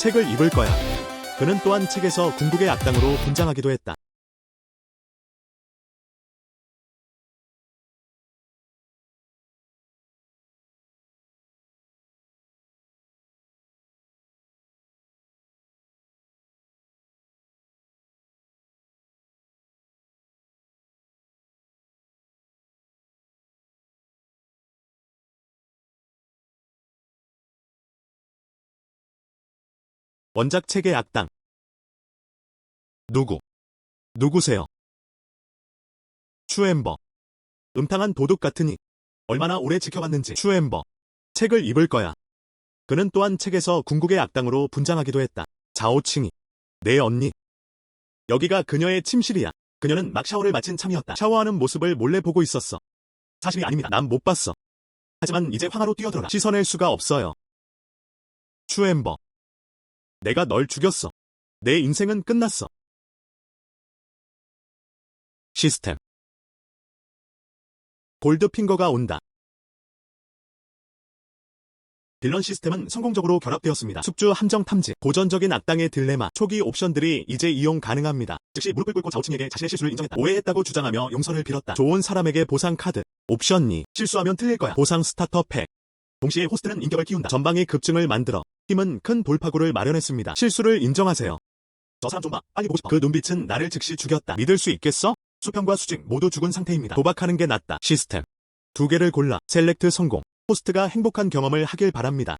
책을 입을 거야. 그는 또한 책에서 궁극의 악당으로 분장하기도 했다. 원작 책의 악당. 누구세요? 추엠버. 음탕한 도둑 같으니 얼마나 오래 지켜봤는지. 추엠버. 책을 입을 거야. 그는 또한 책에서 궁극의 악당으로 분장하기도 했다. 자오칭이. 내 언니. 여기가 그녀의 침실이야. 그녀는 막 샤워를 마친 참이었다. 샤워하는 모습을 몰래 보고 있었어. 사실이 아닙니다. 난 못 봤어. 하지만 이제 황하로 뛰어들어라. 씻어낼 수가 없어요. 추엠버. 내가 널 죽였어. 내 인생은 끝났어. 시스템. 골드핑거가 온다. 딜런 시스템은 성공적으로 결합되었습니다. 숙주 함정 탐지, 고전적인 악당의 딜레마, 초기 옵션들이 이제 이용 가능합니다. 즉시 무릎을 꿇고 자오칭에게 자신의 실수를 인정했다. 오해했다고 주장하며 용서를 빌었다. 좋은 사람에게 보상 카드. 옵션 2. 실수하면 틀릴 거야. 보상 스타터 팩. 동시에 호스트는 인격을 키운다. 전방위 급증을 만들어 팀은 큰 돌파구를 마련했습니다. 실수를 인정하세요. 저 사람 좀 봐. 빨리 보고 싶어. 그 눈빛은 나를 즉시 죽였다. 믿을 수 있겠어? 수평과 수직 모두 죽은 상태입니다. 도박하는 게 낫다. 시스템. 2개를 골라. 셀렉트 성공. 호스트가 행복한 경험을 하길 바랍니다.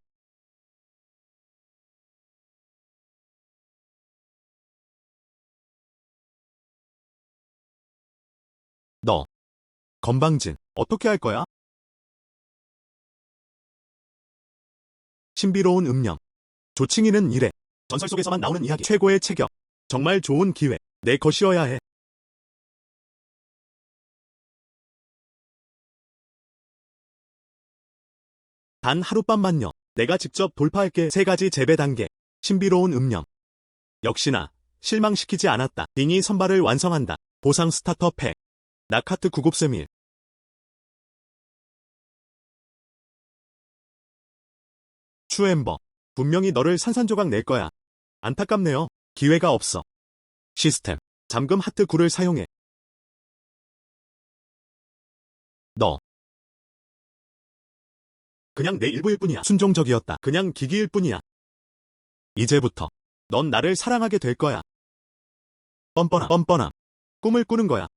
너. 건방진. 어떻게 할 거야? 신비로운 음령. 조칭이는 이래. 전설 속에서만 나오는 이야기. 최고의 체격. 정말 좋은 기회. 내 것이어야 해. 단 하룻밤만요. 내가 직접 돌파할게. 3가지 재배 단계. 신비로운 음령. 역시나 실망시키지 않았다. 빙이 선발을 완성한다. 보상 스타터 팩. 나카트 구급세밀. 추엠버. 분명히 너를 산산조각 낼 거야. 안타깝네요. 기회가 없어. 시스템. 잠금 하트 9를 사용해. 너. 그냥 내 일부일 뿐이야. 순종적이었다. 그냥 기기일 뿐이야. 이제부터 넌 나를 사랑하게 될 거야. 뻔뻔함. 꿈을 꾸는 거야.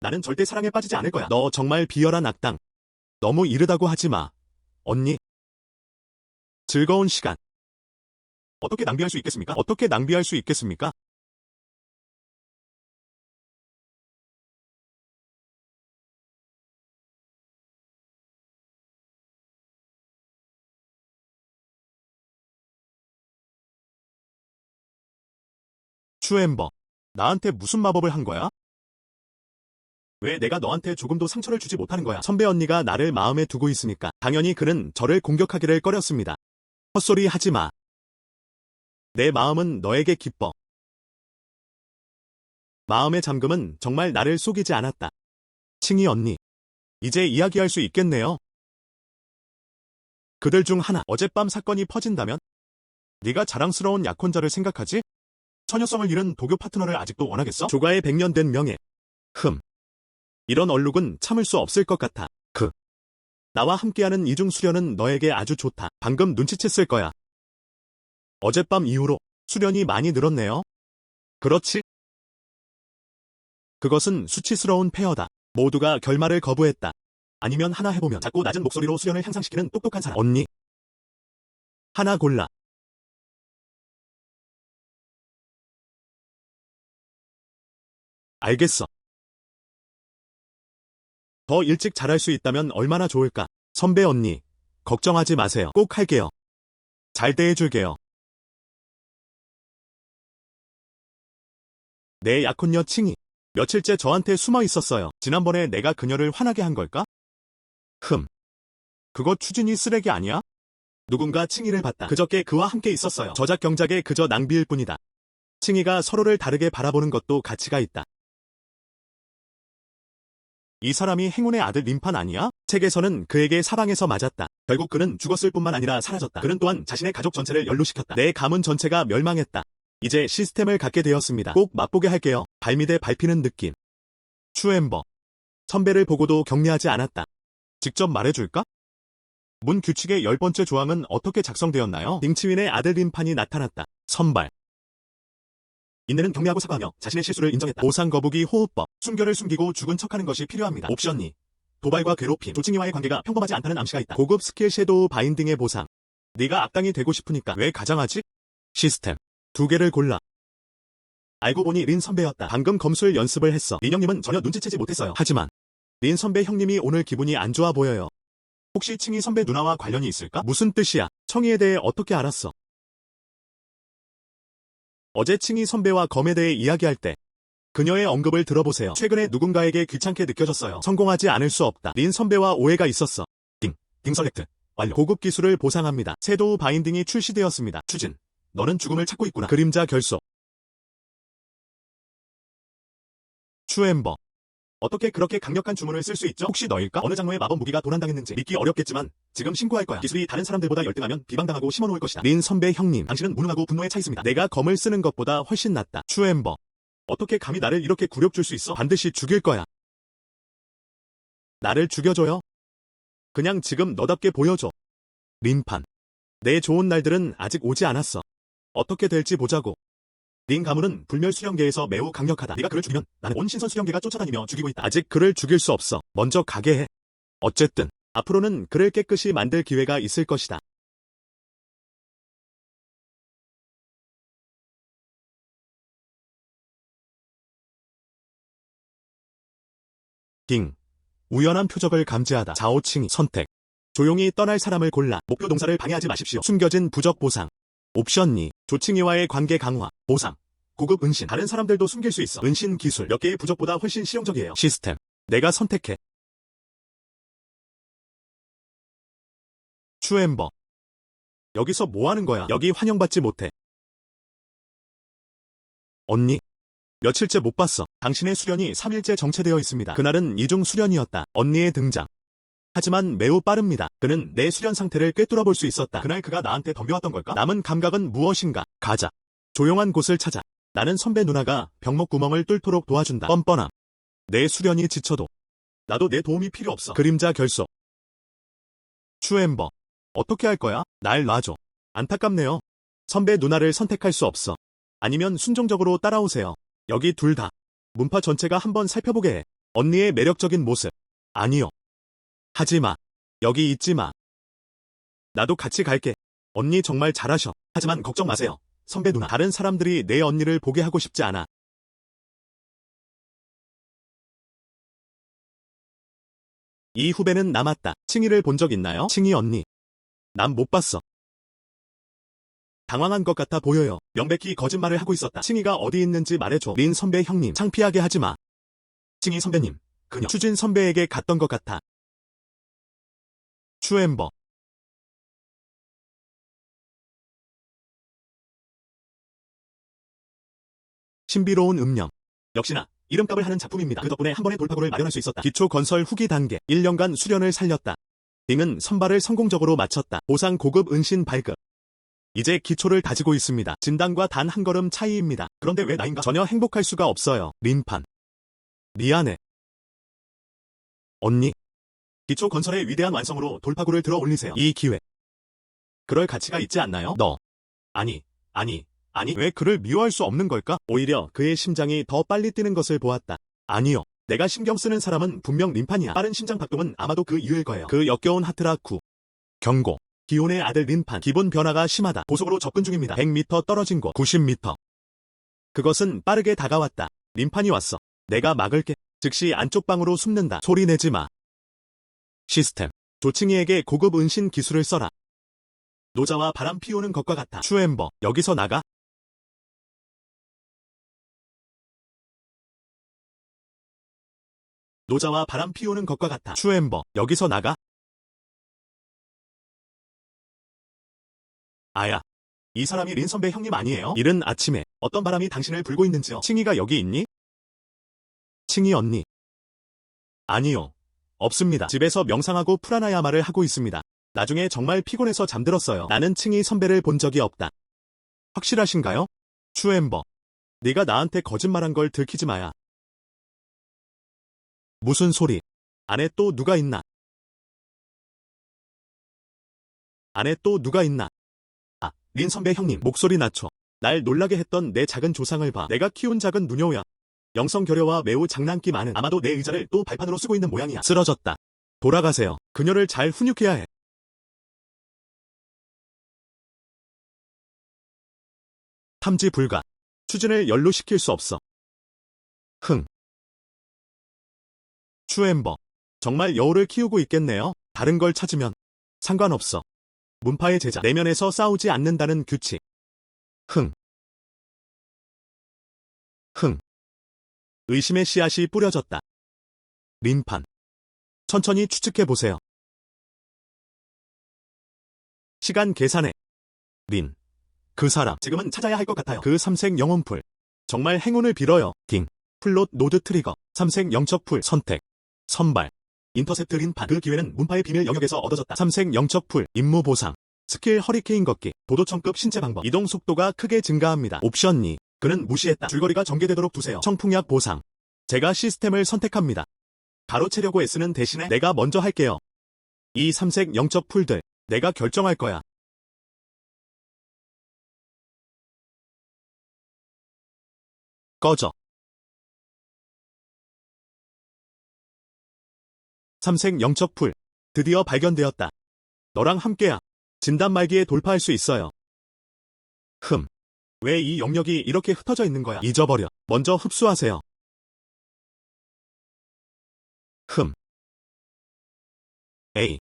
나는 절대 사랑에 빠지지 않을 거야. 너 정말 비열한 악당. 너무 이르다고 하지 마. 언니. 즐거운 시간. 어떻게 낭비할 수 있겠습니까? 어떻게 낭비할 수 있겠습니까? 추엠버. 나한테 무슨 마법을 한 거야? 왜 내가 너한테 조금도 상처를 주지 못하는 거야? 선배 언니가 나를 마음에 두고 있으니까. 당연히 그는 저를 공격하기를 꺼렸습니다. 헛소리 하지 마. 내 마음은 너에게 기뻐. 마음의 잠금은 정말 나를 속이지 않았다. 칭이 언니. 이제 이야기할 수 있겠네요. 그들 중 하나. 어젯밤 사건이 퍼진다면? 네가 자랑스러운 약혼자를 생각하지? 처녀성을 잃은 도교 파트너를 아직도 원하겠어? 조가의 100년 된 명예. 이런 얼룩은 참을 수 없을 것 같아. 나와 함께하는 이중 수련은 너에게 아주 좋다. 방금 눈치챘을 거야. 어젯밤 이후로 수련이 많이 늘었네요. 그렇지? 그것은 수치스러운 페어다. 모두가 결말을 거부했다. 아니면 하나 해보면. 자꾸 낮은 목소리로 수련을 향상시키는 똑똑한 사람. 언니. 하나 골라. 알겠어. 더 일찍 잘할 수 있다면 얼마나 좋을까? 선배 언니. 걱정하지 마세요. 꼭 할게요. 잘 대해줄게요. 내 약혼녀 칭이. 며칠째 저한테 숨어 있었어요. 지난번에 내가 그녀를 화나게 한 걸까? 그거 추진이 쓰레기 아니야? 누군가 칭이를 봤다. 그저께 그와 함께 있었어요. 저작 경작에 그저 낭비일 뿐이다. 칭이가 서로를 다르게 바라보는 것도 가치가 있다. 이 사람이 행운의 아들 린판 아니야? 책에서는 그에게 사방에서 맞았다. 결국 그는 죽었을 뿐만 아니라 사라졌다. 그는 또한 자신의 가족 전체를 연루시켰다. 내 가문 전체가 멸망했다. 이제 시스템을 갖게 되었습니다. 꼭 맛보게 할게요. 발밑에 밟히는 느낌. 추엠버. 선배를 보고도 격려하지 않았다. 직접 말해줄까? 문 규칙의 10번째 조항은 어떻게 작성되었나요? 딩치윈의 아들 린판이 나타났다. 선발. 인내는 격려하고 사과하며 자신의 실수를 인정했다. 보상 거부기 호흡법. 순결을 숨기고 죽은 척하는 것이 필요합니다. 옵션 2. 도발과 괴롭힘. 조칭이와의 관계가 평범하지 않다는 암시가 있다. 고급 스킬 섀도우 바인딩의 보상. 네가 악당이 되고 싶으니까 왜 가장하지? 시스템. 2개를 골라. 알고 보니 린 선배였다. 방금 검술 연습을 했어. 린 형님은 전혀 눈치채지 못했어요. 하지만 린 선배 형님이 오늘 기분이 안 좋아 보여요. 혹시 칭이 선배 누나와 관련이 있을까? 무슨 뜻이야? 청이에 대해 어떻게 알았어? 어제 칭이 선배와 검에 대해 이야기할 때 그녀의 언급을 들어보세요. 최근에 누군가에게 귀찮게 느껴졌어요. 성공하지 않을 수 없다. 린 선배와 오해가 있었어. 딩설렉트. 완료. 고급 기술을 보상합니다. 섀도우 바인딩이 출시되었습니다. 추진. 너는 죽음을 찾고 있구나. 그림자 결속. 추엠버. 어떻게 그렇게 강력한 주문을 쓸 수 있죠? 혹시 너일까? 어느 장르의 마법 무기가 도난당했는지 믿기 어렵겠지만 지금 신고할 거야. 기술이 다른 사람들보다 열등하면 비방당하고 심어놓을 것이다. 린 선배 형님, 당신은 무능하고 분노에 차 있습니다. 내가 검을 쓰는 것보다 훨씬 낫다. 추엠버. 어떻게 감히 나를 이렇게 굴욕 줄 수 있어? 반드시 죽일 거야. 나를 죽여줘요. 그냥 지금 너답게 보여줘. 린판. 내 좋은 날들은 아직 오지 않았어. 어떻게 될지 보자고. 린 가문은 불멸 수령계에서 매우 강력하다. 네가 그를 죽이면 나는 온 신선 수령계가 쫓아다니며 죽이고 있다. 아직 그를 죽일 수 없어. 먼저 가게 해. 어쨌든 앞으로는 그를 깨끗이 만들 기회가 있을 것이다. 우연한 표적을 감지하다. 자오칭이 선택. 조용히 떠날 사람을 골라. 목표 동사를 방해하지 마십시오. 숨겨진 부적 보상. 옵션 2. 조칭이와의 관계 강화. 보상. 고급 은신. 다른 사람들도 숨길 수 있어. 은신 기술. 몇 개의 부적보다 훨씬 실용적이에요. 시스템. 내가 선택해. 추엠버. 여기서 뭐 하는 거야? 여기 환영받지 못해. 언니. 며칠째 못 봤어. 당신의 수련이 3일째 정체되어 있습니다. 그날은 이중 수련이었다. 언니의 등장. 하지만 매우 빠릅니다. 그는 내 수련 상태를 꿰뚫어 볼 수 있었다. 그날 그가 나한테 덤벼왔던 걸까? 남은 감각은 무엇인가? 가자. 조용한 곳을 찾아. 나는 선배 누나가 병목 구멍을 뚫도록 도와준다. 뻔뻔함. 내 수련이 지쳐도 나도 내 도움이 필요 없어. 그림자 결속. 추엠버. 어떻게 할 거야? 날 놔줘. 안타깝네요. 선배 누나를 선택할 수 없어. 아니면 순종적으로 따라오세요. 여기 둘 다. 문파 전체가 한번 살펴보게 해. 언니의 매력적인 모습. 아니요. 하지 마. 여기 있지 마. 나도 같이 갈게. 언니 정말 잘하셔. 하지만 걱정 마세요. 선배 누나. 다른 사람들이 내 언니를 보게 하고 싶지 않아. 이 후배는 남았다. 칭이를 본 적 있나요? 칭이 언니. 난 못 봤어. 당황한 것 같아 보여요. 명백히 거짓말을 하고 있었다. 칭이가 어디 있는지 말해줘. 린 선배 형님. 창피하게 하지 마. 칭이 선배님. 그녀. 추진 선배에게 갔던 것 같아. 추엠버. 신비로운 음령. 역시나 이름값을 하는 작품입니다. 그 덕분에 한 번의 돌파구를 마련할 수 있었다. 기초 건설 후기 단계. 1년간 수련을 살렸다. 딩은 선발을 성공적으로 마쳤다. 보상 고급 은신 발급. 이제 기초를 다지고 있습니다. 진단과 단 한 걸음 차이입니다. 그런데 왜 나인가? 전혀 행복할 수가 없어요. 린판. 미안해. 언니. 기초 건설의 위대한 완성으로 돌파구를 들어 올리세요. 이 기회. 그럴 가치가 있지 않나요? 너. 아니. 왜 그를 미워할 수 없는 걸까? 오히려 그의 심장이 더 빨리 뛰는 것을 보았다. 아니요. 내가 신경 쓰는 사람은 분명 린판이야. 빠른 심장 박동은 아마도 그 이유일 거예요. 그 역겨운 하트라 9. 경고. 기온의 아들 린판. 기분 변화가 심하다. 고속으로 접근 중입니다. 100m 떨어진 곳. 90m. 그것은 빠르게 다가왔다. 린판이 왔어. 내가 막을게. 즉시 안쪽 방으로 숨는다. 소리 내지 마. 시스템. 조칭이에게 고급 은신 기술을 써라. 노자와 바람 피우는 것과 같아. 추엠버. 여기서 나가. 노자와 바람 피우는 것과 같아. 추엠버. 여기서 나가. 아야. 이 사람이 린 선배 형님 아니에요? 이른 아침에 어떤 바람이 당신을 불고 있는지요? 칭이가 여기 있니? 칭이 언니. 아니요. 없습니다. 집에서 명상하고 프라나야마를 하고 있습니다. 나중에 정말 피곤해서 잠들었어요. 나는 칭이 선배를 본 적이 없다. 확실하신가요? 추엠버. 네가 나한테 거짓말한 걸 들키지 마야. 무슨 소리? 안에 또 누가 있나? 안에 또 누가 있나? 아, 린 선배 형님. 목소리 낮춰. 날 놀라게 했던 내 작은 조상을 봐. 내가 키운 작은 누녀야. 영성결여와 매우 장난기 많은. 아마도 내 의자를 또 발판으로 쓰고 있는 모양이야. 쓰러졌다. 돌아가세요. 그녀를 잘 훈육해야 해. 탐지 불가. 추진을 연루시킬 수 없어. 흥. 추엠버. 정말 여우를 키우고 있겠네요. 다른 걸 찾으면 상관없어. 문파의 제자. 내면에서 싸우지 않는다는 규칙. 흥. 흥. 의심의 씨앗이 뿌려졌다. 린판. 천천히 추측해보세요. 시간 계산해. 린. 그 사람. 지금은 찾아야 할 것 같아요. 그 삼색 영혼풀. 정말 행운을 빌어요. 딩. 플롯 노드 트리거. 삼색 영척풀. 선택. 선발. 인터셉트 린판. 그 기회는 문파의 비밀 영역에서 얻어졌다. 삼색 영척풀. 임무 보상. 스킬 허리케인 걷기. 도도청급 신체 방법. 이동 속도가 크게 증가합니다. 옵션 2. 그는 무시했다. 줄거리가 전개되도록 두세요. 청풍약 보상. 제가 시스템을 선택합니다. 가로채려고 애쓰는 대신에 내가 먼저 할게요. 이 삼색 영적 풀들. 내가 결정할 거야. 꺼져. 삼색 영적 풀. 드디어 발견되었다. 너랑 함께야. 진단 말기에 돌파할 수 있어요. 왜 이 영역이 이렇게 흩어져 있는 거야? 잊어버려. 먼저 흡수하세요. 에이.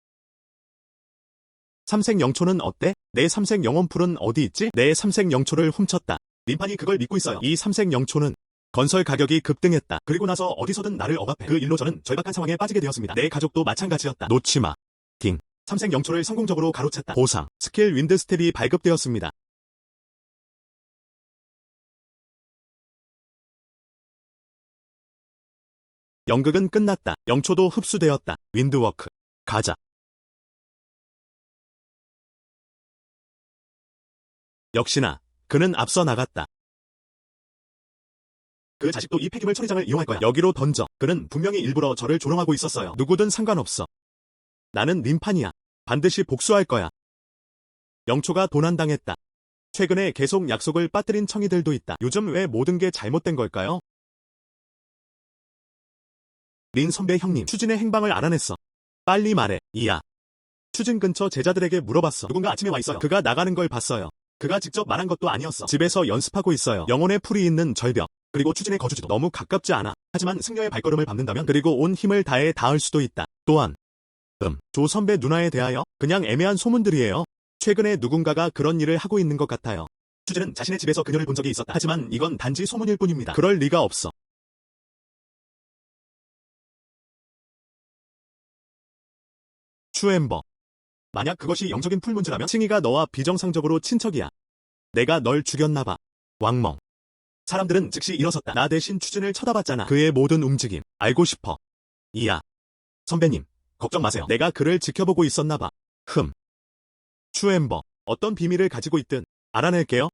삼색 영초는 어때? 내 삼색 영혼풀은 어디 있지? 내 삼색 영초를 훔쳤다. 린판이 그걸 믿고 있어요. 이 삼색 영초는 건설 가격이 급등했다. 그리고 나서 어디서든 나를 억압해. 그 일로 저는 절박한 상황에 빠지게 되었습니다. 내 가족도 마찬가지였다. 놓치마. 딩. 삼색 영초를 성공적으로 가로챘다. 보상. 스킬 윈드 스텝이 발급되었습니다. 연극은 끝났다. 영초도 흡수되었다. 윈드워크. 가자. 역시나 그는 앞서 나갔다. 그 자식도 이 폐기물 처리장을 이용할 거야. 여기로 던져. 그는 분명히 일부러 저를 조롱하고 있었어요. 누구든 상관없어. 나는 린판이야. 반드시 복수할 거야. 영초가 도난당했다. 최근에 계속 약속을 빠뜨린 청이들도 있다. 요즘 왜 모든 게 잘못된 걸까요? 린 선배 형님, 추진의 행방을 알아냈어. 빨리 말해. 이야. 추진 근처 제자들에게 물어봤어. 누군가 아침에 와 있어요. 그가 나가는 걸 봤어요. 그가 직접 말한 것도 아니었어. 집에서 연습하고 있어요. 영혼의 풀이 있는 절벽. 그리고 추진의 거주지도 너무 가깝지 않아. 하지만 승려의 발걸음을 밟는다면 그리고 온 힘을 다해 닿을 수도 있다. 또한 조 선배 누나에 대하여 그냥 애매한 소문들이에요. 최근에 누군가가 그런 일을 하고 있는 것 같아요. 추진은 자신의 집에서 그녀를 본 적이 있었다. 하지만 이건 단지 소문일 뿐입니다. 그럴 리가 없어. 추엠버. 만약 그것이 영적인 풀 문제라면 칭이가 너와 비정상적으로 친척이야. 내가 널 죽였나봐. 왕멍. 사람들은 즉시 일어섰다. 나 대신 추진을 쳐다봤잖아. 그의 모든 움직임 알고 싶어. 이야. 선배님, 걱정 마세요. 내가 그를 지켜보고 있었나봐. 추엠버. 어떤 비밀을 가지고 있든 알아낼게요.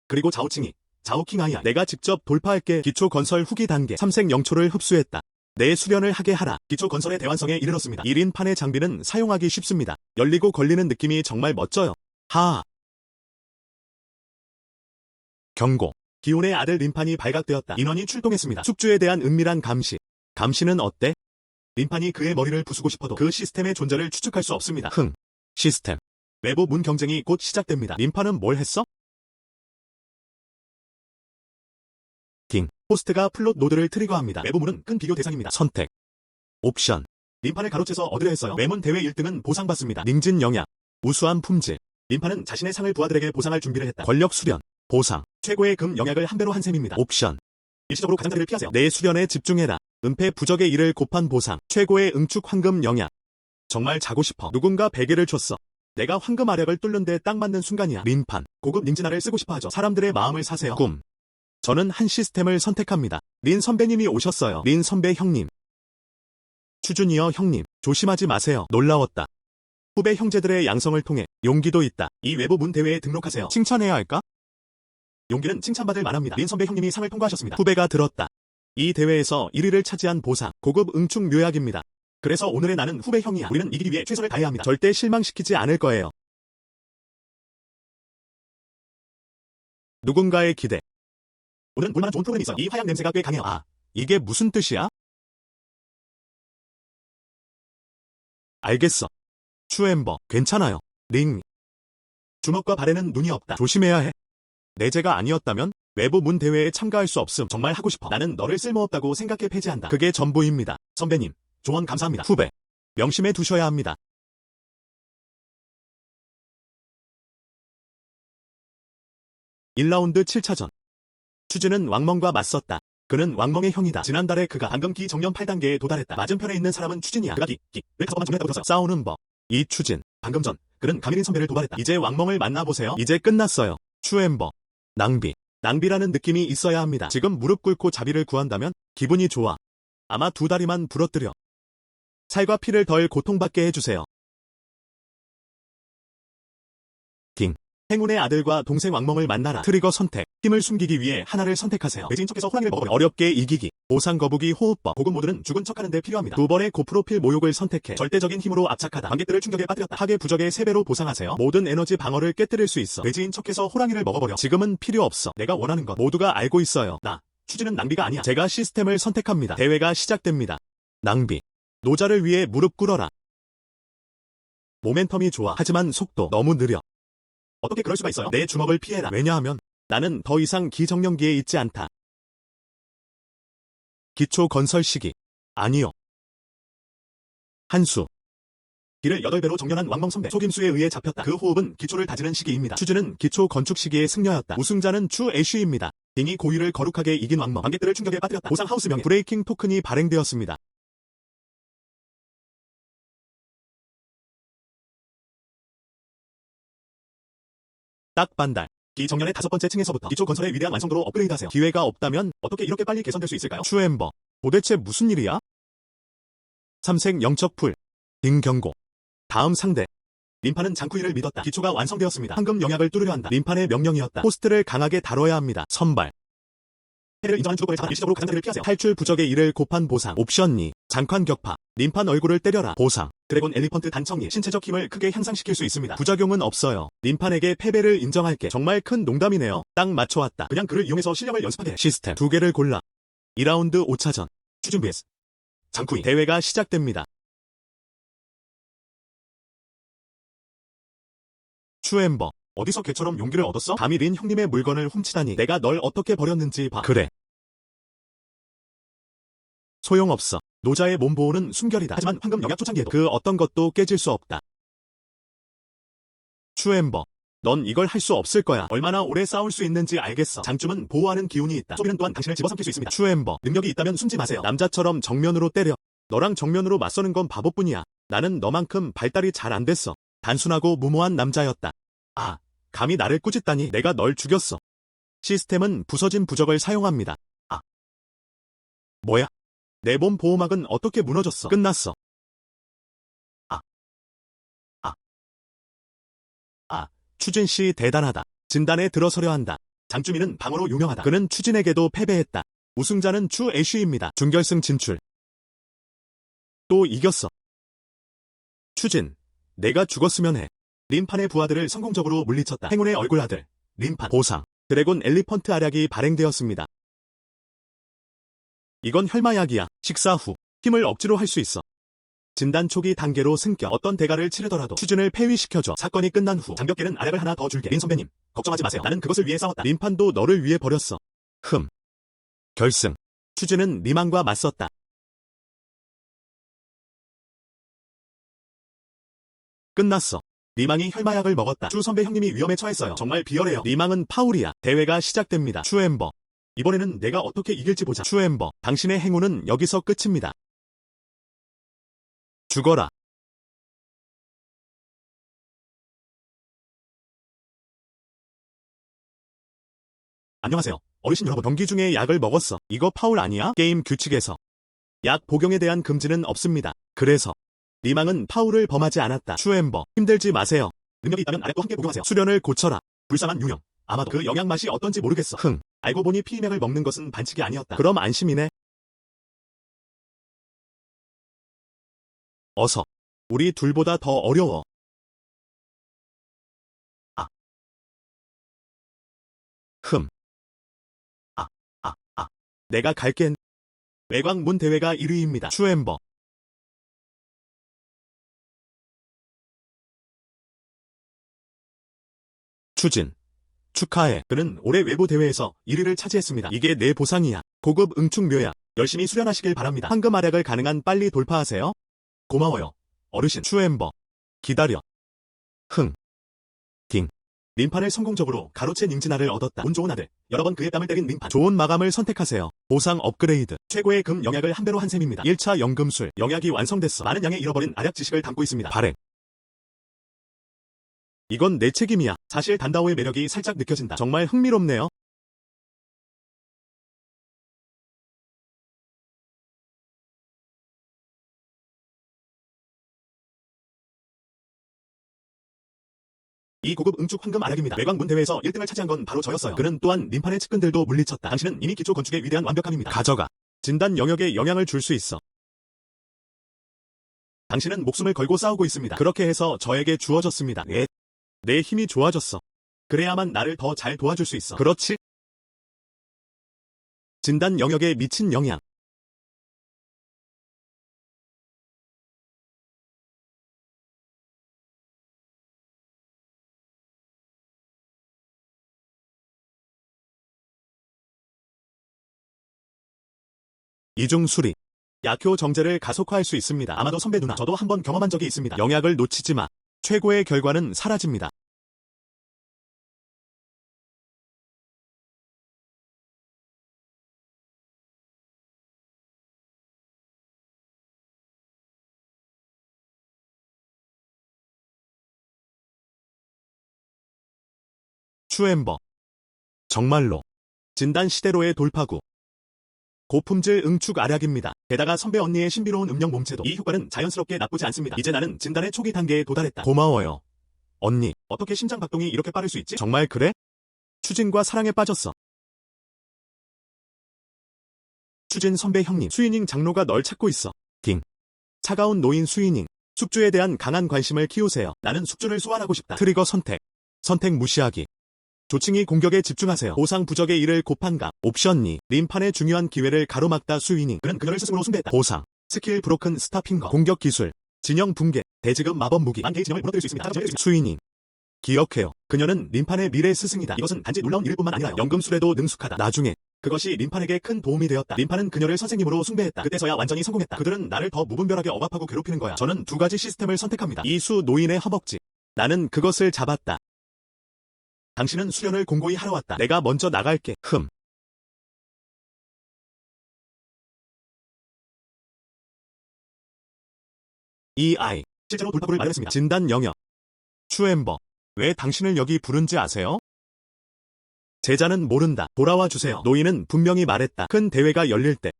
그리고 자오칭이 자오킹 아이야. 내가 직접 돌파할게. 기초 건설 후기 단계. 삼색 영초를 흡수했다. 내 수련을 하게 하라. 기초 건설의 대완성에 이르렀습니다. 1인판의 장비는 사용하기 쉽습니다. 열리고 걸리는 느낌이 정말 멋져요. 하하. 경고. 기온의 아들 린판이 발각되었다. 인원이 출동했습니다. 숙주에 대한 은밀한 감시. 감시는 어때? 린판이 그의 머리를 부수고 싶어도 그 시스템의 존재를 추측할 수 없습니다. 시스템. 외부 문 경쟁이 곧 시작됩니다. 린판은 뭘 했어? 딩. 호스트가 플롯 노드를 트리거합니다. 외부 문은 끈 비교 대상입니다. 선택. 옵션. 린판을 가로채서 얻으려 했어요. 외문 대회 1등은 보상받습니다. 닝진 영약. 우수한 품질. 린판은 자신의 상을 부하들에게 보상할 준비를 했다. 권력 수련. 보상. 최고의 금 영약을 한 배로 한 셈입니다. 옵션. 일시적으로 가장자리를 피하세요. 내 수련에 집중해라. 은폐 부적의 일을 곱한 보상. 최고의 응축 황금 영약. 정말 자고 싶어. 누군가 베개를 줬어. 내가 황금 아력을 뚫는데 딱 맞는 순간이야. 린판. 고급 닌진화를 쓰고 싶어 하죠. 사람들의 마음을 사세요. 꿈. 저는 한 시스템을 선택합니다. 린 선배님이 오셨어요. 린 선배 형님. 추준이여 형님. 조심하지 마세요. 놀라웠다. 후배 형제들의 양성을 통해 용기도 있다. 이 외부 문 대회에 등록하세요. 칭찬해야 할까? 용기는 칭찬받을 만합니다. 린 선배 형님이 상을 통과하셨습니다. 후배가 들었다. 이 대회에서 1위를 차지한 보상, 고급 응축 묘약입니다. 그래서 오늘의 나는 후배 형이야. 우리는 이기기 위해 최선을 다해야 합니다. 절대 실망시키지 않을 거예요. 누군가의 기대. 오늘은 볼만한 좋은 프로그램이 있어요. 이 화약 냄새가 꽤 강해요. 아, 이게 무슨 뜻이야? 알겠어. 추엠버, 괜찮아요. 링. 주먹과 발에는 눈이 없다. 조심해야 해. 내재가 아니었다면 외부 문 대회에 참가할 수 없음. 정말 하고 싶어. 나는 너를 쓸모없다고 생각해 폐지한다. 그게 전부입니다. 선배님, 조언 감사합니다. 후배, 명심해 두셔야 합니다. (1라운드) 7차전. 추진은 왕멍과 맞섰다. 그는 왕멍의 형이다. 지난달에 그가 방금 기 정년 8단계에 도달했다. 맞은편에 있는 사람은 추진이야. 그가 기를 가서만 정년했다고 들었어요. 싸우는 법. 이 추진. 방금 전 그는 가미린 선배를 도발했다. 이제 왕멍을 만나보세요. 이제 끝났어요. 추엠버. 낭비. 낭비라는 느낌이 있어야 합니다. 지금 무릎 꿇고 자비를 구한다면 기분이 좋아. 아마 두 다리만 부러뜨려. 살과 피를 덜 고통받게 해주세요. 딩. 행운의 아들과 동생 왕멍을 만나라. 트리거 선택. 힘을 숨기기 위해 하나를 선택하세요. 돼지인 척해서 호랑이를 먹어버려. 어렵게 이기기. 보상 거북이 호흡법. 고급 모드는 죽은 척하는 데 필요합니다. 두 번의 고프로필 모욕을 선택해. 절대적인 힘으로 압착하다. 관객들을 충격에 빠뜨렸다. 하계 부적의 3배로 보상하세요. 모든 에너지 방어를 깨뜨릴 수 있어. 돼지인 척해서 호랑이를 먹어버려. 지금은 필요 없어. 내가 원하는 것 모두가 알고 있어요. 추진은 낭비가 아니야. 제가 시스템을 선택합니다. 대회가 시작됩니다. 낭비. 노자를 위해 무릎 꿇어라. 모멘텀이 좋아. 하지만 속도 너무 느려. 어떻게 그럴 수가 있어요? 내 주먹을 피해라. 왜냐하면 나는 더 이상 기정년기에 있지 않다. 기초 건설 시기. 아니요. 한수. 기를 8배로 정년한 왕멍 선배. 속임수에 의해 잡혔다. 그 호흡은 기초를 다지는 시기입니다. 추진은 기초 건축 시기의 승려였다. 우승자는 추 애쉬입니다. 딩이 고위를 거룩하게 이긴 왕멍. 관객들을 충격에 빠뜨렸다. 보상 하우스 명예. 브레이킹 토큰이 발행되었습니다. 딱 반달. 기 정년의 5번째 층에서부터 기초 건설의 위대한 완성도로 업그레이드하세요. 기회가 없다면 어떻게 이렇게 빨리 개선될 수 있을까요? 추엠버. 도대체 무슨 일이야? 삼색 영척풀. 딩 경고. 다음 상대. 림판은 장쿠이를 믿었다. 기초가 완성되었습니다. 황금 영약을 뚫으려 한다. 림판의 명령이었다. 포스트를 강하게 다뤄야 합니다. 선발. 해를 인정한 주도권을 잡아 일시적으로 가장자리를 피하세요. 탈출 부적의 1을 곱한 보상. 옵션 2. 장관 격파. 림판 얼굴을 때려라. 보상. 드래곤 엘리펀트 단청리. 신체적 힘을 크게 향상시킬 수 있습니다. 부작용은 없어요. 림판에게 패배를 인정할게. 정말 큰 농담이네요. 딱 맞춰왔다. 그냥 그를 이용해서 실력을 연습하게 해. 시스템 2개를 골라. 2라운드 5차전. 추준 vs 장쿠이. 대회가 시작됩니다. 추엠버. 어디서 개처럼 용기를 얻었어? 감히 린 형님의 물건을 훔치다니. 내가 널 어떻게 버렸는지 봐. 그래. 소용없어. 노자의 몸보호는 순결이다. 하지만 황금 영약 초창기에도 그 어떤 것도 깨질 수 없다. 추엠버. 넌 이걸 할 수 없을 거야. 얼마나 오래 싸울 수 있는지 알겠어. 장춤은 보호하는 기운이 있다. 소비는 또한 당신을 집어삼킬 수 있습니다. 추엠버. 능력이 있다면 숨지 마세요. 남자처럼 정면으로 때려. 너랑 정면으로 맞서는 건 바보뿐이야. 나는 너만큼 발달이 잘 안 됐어. 단순하고 무모한 남자였다. 아, 감히 나를 꾸짖다니. 내가 널 죽였어. 시스템은 부서진 부적을 사용합니다. 아. 뭐야? 내 몸 보호막은 어떻게 무너졌어? 끝났어. 추진씨 대단하다. 진단에 들어서려 한다. 장쭈미는 방어로 유명하다. 그는 추진에게도 패배했다. 우승자는 추 애쉬입니다. 준결승 진출. 또 이겼어. 추진. 내가 죽었으면 해. 림판의 부하들을 성공적으로 물리쳤다. 행운의 얼굴 아들. 림판. 보상. 드래곤 엘리펀트 아략이 발행되었습니다. 이건 혈마약이야. 식사 후 힘을 억지로 할 수 있어. 진단 초기 단계로 승격. 어떤 대가를 치르더라도 추진을 폐위시켜줘. 사건이 끝난 후 장벽계는 아략을 하나 더 줄게. 린 선배님, 걱정하지 마세요. 나는 그것을 위해 싸웠다. 림판도 너를 위해 버렸어. 결승. 추진은 리망과 맞섰다. 끝났어. 리망이 혈마약을 먹었다. 추 선배 형님이 위험에 처했어요. 정말 비열해요. 리망은 파울이야. 대회가 시작됩니다. 추엠버. 이번에는 내가 어떻게 이길지 보자. 추엠버. 당신의 행운은 여기서 끝입니다. 죽어라. 안녕하세요. 어르신 여러분, 경기 중에 약을 먹었어. 이거 파울 아니야? 게임 규칙에서 약 복용에 대한 금지는 없습니다. 그래서 리망은 파울을 범하지 않았다. 슈엠버, 힘들지 마세요. 능력이 있다면 아랫도 함께 복용하세요. 수련을 고쳐라. 불쌍한 유령. 아마도 그 영양 맛이 어떤지 모르겠어. 알고 보니 피임약을 먹는 것은 반칙이 아니었다. 그럼 안심이네. 어서. 우리 둘보다 더 어려워. 아. 흠. 내가 갈겐. 외곽문 대회가 1위입니다. 슈엠버. 추진. 축하해. 그는 올해 외부 대회에서 1위를 차지했습니다. 이게 내 보상이야. 고급 응축묘야. 열심히 수련하시길 바랍니다. 황금 활약을 가능한 빨리 돌파하세요. 고마워요. 어르신. 슈엠버. 기다려. 딩. 림판을 성공적으로 가로채 닝진화를 얻었다. 운 좋은 아들. 여러 번 그의 땀을 때린 림판. 좋은 마감을 선택하세요. 보상 업그레이드. 최고의 금 영약을 한 배로 한 셈입니다. 1차 연금술. 영약이 완성됐어. 많은 양의 잃어버린 알약 지식을 담고 있습니다. 발행. 이건 내 책임이야. 사실 단다오의 매력이 살짝 느껴진다. 정말 흥미롭네요. 이 고급 응축 황금 알약입니다. 외곽문 대회에서 1등을 차지한 건 바로 저였어요. 그는 또한 림판의 측근들도 물리쳤다. 당신은 이미 기초 건축의 위대한 완벽함입니다. 가져가. 진단 영역에 영향을 줄 수 있어. 당신은 목숨을 걸고 싸우고 있습니다. 그렇게 해서 저에게 주어졌습니다. 내 힘이 좋아졌어. 그래야만 나를 더 잘 도와줄 수 있어. 그렇지? 진단 영역에 미친 영향. 이중 수리. 약효 정제를 가속화할 수 있습니다. 아마도 선배 누나, 저도 한번 경험한 적이 있습니다. 영약을 놓치지 마. 최고의 결과는 사라집니다. 슈엠버. 정말로. 진단 시대로의 돌파구. 고품질 응축 알약입니다. 게다가 선배 언니의 신비로운 음력 몸체도 이 효과는 자연스럽게 나쁘지 않습니다. 이제 나는 진단의 초기 단계에 도달했다. 고마워요. 언니, 어떻게 심장 박동이 이렇게 빠를 수 있지? 정말 그래? 추진과 사랑에 빠졌어. 추진 선배 형님, 수이닝 장로가 널 찾고 있어. 딩. 차가운 노인 수이닝. 숙주에 대한 강한 관심을 키우세요. 나는 숙주를 소환하고 싶다. 트리거 선택. 선택 무시하기. 조칭이 공격에 집중하세요. 보상 부적의 1을 곱한 값. 옵션 2. 림판의 중요한 기회를 가로막다 수이닝. 그는 그녀를 스승으로 숭배했다. 보상. 스킬 브로큰 스타핑거. 공격 기술. 진영 붕괴. 대지급 마법 무기. 만개의 진영을 무너뜨릴 수 있습니다. 수이닝. 기억해요. 그녀는 림판의 미래 스승이다. 이것은 단지 놀라운 일일 뿐만 아니라 연금술에도 능숙하다. 나중에 그것이 림판에게 큰 도움이 되었다. 림판은 그녀를 선생님으로 숭배했다. 그때서야 완전히 성공했다. 그들은 나를 더 무분별하게 억압하고 괴롭히는 거야. 저는 두 가지 시스템을 선택합니다. 이수 노인의 허벅지. 나는 그것을 잡았다. 당신은 수련을 공고히 하러 왔다. 내가 먼저 나갈게. 이 아이. 실제로 돌파구를 마련했습니다. 진단 영역. 슈엠버. 왜 당신을 여기 부른지 아세요? 제자는 모른다. 돌아와 주세요. 노인은 분명히 말했다. 큰 대회가 열릴 때.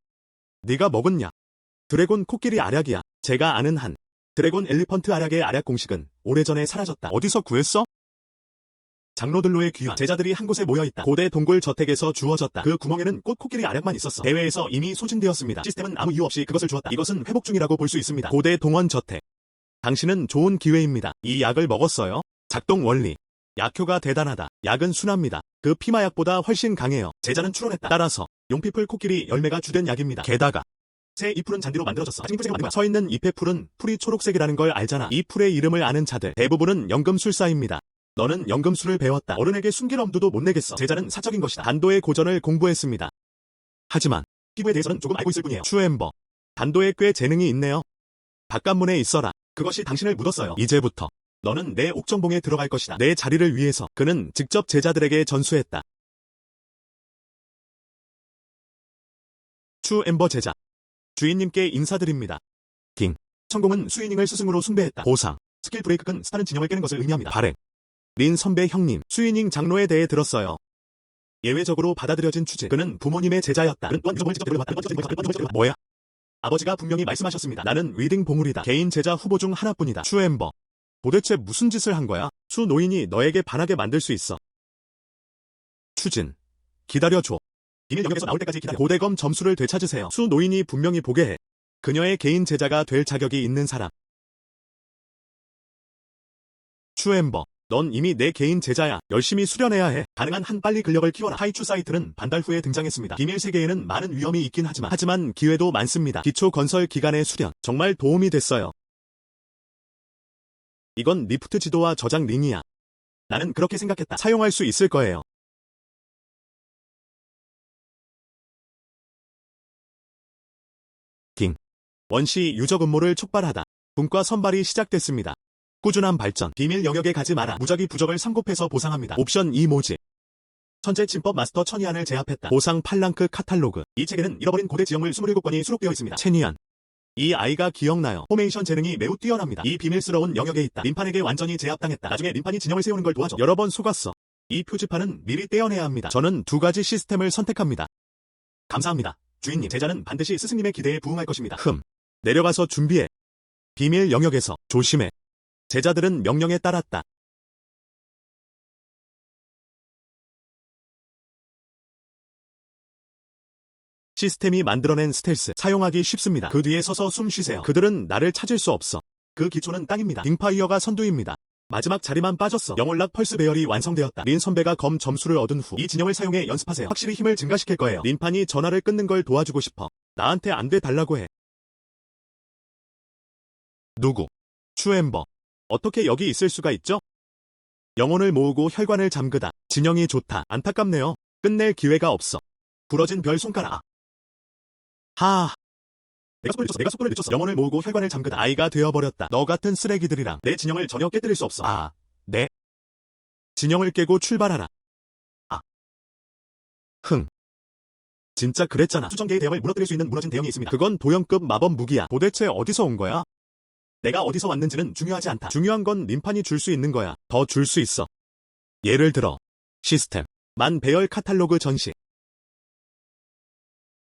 네가 먹었냐? 드래곤 코끼리 알약이야. 제가 아는 한. 드래곤 엘리펀트 알약의 알약 공식은 오래전에 사라졌다. 어디서 구했어? 장로들로의 귀환. 제자들이 한 곳에 모여있다. 고대 동굴 저택에서 주어졌다. 그 구멍에는 꽃 코끼리 알약만 있었어. 대회에서 이미 소진되었습니다. 시스템은 아무 이유 없이 그것을 주었다. 이것은 회복 중이라고 볼 수 있습니다. 고대 동원 저택. 당신은 좋은 기회입니다. 이 약을 먹었어요? 작동 원리. 약효가 대단하다. 약은 순합니다. 그 피마약보다 훨씬 강해요. 제자는 추론했다. 따라서 용피풀 코끼리 열매가 주된 약입니다. 게다가 새 이 풀은 잔디로 만들어졌어. 서 있는 잎의 풀은 풀이 초록색이라는 걸 알잖아. 이 풀의 이름을 아는 자들 대부분은 연금술사입니다. 너는 연금술을 배웠다. 어른에게 숨길 엄두도 못 내겠어. 제자는 사적인 것이다. 단도의 고전을 공부했습니다. 하지만 피부에 대해서는 조금 알고 있을 뿐이에요. 슈엠버. 단도에 꽤 재능이 있네요. 바깥문에 있어라. 그것이 당신을 묻었어요. 이제부터 너는 내 옥정봉에 들어갈 것이다. 내 자리를 위해서. 그는 직접 제자들에게 전수했다. 슈엠버 제자. 주인님께 인사드립니다. 딩. 성공은 수이닝을 스승으로 숭배했다. 보상. 스킬 브레이크는 스타는 진영을 깨는 것을 의미합니다. 발행. 린 선배 형님, 수이닝 장로에 대해 들었어요. 예외적으로 받아들여진 추진. 그는 부모님의 제자였다. 그는 또한 유적을 직접 데려왔다. 뭐야? 아버지가 분명히 말씀하셨습니다. 나는 위딩 봉우리다. 개인 제자 후보 중 하나뿐이다. 슈 엠버. 도대체 무슨 짓을 한 거야? 수 노인이 너에게 반하게 만들 수 있어. 추진. 기다려줘. 비밀 영역에서 나올 때까지 기다려. 고대검 점수를 되찾으세요. 수 노인이 분명히 보게 해. 그녀의 개인 제자가 될 자격이 있는 사람. 슈 엠버. 넌 이미 내 개인 제자야. 열심히 수련해야 해. 가능한 한 빨리 근력을 키워라. 타이추 사이트는 반달 후에 등장했습니다. 비밀 세계에는 많은 위험이 있긴 하지만 기회도 많습니다. 기초 건설 기간의 수련. 정말 도움이 됐어요. 이건 리프트 지도와 저장 링이야. 나는 그렇게 생각했다. 사용할 수 있을 거예요. 딩. 원시 유적 음모를 촉발하다. 분과 선발이 시작됐습니다. 꾸준한 발전. 비밀 영역에 가지 마라. 무작위 부적을 상곱해서 보상합니다. 옵션 2 모집. 천재 침법 마스터 천이안을 제압했다. 보상 팔랑크 카탈로그. 이 책에는 잃어버린 고대 지형물 27권이 수록되어 있습니다. 천이안. 이 아이가 기억나요. 포메이션 재능이 매우 뛰어납니다. 이 비밀스러운 영역에 있다. 림판에게 완전히 제압당했다. 나중에 림판이 진영을 세우는 걸 도와줘. 여러 번 속았어. 이 표지판은 미리 떼어내야 합니다. 저는 두 가지 시스템을 선택합니다. 감사합니다. 주인님, 제자는 반드시 스승님의 기대에 부응할 것입니다. 내려가서 준비해. 비밀 영역에서 조심해. 제자들은 명령에 따랐다. 시스템이 만들어낸 스텔스. 사용하기 쉽습니다. 그 뒤에 서서 숨 쉬세요. 그들은 나를 찾을 수 없어. 그 기초는 땅입니다. 딩파이어가 선두입니다. 마지막 자리만 빠졌어. 영혼락 펄스 배열이 완성되었다. 린 선배가 검 점수를 얻은 후 이 진영을 사용해 연습하세요. 확실히 힘을 증가시킬 거예요. 린판이 전화를 끊는 걸 도와주고 싶어. 나한테 안 돼 달라고 해. 누구? 슈 엠버. 어떻게 여기 있을 수가 있죠? 영혼을 모으고 혈관을 잠그다. 진영이 좋다. 안타깝네요. 끝낼 기회가 없어. 부러진 별 손가락. 내가 속도를 늦췄어. 영혼을 모으고 혈관을 잠그다. 아이가 되어버렸다. 너 같은 쓰레기들이랑 내 진영을 전혀 깨뜨릴 수 없어. 네. 진영을 깨고 출발하라. 진짜 그랬잖아. 수천개의 대형을 무너뜨릴 수 있는 무너진 대형이 있습니다. 그건 도형급 마법 무기야. 도대체 어디서 온 거야? 내가 어디서 왔는지는 중요하지 않다. 중요한 건 림판이 줄 수 있는 거야. 더 줄 수 있어. 예를 들어 시스템. 만 배열 카탈로그 전시.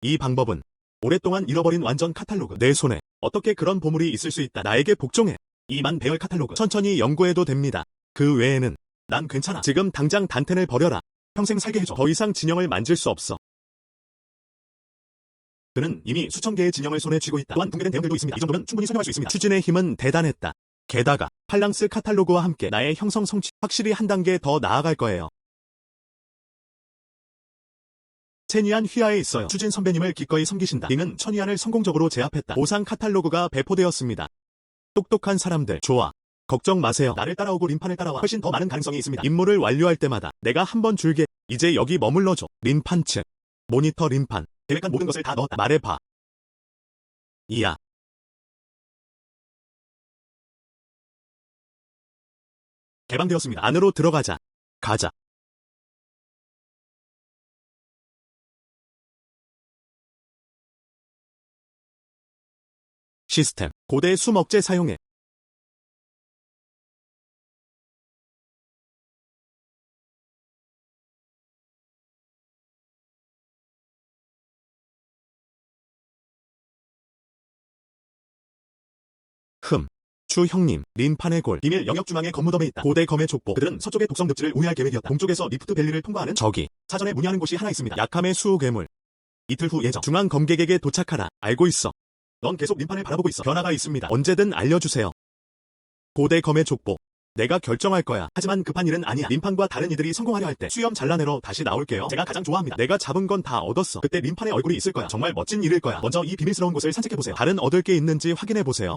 이 방법은 오랫동안 잃어버린 완전 카탈로그. 내 손에 어떻게 그런 보물이 있을 수 있다. 나에게 복종해. 이 만 배열 카탈로그. 천천히 연구해도 됩니다. 그 외에는 난 괜찮아. 지금 당장 단텐을 버려라. 평생 살게 해줘. 더 이상 진영을 만질 수 없어. 그는 이미 수천 개의 진영을 손에 쥐고 있다. 또한 붕괴된 대형들도 있습니다. 이 정도면 충분히 설명할 수 있습니다. 추진의 힘은 대단했다. 게다가 팔랑스 카탈로그와 함께 나의 형성 성취 확실히 한 단계 더 나아갈 거예요. 체니안 휘하에 있어요. 추진 선배님을 기꺼이 섬기신다. 딩은 천이안을 성공적으로 제압했다. 보상 카탈로그가 배포되었습니다. 똑똑한 사람들 좋아. 걱정 마세요. 나를 따라오고 림판을 따라와. 훨씬 더 많은 가능성이 있습니다. 임무를 완료할 때마다 내가 한 번 줄게. 이제 여기 머물러줘. 림판 측. 모니터 림판. 계획한 모든 것을 다 넣었다. 말해봐. 이야. 개방되었습니다. 안으로 들어가자. 가자. 시스템. 고대 수먹재 사용해. 추 형님, 린판의 골. 비밀 영역 중앙에 검무덤에 있다. 고대 검의 족보. 그들은 서쪽의 독성 늪지를 우회할 계획이었다. 동쪽에서 리프트 밸리를 통과하는 저기. 사전에 문의하는 곳이 하나 있습니다. 약함의 수호괴물. 이틀 후 예정. 중앙 검객에게 도착하라. 알고 있어. 넌 계속 림판을 바라보고 있어. 변화가 있습니다. 언제든 알려주세요. 고대 검의 족보. 내가 결정할 거야. 하지만 급한 일은 아니야. 림판과 다른 이들이 성공하려 할 때 수염 잘라내러 다시 나올게요. 제가 가장 좋아합니다. 내가 잡은 건 다 얻었어. 그때 림판의 얼굴이 있을 거야. 정말 멋진 일일 거야. 먼저 이 비밀스러운 곳을 산책해보세요. 다른 얻을 게 있는지 확인해보세요.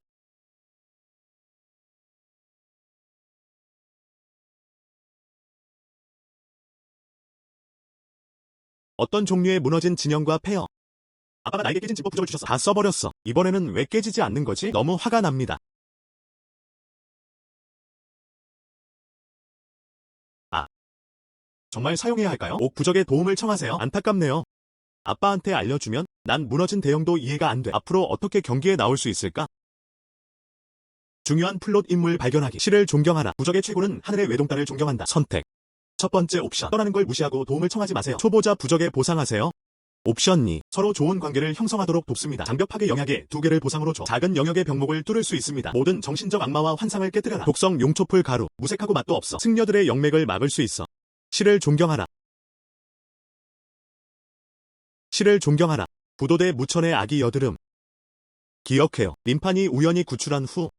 어떤 종류의 무너진 진영과 폐허. 아빠가 나에게 깨진 집법 부적을 주셨어. 다 써버렸어. 이번에는 왜 깨지지 않는 거지? 너무 화가 납니다. 정말 사용해야 할까요? 옥 부적의 도움을 청하세요. 안타깝네요. 아빠한테 알려주면 난 무너진 대형도 이해가 안 돼. 앞으로 어떻게 경기에 나올 수 있을까? 중요한 플롯 인물 발견하기. 시를 존경하라. 부적의 최고는 하늘의 외동딸을 존경한다. 선택. 첫 번째 옵션. 떠나는 걸 무시하고 도움을 청하지 마세요. 초보자 부적에 보상하세요. 옵션 2. 서로 좋은 관계를 형성하도록 돕습니다. 장벽 파괴 영역에 2개를 보상으로 줘. 작은 영역의 병목을 뚫을 수 있습니다. 모든 정신적 악마와 환상을 깨뜨려라. 독성 용초풀 가루. 무색하고 맛도 없어. 승려들의 영맥을 막을 수 있어. 신을 존경하라. 신을 존경하라. 부도대 무천의 아기 여드름. 기억해요. 림판이 우연히 구출한 후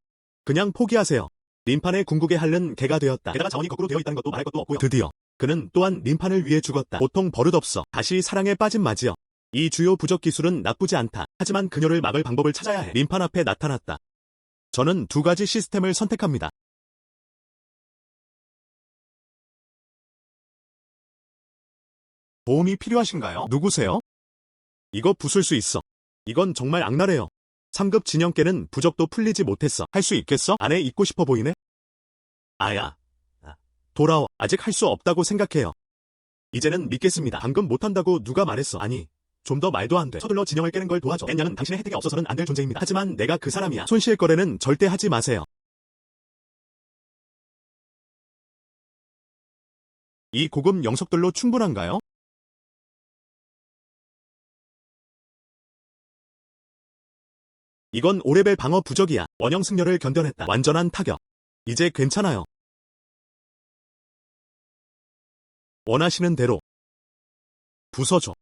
그냥 포기하세요. 림판의 궁극의 할는 개가 되었다. 게다가 자원이 거꾸로 되어 있다는 것도 말할 것도 없고요. 드디어 그는 또한 림판을 위해 죽었다. 보통 버릇없어. 다시 사랑에 빠진 맞이여. 이 주요 부적 기술은 나쁘지 않다. 하지만 그녀를 막을 방법을 찾아야 해. 림판 앞에 나타났다. 저는 2가지 시스템을 선택합니다. 도움이 필요하신가요? 누구세요? 이거 부술 수 있어. 이건 정말 악랄해요. 3급 진영계는 부적도 풀리지 못했어. 할 수 있겠어? 안에 있고 싶어 보이네? 아야. 돌아와. 아직 할 수 없다고 생각해요. 이제는 믿겠습니다. 방금 못한다고 누가 말했어? 아니, 좀 더 말도 안 돼. 서둘러 진영을 깨는 걸 도와줘. 앤양은 당신의 혜택이 없어서는 안 될 존재입니다. 하지만 내가 그 사람이야. 손실 거래는 절대 하지 마세요. 이 고급 영석들로 충분한가요? 이건 5레벨 방어 부적이야. 원형 승려를 견뎌냈다. 완전한 타격. 이제 괜찮아요. 원하시는 대로 부숴줘.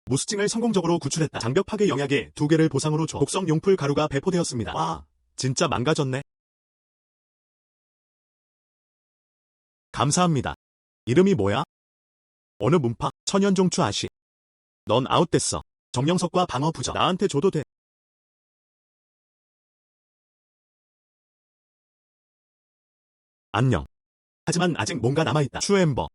무스징을 성공적으로 구출했다. 장벽 파괴 영역에 2개를 보상으로 줘. 독성 용풀 가루가 배포되었습니다. 와, 진짜 망가졌네. 감사합니다. 이름이 뭐야? 어느 문파? 천연종추 아시. 넌 아웃됐어. 정령석과 방어 부적 나한테 줘도 돼. 안녕. 하지만 아직 뭔가 남아있다. 추엠버.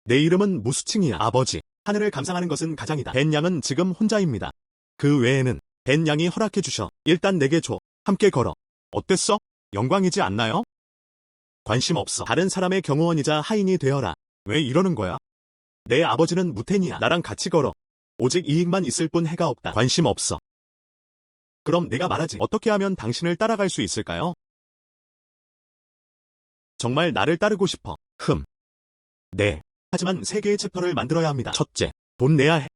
내 이름은 무수칭이야. 아버지. 하늘을 감상하는 것은 가장이다. 벤 양은 지금 혼자입니다. 그 외에는 벤 양이 허락해 주셔. 일단 내게 줘. 함께 걸어. 어땠어? 영광이지 않나요? 관심 없어. 다른 사람의 경호원이자 하인이 되어라. 왜 이러는 거야? 내 아버지는 무텐이야. 나랑 같이 걸어. 오직 이익만 있을 뿐 해가 없다. 관심 없어. 그럼 내가 말하지. 어떻게 하면 당신을 따라갈 수 있을까요? 정말 나를 따르고 싶어. 네. 하지만 3개의 챕터를 만들어야 합니다. 첫째, 돈 내야 해.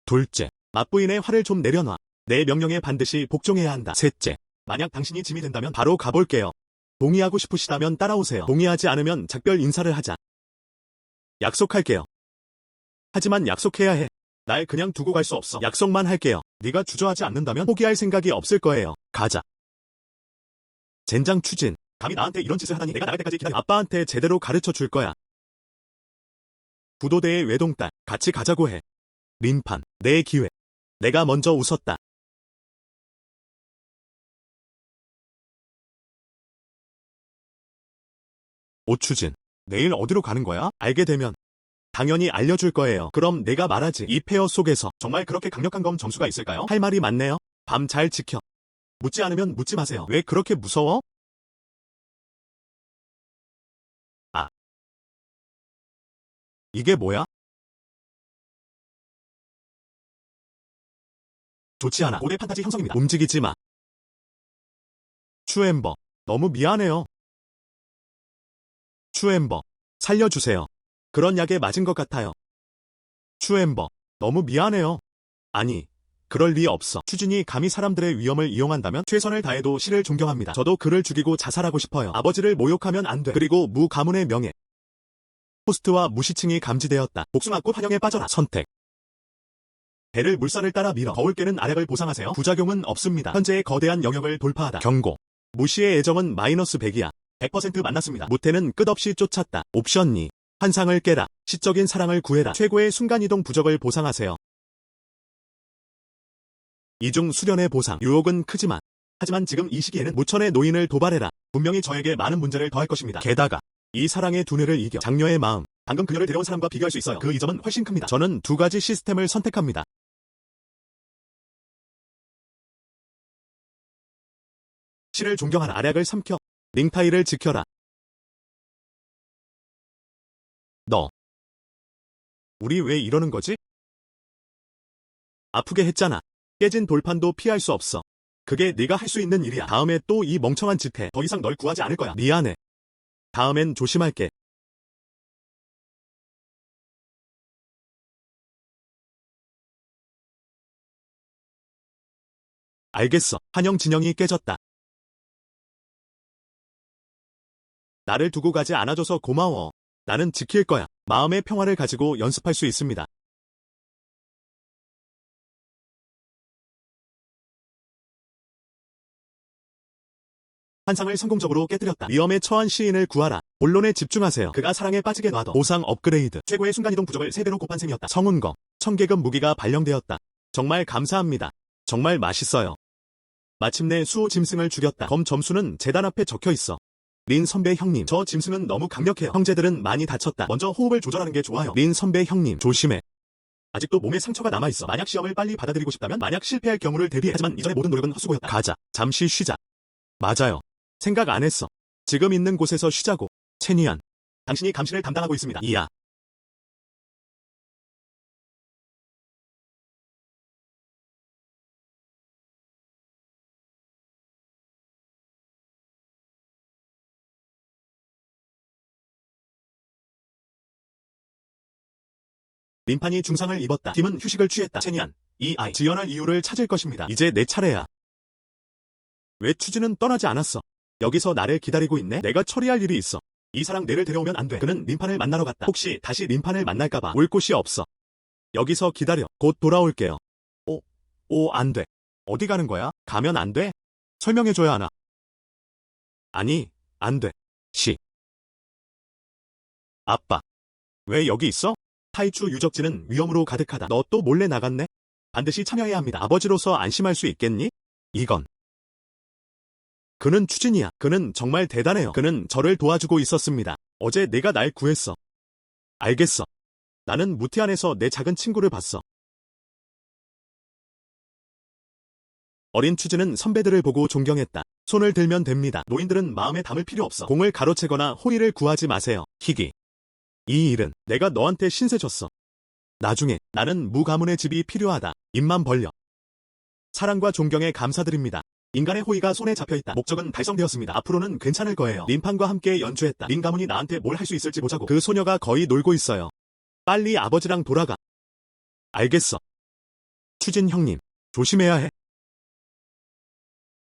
둘째, 맞부인의 화를 좀 내려놔. 내 명령에 반드시 복종해야 한다. 셋째, 만약 당신이 짐이 된다면 바로 가볼게요. 동의하고 싶으시다면 따라오세요. 동의하지 않으면 작별 인사를 하자. 약속할게요. 하지만 약속해야 해. 날 그냥 두고 갈 수 없어. 약속만 할게요. 네가 주저하지 않는다면 포기할 생각이 없을 거예요. 가자. 젠장 추진. 감히 나한테 이런 짓을 하다니. 내가 나갈 때까지 기다려. 아빠한테 제대로 가르쳐 줄 거야. 부도대의 외동딸. 같이 가자고 해. 림판. 내 기회. 내가 먼저 웃었다. 오추진. 내일 어디로 가는 거야? 알게 되면 당연히 알려줄 거예요. 그럼 내가 말하지. 이 페어 속에서 정말 그렇게 강력한 검 점수가 있을까요? 할 말이 많네요. 밤 잘 지켜. 묻지 않으면 묻지 마세요. 왜 그렇게 무서워? 아. 이게 뭐야? 좋지 않아. 고대 판타지 형성입니다. 움직이지 마. 추엠버. 너무 미안해요. 추엠버. 살려주세요. 그런 약에 맞은 것 같아요. 추엠버. 너무 미안해요. 아니, 그럴 리 없어. 추진이 감히 사람들의 위험을 이용한다면 최선을 다해도 신을 존경합니다. 저도 그를 죽이고 자살하고 싶어요. 아버지를 모욕하면 안 돼. 그리고 무 가문의 명예. 호스트와 무시칭이 감지되었다. 복숭아꽃 환영에 빠져라. 선택. 배를 물살을 따라 밀어. 거울 깨는 아력을 보상하세요. 부작용은 없습니다. 현재의 거대한 영역을 돌파하다. 경고. 무시의 애정은 마이너스 100이야. 100% 만났습니다. 무태는 끝없이 쫓았다. 옵션 2. 환상을 깨라. 시적인 사랑을 구해라. 최고의 순간이동 부적을 보상하세요. 이중 수련의 보상. 유혹은 크지만. 하지만 지금 이 시기에는 무천의 노인을 도발해라. 분명히 저에게 많은 문제를 더할 것입니다. 게다가 이 사랑의 두뇌를 이겨. 장녀의 마음. 방금 그녀를 데려온 사람과 비교할 수 있어요. 그 이점은 훨씬 큽니다. 저는 2가지 시스템을 선택합니다. 신을 존경하라. 아략을 삼켜. 링타이를 지켜라. 너. 우리 왜 이러는 거지? 아프게 했잖아. 깨진 돌판도 피할 수 없어. 그게 네가 할 수 있는 일이야. 다음에 또 이 멍청한 짓 해. 더 이상 널 구하지 않을 거야. 미안해. 다음엔 조심할게. 알겠어. 한영 진영이 깨졌다. 나를 두고 가지 않아줘서 고마워. 나는 지킬 거야. 마음의 평화를 가지고 연습할 수 있습니다. 환상을 성공적으로 깨뜨렸다. 위험에 처한 시인을 구하라. 본론에 집중하세요. 그가 사랑에 빠지게 놔둬. 보상 업그레이드. 최고의 순간이동 부족을 3배로 곱한 셈이었다. 성운검. 청계급 무기가 발령되었다. 정말 감사합니다. 정말 맛있어요. 마침내 수호 짐승을 죽였다. 검 점수는 재단 앞에 적혀 있어. 린 선배 형님, 저 짐승은 너무 강력해요. 형제들은 많이 다쳤다. 먼저 호흡을 조절하는 게 좋아요. 린 선배 형님, 조심해. 아직도 몸에 상처가 남아있어. 만약 시험을 빨리 받아들이고 싶다면 만약 실패할 경우를 대비해. 하지만 이전의 모든 노력은 헛수고였다. 가자. 잠시 쉬자. 맞아요. 생각 안 했어. 지금 있는 곳에서 쉬자고. 체니안. 당신이 감시를 담당하고 있습니다. 이야. 림판이 중상을 입었다. 팀은 휴식을 취했다. 체니안. 이 아이. 지연할 이유를 찾을 것입니다. 이제 내 차례야. 왜 추진은 떠나지 않았어? 여기서 나를 기다리고 있네? 내가 처리할 일이 있어. 이 사랑 내를 데려오면 안 돼. 그는 림판을 만나러 갔다. 혹시 다시 림판을 만날까봐 올 곳이 없어. 여기서 기다려. 곧 돌아올게요. 안 돼. 어디 가는 거야? 가면 안 돼? 설명해줘야 하나? 아니, 안 돼. 아빠. 왜 여기 있어? 타이추 유적지는 위험으로 가득하다. 너 또 몰래 나갔네? 반드시 참여해야 합니다. 아버지로서 안심할 수 있겠니? 이건. 그는 추진이야. 그는 정말 대단해요. 그는 저를 도와주고 있었습니다. 어제 내가 날 구했어. 알겠어. 나는 무티안에서 내 작은 친구를 봤어. 어린 추진은 선배들을 보고 존경했다. 손을 들면 됩니다. 노인들은 마음에 담을 필요 없어. 공을 가로채거나 호의를 구하지 마세요. 희귀. 이 일은 내가 너한테 신세 줬어. 나중에 나는 무가문의 집이 필요하다. 입만 벌려. 사랑과 존경에 감사드립니다. 인간의 호의가 손에 잡혀있다. 목적은 달성되었습니다. 앞으로는 괜찮을 거예요. 림판과 함께 연주했다. 린 가문이 나한테 뭘 할 수 있을지 보자고. 그 소녀가 거의 놀고 있어요. 빨리 아버지랑 돌아가. 알겠어. 추진 형님, 조심해야 해.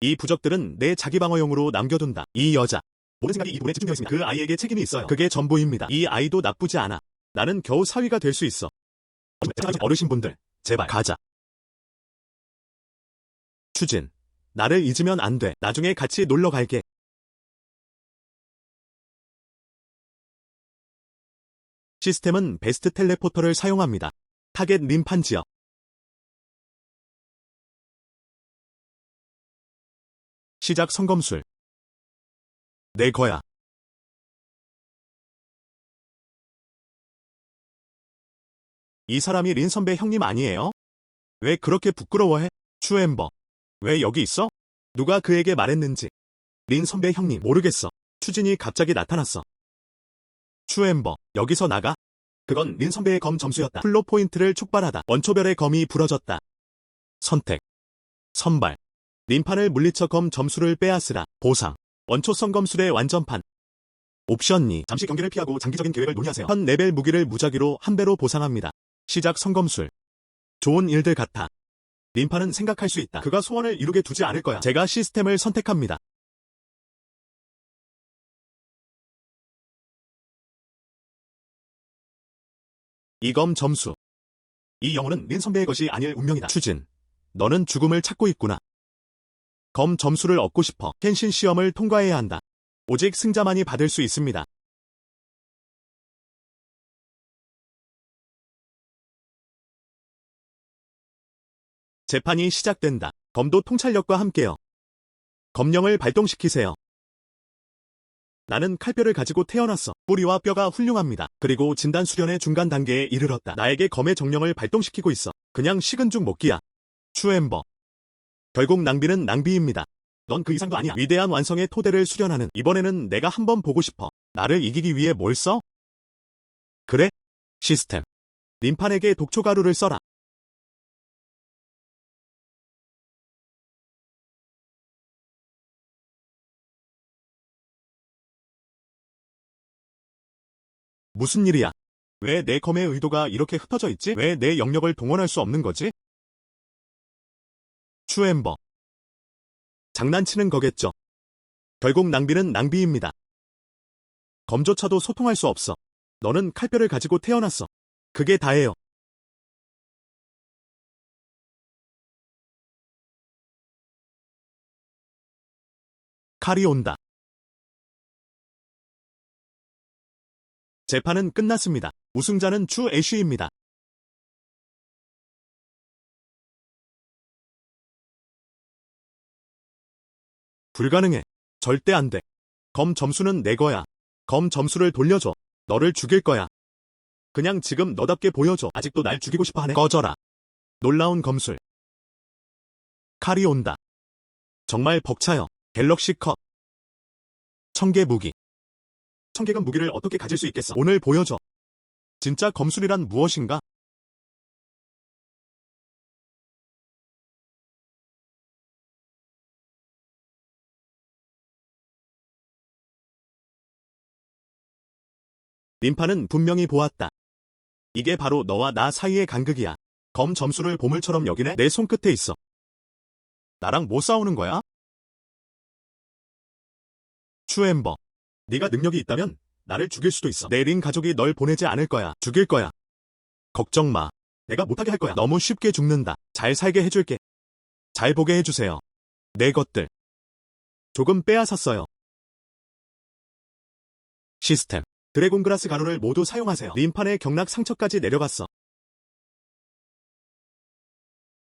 이 부적들은 내 자기 방어용으로 남겨둔다. 이 여자. 모든 생각이 이 부분에 집중되어 있습니다. 그 아이에게 책임이 있어요. 그게 전부입니다. 이 아이도 나쁘지 않아. 나는 겨우 사위가 될 수 있어. 어르신분들, 제발 가자. 추진, 나를 잊으면 안 돼. 나중에 같이 놀러 갈게. 시스템은 베스트 텔레포터를 사용합니다. 타겟 림판 지역. 시작 성검술. 내 거야. 이 사람이 린 선배 형님 아니에요? 왜 그렇게 부끄러워해? 추엠버. 왜 여기 있어? 누가 그에게 말했는지. 린 선배 형님 모르겠어. 추진이 갑자기 나타났어. 추엠버, 여기서 나가. 그건 린 선배의 검 점수였다. 플로 포인트를 촉발하다. 원초별의 검이 부러졌다. 선택. 선발. 림판을 물리쳐 검 점수를 빼앗으라. 보상. 원초성 검술의 완전판. 옵션 2. 잠시 경계를 피하고 장기적인 계획을 논의하세요. 현 레벨 무기를 무작위로 한 배로 보상합니다. 시작 성검술. 좋은 일들 같아. 림판은 생각할 수 있다. 그가 소원을 이루게 두지 않을 거야. 제가 시스템을 선택합니다. 이 검 점수. 이 영혼은 린 선배의 것이 아닐 운명이다. 추진. 너는 죽음을 찾고 있구나. 검 점수를 얻고 싶어. 켄신 시험을 통과해야 한다. 오직 승자만이 받을 수 있습니다. 재판이 시작된다. 검도 통찰력과 함께요. 검령을 발동시키세요. 나는 칼뼈를 가지고 태어났어. 뿌리와 뼈가 훌륭합니다. 그리고 진단 수련의 중간 단계에 이르렀다. 나에게 검의 정령을 발동시키고 있어. 그냥 식은 죽 먹기야. 추엠버. 결국 낭비는 낭비입니다. 넌 그 이상도 아니야. 위대한 완성의 토대를 수련하는. 이번에는 내가 한번 보고 싶어. 나를 이기기 위해 뭘 써? 그래? 시스템. 림판에게 독초 가루를 써라. 무슨 일이야? 왜 내 검의 의도가 이렇게 흩어져 있지? 왜 내 영역을 동원할 수 없는 거지? 추 엠버. 장난치는 거겠죠. 결국 낭비는 낭비입니다. 검조차도 소통할 수 없어. 너는 칼뼈를 가지고 태어났어. 그게 다예요. 칼이 온다. 재판은 끝났습니다. 우승자는 추 애쉬입니다. 불가능해. 절대 안 돼. 검 점수는 내 거야. 검 점수를 돌려줘. 너를 죽일 거야. 그냥 지금 너답게 보여줘. 아직도 날 죽이고 싶어 하네. 꺼져라. 놀라운 검술. 칼이 온다. 정말 벅차요. 갤럭시 컷. 청개 무기. 청개가 무기를 어떻게 가질 수 있겠어? 오늘 보여줘. 진짜 검술이란 무엇인가? 림파는 분명히 보았다. 이게 바로 너와 나 사이의 간극이야. 검 점수를 보물처럼 여기네? 내 손끝에 있어. 나랑 뭐 싸우는 거야? 추 엠버. 네가 능력이 있다면 나를 죽일 수도 있어. 내 린 가족이 널 보내지 않을 거야. 죽일 거야. 걱정 마. 내가 못하게 할 거야. 너무 쉽게 죽는다. 잘 살게 해줄게. 잘 보게 해주세요. 내 것들. 조금 빼앗았어요. 시스템. 드래곤 그라스 가루를 모두 사용하세요. 림판의 경락 상처까지 내려갔어.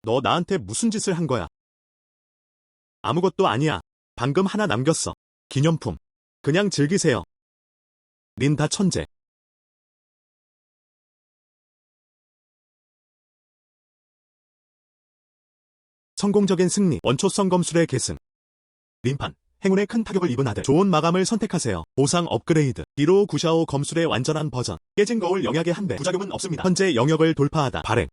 너 나한테 무슨 짓을 한 거야? 아무것도 아니야. 방금 하나 남겼어. 기념품. 그냥 즐기세요. 린다 천재. 성공적인 승리. 원초성 검술의 계승. 림판. 행운의 큰 타격을 입은 아들. 좋은 마감을 선택하세요. 보상 업그레이드. 디로 구샤오 검술의 완전한 버전. 깨진 거울 영약의 한 배. 부작용은 없습니다. 현재 영역을 돌파하다. 발행.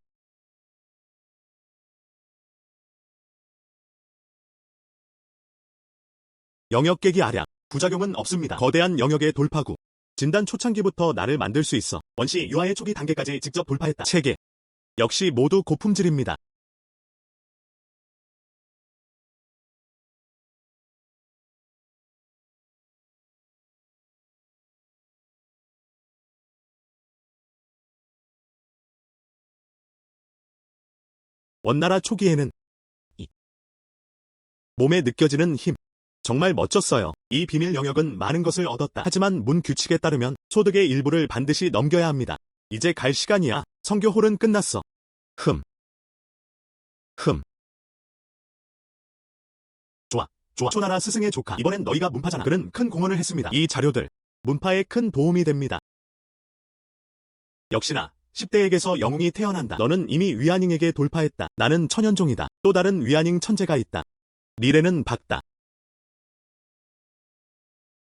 영역 깨기 아량. 부작용은 없습니다. 거대한 영역의 돌파구. 진단 초창기부터 나를 만들 수 있어. 원시 유아의 초기 단계까지 직접 돌파했다. 체계. 역시 모두 고품질입니다. 원나라 초기에는 이 몸에 느껴지는 힘. 정말 멋졌어요. 이 비밀 영역은 많은 것을 얻었다. 하지만 문 규칙에 따르면 소득의 일부를 반드시 넘겨야 합니다. 이제 갈 시간이야. 성교 홀은 끝났어. 흠. 흠. 좋아. 좋아. 초나라 스승의 조카. 이번엔 너희가 문파잖아. 그는 큰 공헌을 했습니다. 이 자료들. 문파에 큰 도움이 됩니다. 역시나 10대에게서 영웅이 태어난다. 너는 이미 위아닝에게 돌파했다. 나는 천연종이다. 또 다른 위아닝 천재가 있다. 미래는 밝다.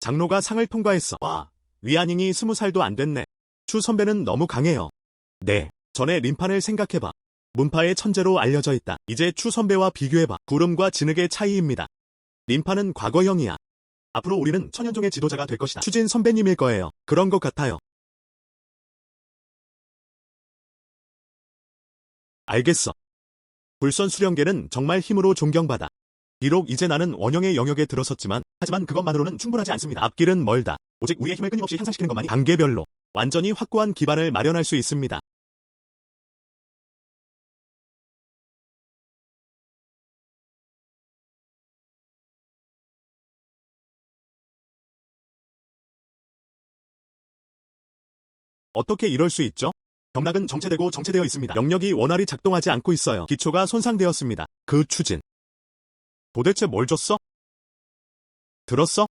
장로가 상을 통과했어. 와, 위아닝이 20살도 안 됐네. 추 선배는 너무 강해요. 네, 전에 림판을 생각해봐. 문파의 천재로 알려져 있다. 이제 추 선배와 비교해봐. 구름과 진흙의 차이입니다. 림판은 과거형이야. 앞으로 우리는 천연종의 지도자가 될 것이다. 추진 선배님일 거예요. 그런 것 같아요. 알겠어. 불선 수령계는 정말 힘으로 존경받아. 비록 이제 나는 원형의 영역에 들어섰지만, 하지만 그것만으로는 충분하지 않습니다. 앞길은 멀다. 오직 우리의 힘을 끊임없이 향상시키는 것만이 단계별로 완전히 확고한 기반을 마련할 수 있습니다. 어떻게 이럴 수 있죠? 경락은 정체되고 정체되어 있습니다. 영역이 원활히 작동하지 않고 있어요. 기초가 손상되었습니다. 그 추진. 도대체 뭘 줬어? 들었어?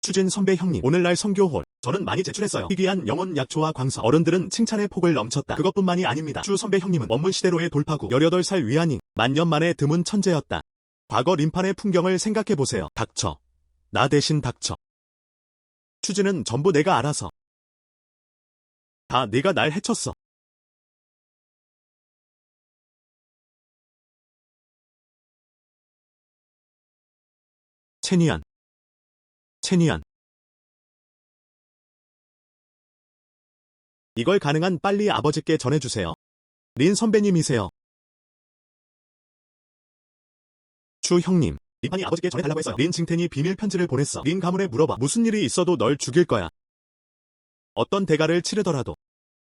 추진 선배 형님, 오늘날 성교홀. 저는 많이 제출했어요. 희귀한 영혼 약초와 광석. 어른들은 칭찬의 폭을 넘쳤다. 그것뿐만이 아닙니다. 추 선배 형님은 원문 시대로의 돌파구. 18살 위안인. 만년 만에 드문 천재였다. 과거 림판의 풍경을 생각해보세요. 닥쳐. 나 대신 닥쳐. 추진은 전부 내가 알아서. 다 네가 날 해쳤어. 체니안. 체니안. 이걸 가능한 빨리 아버지께 전해주세요. 린 선배님이세요. 추 형님. 린판이 아버지께 전해달라고 했어요. 린 징텐이 비밀 편지를 보냈어. 린 가문에 물어봐. 무슨 일이 있어도 널 죽일 거야. 어떤 대가를 치르더라도.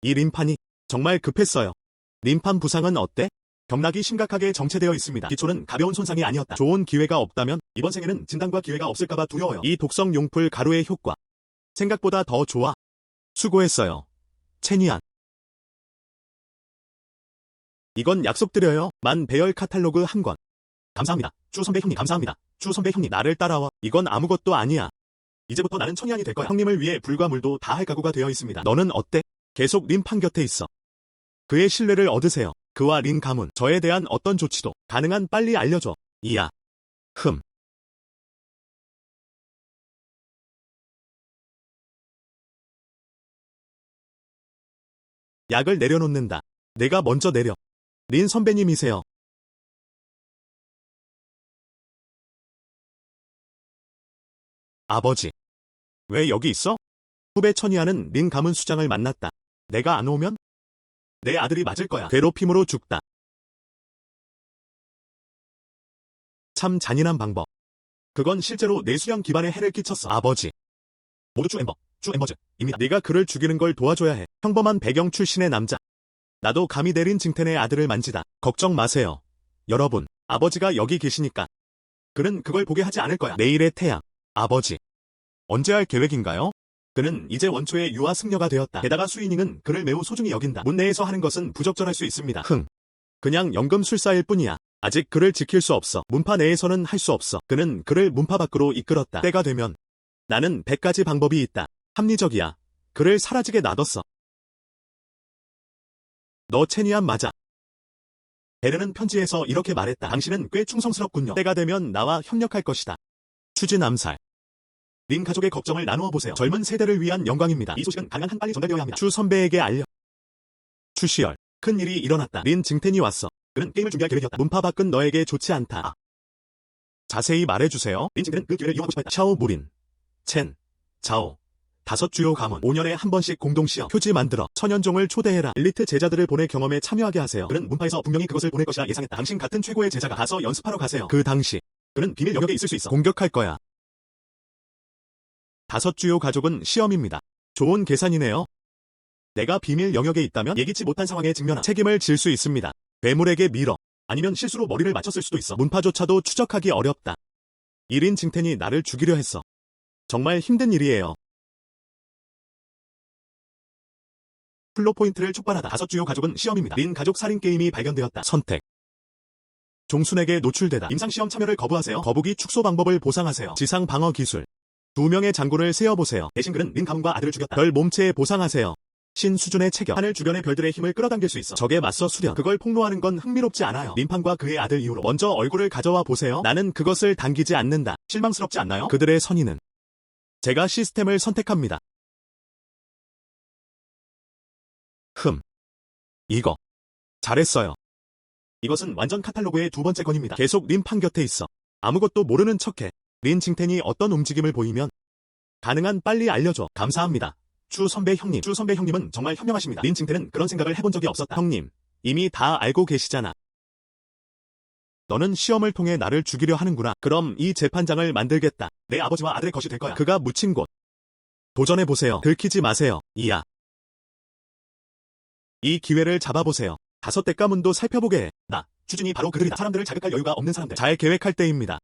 이 린판이 정말 급했어요. 린판 부상은 어때? 경락이 심각하게 정체되어 있습니다. 기초는 가벼운 손상이 아니었다. 좋은 기회가 없다면 이번 생에는 진단과 기회가 없을까봐 두려워요. 이 독성 용풀 가루의 효과. 생각보다 더 좋아. 수고했어요. 체니안. 이건 약속드려요. 만 배열 카탈로그 한 권. 감사합니다. 추 선배 형님 감사합니다. 추 선배 형님 나를 따라와. 이건 아무것도 아니야. 이제부터 나는 천이안이 될 거야. 형님을 위해 불과 물도 다 할 각오가 되어 있습니다. 너는 어때? 계속 린판 곁에 있어. 그의 신뢰를 얻으세요. 그와 린 가문, 저에 대한 어떤 조치도 가능한 빨리 알려줘. 이야. 약을 내려놓는다. 내가 먼저 내려. 린 선배님이세요. 아버지. 왜 여기 있어? 후배 천이안은 린 가문 수장을 만났다. 내가 안 오면? 내 아들이 맞을 거야. 괴롭힘으로 죽다. 참 잔인한 방법. 그건 실제로 내 수령 기반에 해를 끼쳤어. 아버지. 모두 주 엠버즈입니다. 네가 그를 죽이는 걸 도와줘야 해. 평범한 배경 출신의 남자. 나도 감히 내린 징텐의 아들을 만지다. 걱정 마세요. 여러분, 아버지가 여기 계시니까. 그는 그걸 보게 하지 않을 거야. 내일의 태양. 아버지. 언제 할 계획인가요? 그는 이제 원초의 유아 승려가 되었다. 게다가 수이닝은 그를 매우 소중히 여긴다. 문 내에서 하는 것은 부적절할 수 있습니다. 그냥 연금술사일 뿐이야. 아직 그를 지킬 수 없어. 문파 내에서는 할 수 없어. 그는 그를 문파 밖으로 이끌었다. 때가 되면 나는 100가지 방법이 있다. 합리적이야. 그를 사라지게 놔뒀어. 너 체니안 맞아. 베르는 편지에서 이렇게 말했다. 당신은 꽤 충성스럽군요. 때가 되면 나와 협력할 것이다. 추진 암살. 린 가족의 걱정을 나누어 보세요. 젊은 세대를 위한 영광입니다. 이 소식은 가능한 한 빨리 전달되어야 합니다. 추 선배에게 알려. 추시열. 큰 일이 일어났다. 린 징텐이 왔어. 그는 게임을 준비할 계획이었다. 문파 밖은 너에게 좋지 않다. 자세히 말해주세요. 린 징텐은 그 기회를 이용하고 싶어 했다. 샤오 무린. 첸. 자오. 5 주요 가문. 5년에 한 번씩 공동시험. 표지 만들어. 천연종을 초대해라. 엘리트 제자들을 보내 경험에 참여하게 하세요. 그는 문파에서 분명히 그것을 보낼 것이라 예상했다. 당신 같은 최고의 제자가 가서 연습하러 가세요. 그 당시. 그는 비밀 영역에 있을 수 있어. 공격할 거야. 5 주요 가족은 시험입니다. 좋은 계산이네요. 내가 비밀 영역에 있다면 예기치 못한 상황에 직면한 책임을 질 수 있습니다. 괴물에게 밀어. 아니면 실수로 머리를 맞췄을 수도 있어. 문파조차도 추적하기 어렵다. 1인 징텐이 나를 죽이려 했어. 정말 힘든 일이에요. 플롯 포인트를 촉발하다. 5 주요 가족은 시험입니다. 린 가족 살인 게임이 발견되었다. 선택. 종순에게 노출되다. 임상시험 참여를 거부하세요. 거북이 축소 방법을 보상하세요. 지상 방어 기술. 2명의 장군을 세어보세요. 대신 그는 린 가문과 아들을 죽였다. 별 몸체에 보상하세요. 신 수준의 체격. 하늘 주변의 별들의 힘을 끌어당길 수 있어. 적에 맞서 수련. 그걸 폭로하는 건 흥미롭지 않아요. 린판과 그의 아들 이후로 먼저 얼굴을 가져와 보세요. 나는 그것을 당기지 않는다. 실망스럽지 않나요? 그들의 선의는. 제가 시스템을 선택합니다. 이거. 잘했어요. 이것은 완전 카탈로그의 2번째 건입니다. 계속 린판 곁에 있어. 아무것도 모르는 척해. 린 징텐이 어떤 움직임을 보이면 가능한 빨리 알려줘. 감사합니다. 추 선배 형님. 추 선배 형님은 정말 현명하십니다. 린 징텐은 그런 생각을 해본 적이 없었다. 형님, 이미 다 알고 계시잖아. 너는 시험을 통해 나를 죽이려 하는구나. 그럼 이 재판장을 만들겠다. 내 아버지와 아들의 것이 될 거야. 그가 묻힌 곳. 도전해보세요. 들키지 마세요. 이야. 이 기회를 잡아보세요. 5대 가문도 살펴보게 해. 나, 추진이 바로 그들이다. 사람들을 자극할 여유가 없는 사람들. 잘 계획할 때입니다.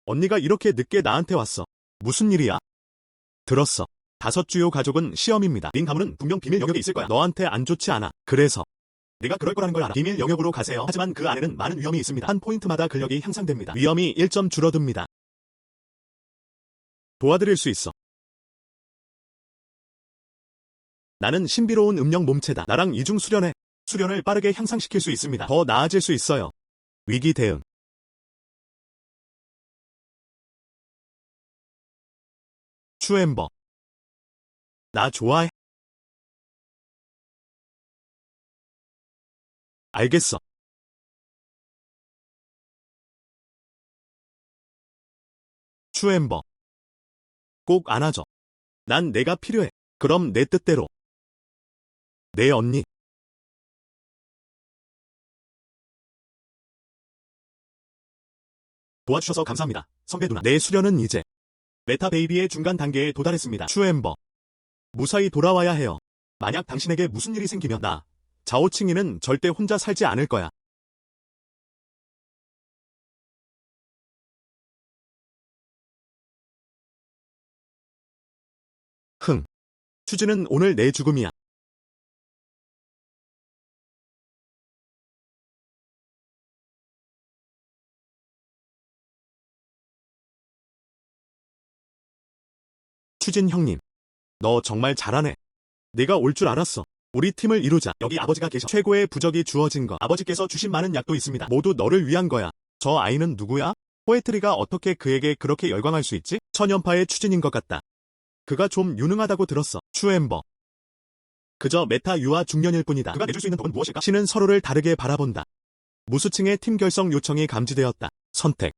언니가 이렇게 늦게 나한테 왔어. 무슨 일이야? 들었어. 5 주요 가족은 시험입니다. 린 가문은 분명 비밀 영역에 있을 거야. 너한테 안 좋지 않아. 그래서 네가 그럴 거라는 걸 알아. 비밀 영역으로 가세요. 하지만 그 안에는 많은 위험이 있습니다. 한 포인트마다 근력이 향상됩니다. 위험이 1점 줄어듭니다. 도와드릴 수 있어. 나는 신비로운 음력 몸체다. 나랑 이중 수련해. 수련을 빠르게 향상시킬 수 있습니다. 더 나아질 수 있어요. 위기 대응. 추엠버. 나 좋아해? 알겠어. 추엠버. 꼭 안아줘. 난 내가 필요해. 그럼 내 뜻대로. 네 언니. 도와주셔서 감사합니다. 선배 누나. 내 수련은 이제 메타 베이비의 중간 단계에 도달했습니다. 추엠버. 무사히 돌아와야 해요. 만약 당신에게 무슨 일이 생기면 나, 자오칭이는 절대 혼자 살지 않을 거야. 흥. 추진은 오늘 내 죽음이야. 추진 형님. 너 정말 잘하네. 내가 올 줄 알았어. 우리 팀을 이루자. 여기 아버지가 계셔. 최고의 부적이 주어진 거. 아버지께서 주신 많은 약도 있습니다. 모두 너를 위한 거야. 저 아이는 누구야? 포에트리가 어떻게 그에게 그렇게 열광할 수 있지? 천연파의 추진인 것 같다. 그가 좀 유능하다고 들었어. 추엠버. 그저 메타 유아 중년일 뿐이다. 그가 내줄 수 있는 법은 무엇일까? 신은 서로를 다르게 바라본다. 무수층의 팀 결성 요청이 감지되었다. 선택.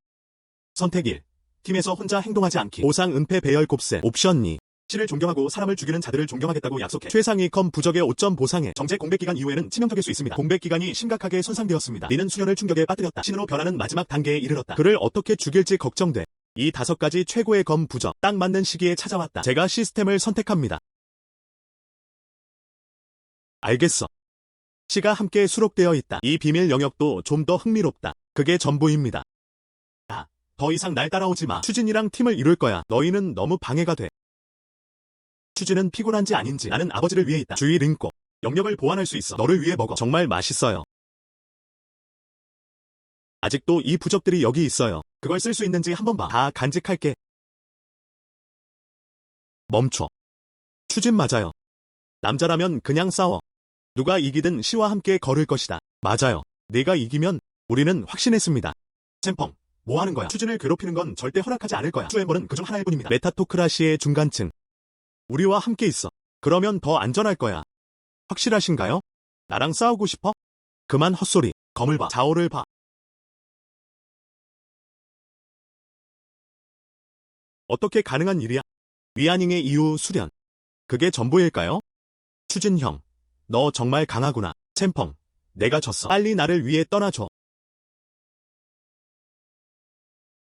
선택 1. 팀에서 혼자 행동하지 않기. 보상 은폐 배열 곱셈. 옵션 2. 신을 존경하고 사람을 죽이는 자들을 존경하겠다고 약속해. 최상위 컴 부적의 5점 보상해. 정제 공백 기간 이후에는 치명적일 수 있습니다. 공백 기간이 심각하게 손상되었습니다. 니는 수련을 충격에 빠뜨렸다. 신으로 변하는 마지막 단계에 이르렀다. 그를 어떻게 죽일지 걱정돼. 이 5가지 최고의 검 부적. 딱 맞는 시기에 찾아왔다. 제가 시스템을 선택합니다. 알겠어. 시가 함께 수록되어 있다. 이 비밀 영역도 좀 더 흥미롭다. 그게 전부입니다. 더 이상 날 따라오지 마. 추진이랑 팀을 이룰 거야. 너희는 너무 방해가 돼. 추진은 피곤한지 아닌지 나는 아버지를 위해 있다. 주의 링꼬. 영역을 보완할 수 있어. 너를 위해 먹어. 정말 맛있어요. 아직도 이 부적들이 여기 있어요. 그걸 쓸 수 있는지 한번 봐. 다 간직할게. 멈춰. 추진 맞아요. 남자라면 그냥 싸워. 누가 이기든 시와 함께 걸을 것이다. 맞아요. 내가 이기면 우리는 확신했습니다. 잼펑. 뭐 하는 거야? 추진을 괴롭히는 건 절대 허락하지 않을 거야. 추엠버는 그중 하나일 뿐입니다. 메타토크라시의 중간층. 우리와 함께 있어. 그러면 더 안전할 거야. 확실하신가요? 나랑 싸우고 싶어? 그만 헛소리. 검을 봐. 자오를 봐. 어떻게 가능한 일이야? 위아닝의 이후 수련. 그게 전부일까요? 추진 형. 너 정말 강하구나. 챔펑. 내가 졌어. 빨리 나를 위해 떠나줘.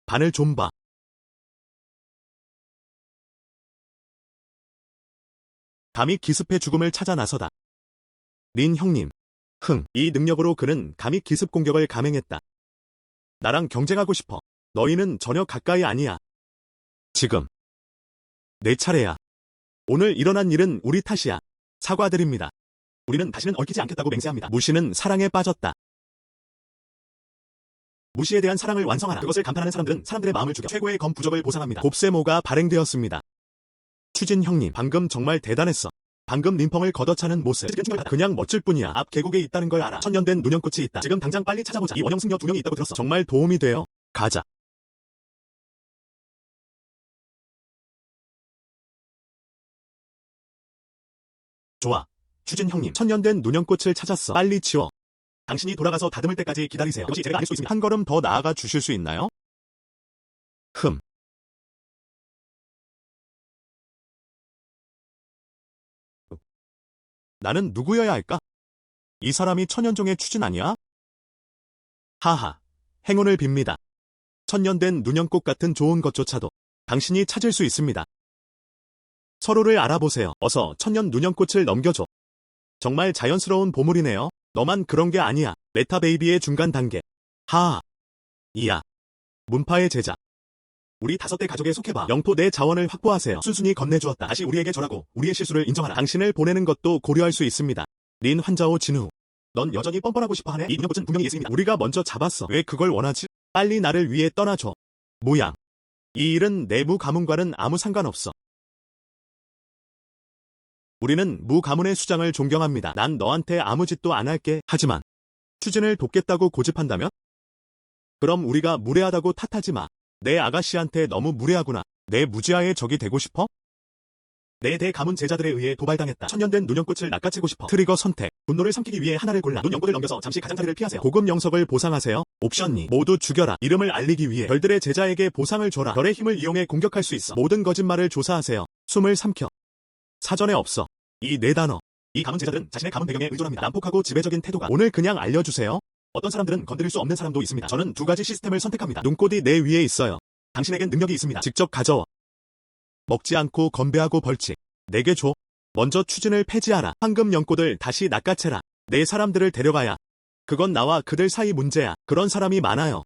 반을 좀 봐. 감히 기습해 죽음을 찾아 나서다. 린 형님. 흥. 이 능력으로 그는 감히 기습 공격을 감행했다. 나랑 경쟁하고 싶어. 너희는 전혀 가까이 아니야. 지금. 내 차례야. 오늘 일어난 일은 우리 탓이야. 사과드립니다. 우리는 다시는 얽히지 않겠다고 맹세합니다. 무시는 사랑에 빠졌다. 무시에 대한 사랑을 완성하라. 그것을 감탄하는 사람들은 사람들의 마음을 죽여 최고의 검 부적을 보상합니다. 곱세모가 발행되었습니다. 추진 형님, 방금 정말 대단했어. 방금 림펑을 걷어차는 모습. 그냥 멋질 뿐이야. 앞 계곡에 있다는 걸 알아. 천년된 눈형꽃이 있다. 지금 당장 빨리 찾아보자. 이 원형 승려 2명이 있다고 들었어. 정말 도움이 돼요. 가자. 좋아. 추진 형님, 천년된 눈형꽃을 찾았어. 빨리 치워. 당신이 돌아가서 다듬을 때까지 기다리세요. 이것이 제가 아닐 수 있습니다. 한 걸음 더 나아가 주실 수 있나요? 흠. 나는 누구여야 할까? 이 사람이 천연종의 추진 아니야? 하하. 행운을 빕니다. 천년된 눈형꽃 같은 좋은 것조차도 당신이 찾을 수 있습니다. 서로를 알아보세요. 어서 천년 눈형꽃을 넘겨줘. 정말 자연스러운 보물이네요. 너만 그런 게 아니야. 메타 베이비의 중간 단계. 하하. 이야. 문파의 제자. 우리 5대 가족에 속해봐. 영토 내 자원을 확보하세요. 순순히 건네주었다. 다시 우리에게 절하고 우리의 실수를 인정하라. 당신을 보내는 것도 고려할 수 있습니다. 린 환자오 진우. 넌 여전히 뻔뻔하고 싶어하네. 이 눈형꽃은 분명히 예수입니다. 우리가 먼저 잡았어. 왜 그걸 원하지? 빨리 나를 위해 떠나줘. 모양. 이 일은 내부 가문과는 아무 상관없어. 우리는 무 가문의 수장을 존경합니다. 난 너한테 아무 짓도 안 할게. 하지만 추진을 돕겠다고 고집한다면? 그럼 우리가 무례하다고 탓하지 마. 내 아가씨한테 너무 무례하구나. 내 무지하의 적이 되고 싶어? 내 대가문 제자들에 의해 도발당했다. 천년된 눈연꽃을 낚아채고 싶어. 트리거 선택. 분노를 삼키기 위해 하나를 골라 눈연꽃을 넘겨서 잠시 가장자리를 피하세요. 고급 영석을 보상하세요. 옵션 2. 모두 죽여라. 이름을 알리기 위해 별들의 제자에게 보상을 줘라. 별의 힘을 이용해 공격할 수 있어. 모든 거짓말을 조사하세요. 숨을 삼켜. 사전에 없어. 이 네 단어. 이 가문 제자들은 자신의 가문 배경에 의존합니다. 난폭하고 지배적인 태도가. 오늘 그냥 알려주세요. 어떤 사람들은 건드릴 수 없는 사람도 있습니다. 저는 두 가지 시스템을 선택합니다. 눈꽃이 내 위에 있어요. 당신에겐 능력이 있습니다. 직접 가져와. 먹지 않고 건배하고 벌칙. 내게 줘. 먼저 추진을 폐지하라. 황금 연꽃을 다시 낚아채라. 내 사람들을 데려가야. 그건 나와 그들 사이 문제야. 그런 사람이 많아요.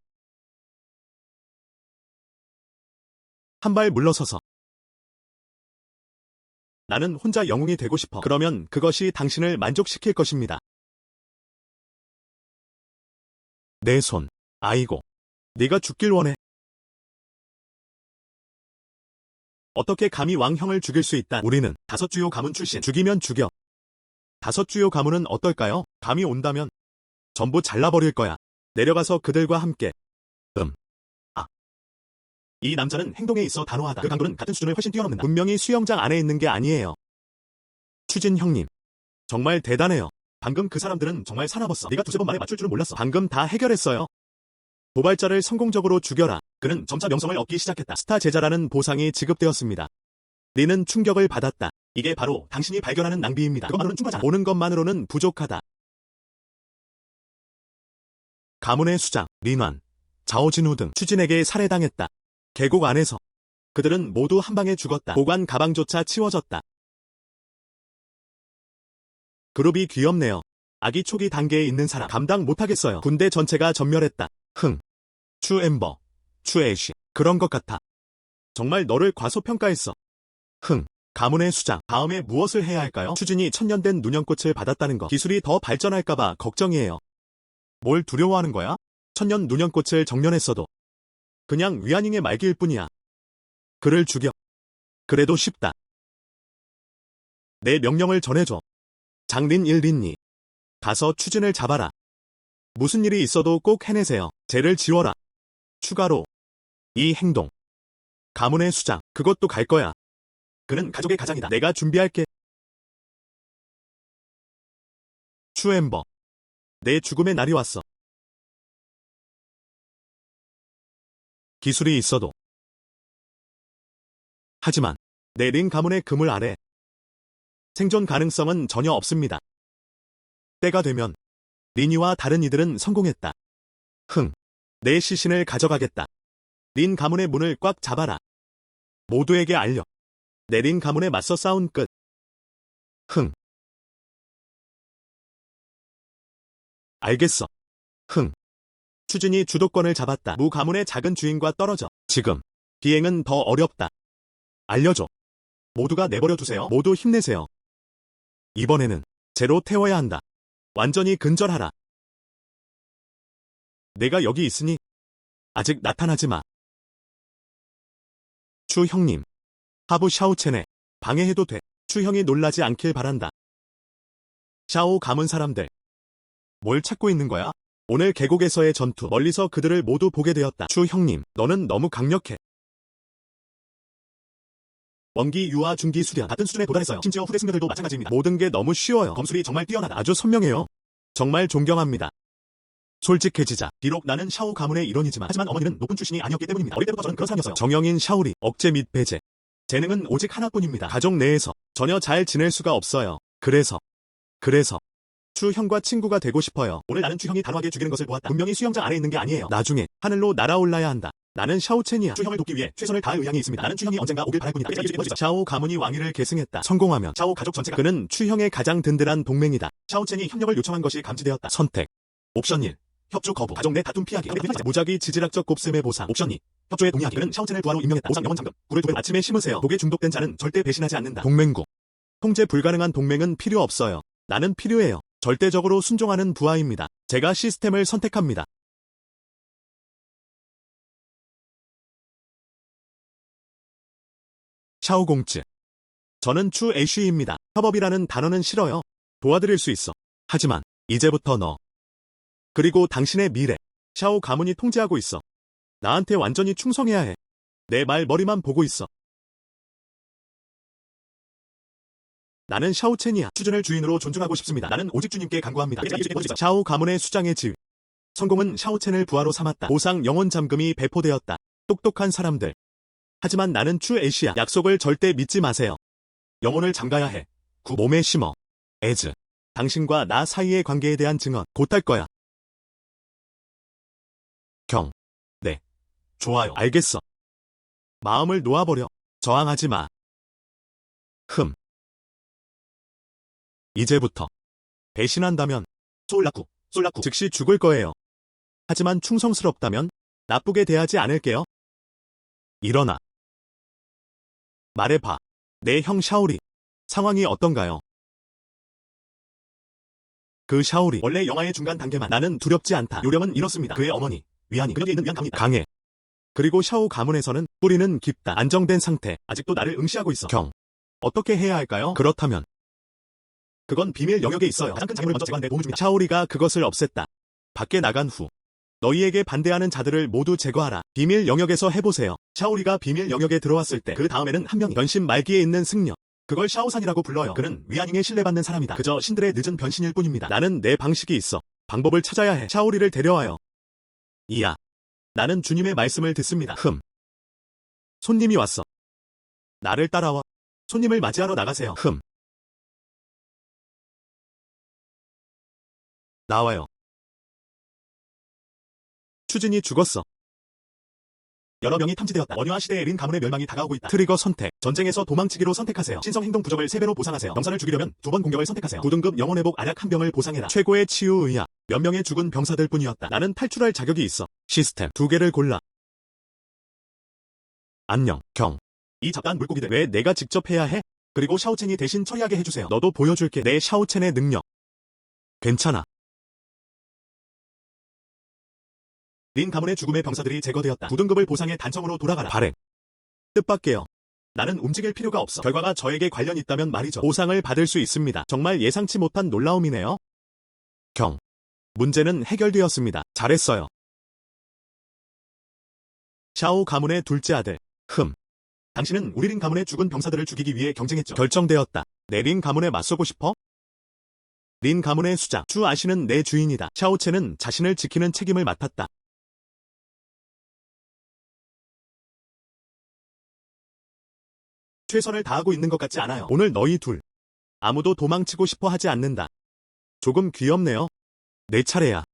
한 발 물러서서. 나는 혼자 영웅이 되고 싶어. 그러면 그것이 당신을 만족시킬 것입니다. 내 손. 아이고. 네가 죽길 원해. 어떻게 감히 왕형을 죽일 수 있다. 우리는 다섯 주요 가문 출신. 죽이면 죽여. 다섯 주요 가문은 어떨까요? 감이 온다면 전부 잘라버릴 거야. 내려가서 그들과 함께. 이 남자는 행동에 있어 단호하다. 그 강도는 같은 수준을 훨씬 뛰어넘는다. 분명히 수영장 안에 있는 게 아니에요. 추진 형님. 정말 대단해요. 방금 그 사람들은 정말 사나웠어. 네가 두세 번 만에 맞출 줄은 몰랐어. 방금 다 해결했어요. 도발자를 성공적으로 죽여라. 그는 점차 명성을 얻기 시작했다. 스타 제자라는 보상이 지급되었습니다. 리는 충격을 받았다. 이게 바로 당신이 발견하는 낭비입니다. 그것만으로는 충분하잖아. 보는 것만으로는 부족하다. 가문의 수장, 린완, 자오진우 등 추진에게 살해당했다. 계곡 안에서 그들은 모두 한 방에 죽었다. 보관 가방조차 치워졌다. 그룹이 귀엽네요. 아기 초기 단계에 있는 사람 감당 못하겠어요. 군대 전체가 전멸했다. 추 엠버, 추 애쉬. 그런 것 같아. 정말 너를 과소평가했어. 가문의 수장. 다음에 무엇을 해야 할까요? 추진이 천년된 눈연꽃을 받았다는 거. 기술이 더 발전할까봐 걱정이에요. 뭘 두려워하는 거야? 천년 눈연꽃을 정년했어도 그냥 위안잉의 말기일 뿐이야. 그를 죽여. 그래도 쉽다. 내 명령을 전해줘. 장린 일린니. 가서 추진을 잡아라. 무슨 일이 있어도 꼭 해내세요. 죄를 지워라. 추가로 이 행동. 가문의 수장. 그것도 갈 거야. 그는 가족의 가장이다. 내가 준비할게. 추 엠버. 내 죽음의 날이 왔어. 기술이 있어도. 하지만 내 린 가문의 그물 아래 생존 가능성은 전혀 없습니다. 때가 되면 린이와 다른 이들은 성공했다. 내 시신을 가져가겠다. 린 가문의 문을 꽉 잡아라. 모두에게 알려. 내 린 가문에 맞서 싸운 끝. 알겠어. 추진이 주도권을 잡았다. 무 가문의 작은 주인과 떨어져. 지금 비행은 더 어렵다. 알려줘. 모두가 내버려 두세요. 모두 힘내세요. 이번에는 제로 태워야 한다. 완전히 근절하라. 내가 여기 있으니 아직 나타나지 마. 추 형님. 하부 샤오첸에 방해해도 돼. 추 형이 놀라지 않길 바란다. 샤오 가문 사람들. 뭘 찾고 있는 거야? 오늘 계곡에서의 전투. 멀리서 그들을 모두 보게 되었다. 추 형님, 너는 너무 강력해. 원기, 유아, 중기, 수련 같은 수준에 도달했어요. 심지어 후대 승려들도 마찬가지입니다. 모든 게 너무 쉬워요. 검술이 정말 뛰어나다. 아주 선명해요. 정말 존경합니다. 솔직해지자. 비록 나는 샤오 가문의 일원이지만 하지만 어머니는 높은 출신이 아니었기 때문입니다. 어릴 때부터 저는 그런 사람이었어요. 정형인 샤오리, 억제 및 배제. 재능은 오직 하나뿐입니다. 가족 내에서 전혀 잘 지낼 수가 없어요. 그래서 추 형과 친구가 되고 싶어요. 오늘 나는 추 형이 단호하게 죽이는 것을 보았다. 분명히 수영장 안에 있는 게 아니에요. 나중에 하늘로 날아올라야 한다. 나는 샤오첸이야. 추 형을 돕기 위해 최선을 다할 의향이 있습니다. 나는 추 형이 언젠가 오길 바랄 뿐이다. 샤오 가문이 왕위를 계승했다. 성공하면 샤오 가족 전체가. 그는 추 형의 가장 든든한 동맹이다. 샤오첸이 협력을 요청한 것이 감지되었다. 선택. 옵션 1. 협조 거부. 가족 내 다툼 피하기. 무작위 지질학적 곱셈의 보상. 옵션 2. 협조에 동의하기. 그는 샤오첸을 부하로 임명했다. 보상 영원 잠금. 굴을 2배. 아침에 심으세요. 독에 중독된 자는 절대 배신하지 않는다. 동맹국. 통제 불가능한 동맹은 필요 없어요. 나는 필요해요. 절대적으로 순종하는 부하입니다. 제가 시스템을 선택합니다. 샤오공츠. 저는 추 애쉬입니다. 협업이라는 단어는 싫어요. 도와드릴 수 있어. 하지만 이제부터 너. 그리고 당신의 미래. 샤오 가문이 통제하고 있어. 나한테 완전히 충성해야 해. 내 말 머리만 보고 있어. 나는 샤오첸이야. 추준을 주인으로 존중하고 싶습니다. 나는 오직 주님께 간구합니다. 샤오 가문의 수장의 지위. 성공은 샤오첸을 부하로 삼았다. 보상 영혼 잠금이 배포되었다. 똑똑한 사람들. 하지만 나는 추 애쉬야. 약속을 절대 믿지 마세요. 영혼을 잠가야 해. 몸에 심어. 에즈. 당신과 나 사이의 관계에 대한 증언 곧 할 거야. 경. 네. 좋아요. 알겠어. 마음을 놓아버려. 저항하지 마. 이제부터 배신한다면 솔라쿠 즉시 죽을 거예요. 하지만 충성스럽다면 나쁘게 대하지 않을게요. 일어나. 말해봐. 내 형 샤오리. 상황이 어떤가요? 그 샤오리. 원래 영화의 중간 단계만. 나는 두렵지 않다. 요령은 이렇습니다. 그의 어머니. 위안이 그녀에 있는 위안 강해. 그리고 샤오 가문에서는 뿌리는 깊다. 안정된 상태. 아직도 나를 응시하고 있어. 경. 어떻게 해야 할까요? 그렇다면. 그건 비밀 영역에 있어요. 가장 큰 장애물을 먼저 제거하는 데 도움을 줍니다. 샤오리가 그것을 없앴다. 밖에 나간 후. 너희에게 반대하는 자들을 모두 제거하라. 비밀 영역에서 해보세요. 샤오리가 비밀 영역에 들어왔을 때 그 다음에는 한 명이 변신 말기에 있는 승려. 그걸 샤오산이라고 불러요. 그는 위안잉에 신뢰받는 사람이다. 그저 신들의 늦은 변신일 뿐입니다. 나는 내 방식이 있어. 방법을 찾아야 해. 샤오리를 데려와요. 이야. 나는 주님의 말씀을 듣습니다. 손님이 왔어. 나를 따라와. 손님을 맞이하러 나가세요. 나와요. 추진이 죽었어. 여러 명이 탐지되었다. 원효아 시대의 린 가문의 멸망이 다가오고 있다. 트리거 선택. 전쟁에서 도망치기로 선택하세요. 신성 행동 부적을 3배로 보상하세요. 병사를 죽이려면 2번 공격을 선택하세요. 9등급 영혼 회복 알약 1병을 보상해라. 최고의 치유 의학. 몇 명의 죽은 병사들 뿐이었다. 나는 탈출할 자격이 있어. 시스템 2개를 골라. 안녕, 경. 이 잡다한 물고기들 왜 내가 직접 해야 해? 그리고 샤오첸이 대신 처리하게 해주세요. 너도 보여줄게. 내 샤오첸의 능력. 괜찮아. 린 가문의 죽음의 병사들이 제거되었다. 9등급을 보상해 단청으로 돌아가라. 발행. 뜻밖에요. 나는 움직일 필요가 없어. 결과가 저에게 관련 있다면 말이죠. 보상을 받을 수 있습니다. 정말 예상치 못한 놀라움이네요. 경. 문제는 해결되었습니다. 잘했어요. 샤오 가문의 둘째 아들. 당신은 우리 린 가문의 죽은 병사들을 죽이기 위해 경쟁했죠. 결정되었다. 내 린 가문에 맞서고 싶어? 린 가문의 수장. 추 아시는 내 주인이다. 샤오첸은 자신을 지키는 책임을 맡았다. 최선을 다하고 있는 것 같지 않아요. 오늘 너희 둘. 아무도 도망치고 싶어 하지 않는다. 조금 귀엽네요. 내 차례야.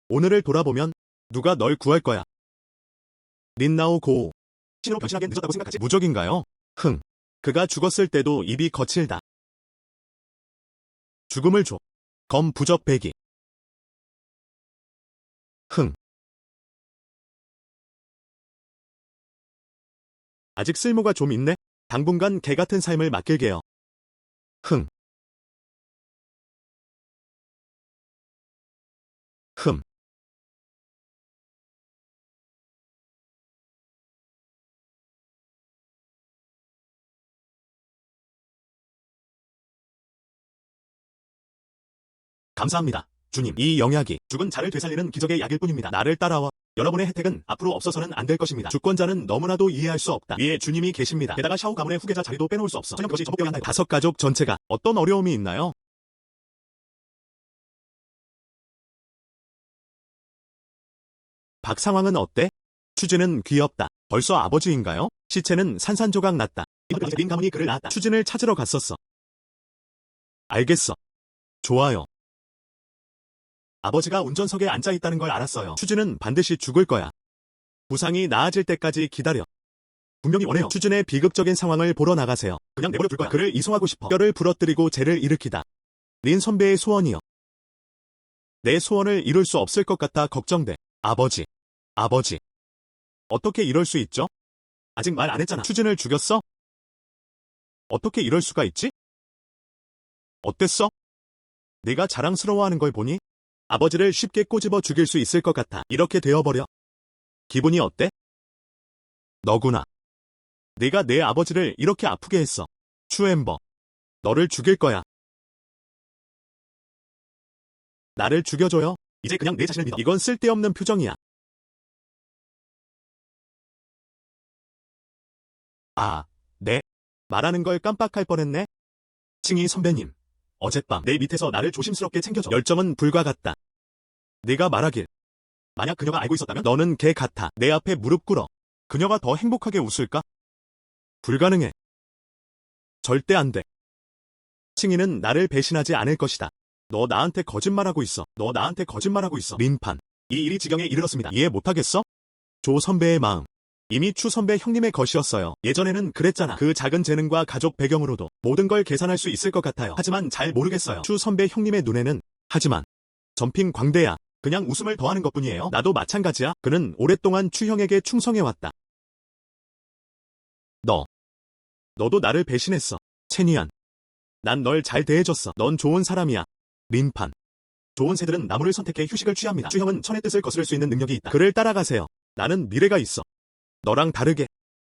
오늘을 돌아보면 누가 널 구할 거야. 린나오 고오. 신으로 변신하기엔 늦었다고 생각하지? 무적인가요? 그가 죽었을 때도 입이 거칠다. 죽음을 줘. 검 부적 배기. 아직 쓸모가 좀 있네? 당분간 개같은 삶을 맡길게요. 흠. 감사합니다. 주님, 이 영약이 죽은 자를 되살리는 기적의 약일 뿐입니다. 나를 따라와. 여러분의 혜택은 앞으로 없어서는 안 될 것입니다. 주권자는 너무나도 이해할 수 없다. 위에 주님이 계십니다. 게다가 샤오 가문의 후계자 자리도 빼놓을 수 없어. 전혀 그것이 접목되어야 한다. 5 가족 전체가 어떤 어려움이 있나요? 박 상황은 어때? 추진은 귀엽다. 벌써 아버지인가요? 시체는 산산조각 났다. 린 가문이 그를 낳았다. 추진을 찾으러 갔었어. 알겠어. 좋아요. 아버지가 운전석에 앉아있다는 걸 알았어요. 추진은 반드시 죽을 거야. 부상이 나아질 때까지 기다려. 분명히 원해요. 추진의 비극적인 상황을 보러 나가세요. 그냥 내버려 둘 거야. 그를 이송하고 싶어. 뼈를 부러뜨리고 죄를 일으키다. 린 선배의 소원이요. 내 소원을 이룰 수 없을 것 같아 걱정돼. 아버지. 어떻게 이럴 수 있죠? 아직 말 안 했잖아. 추진을 죽였어? 어떻게 이럴 수가 있지? 어땠어? 내가 자랑스러워하는 걸 보니 아버지를 쉽게 꼬집어 죽일 수 있을 것 같아. 이렇게 되어버려. 기분이 어때? 너구나. 내가 내 아버지를 이렇게 아프게 했어. 추엠버. 너를 죽일 거야. 나를 죽여줘요. 이제 그냥 내 자신을 믿어. 이건 쓸데없는 표정이야. 아, 네. 말하는 걸 깜빡할 뻔했네. 칭이 선배님. 어젯밤 내 밑에서 나를 조심스럽게 챙겨줘. 열정은 불과 같다. 네가 말하길. 만약 그녀가 알고 있었다면 너는 개 같아. 내 앞에 무릎 꿇어. 그녀가 더 행복하게 웃을까? 불가능해. 절대 안 돼. 칭이는 나를 배신하지 않을 것이다. 너 나한테 거짓말하고 있어. 너 나한테 거짓말하고 있어. 린판. 이 일이 지경에 이르렀습니다. 이해 못하겠어? 조 선배의 마음. 이미 추 선배 형님의 것이었어요. 예전에는 그랬잖아. 그 작은 재능과 가족 배경으로도 모든 걸 계산할 수 있을 것 같아요. 하지만 잘 모르겠어요. 추 선배 형님의 눈에는 하지만 점핑 광대야. 그냥 웃음을 더하는 것뿐이에요. 나도 마찬가지야. 그는 오랫동안 추 형에게 충성해왔다. 너도 나를 배신했어. 채니안. 난 널 잘 대해줬어. 넌 좋은 사람이야. 린판. 좋은 새들은 나무를 선택해 휴식을 취합니다. 추 형은 천의 뜻을 거스를 수 있는 능력이 있다. 그를 따라가세요. 나는 미래가 있어. 너랑 다르게.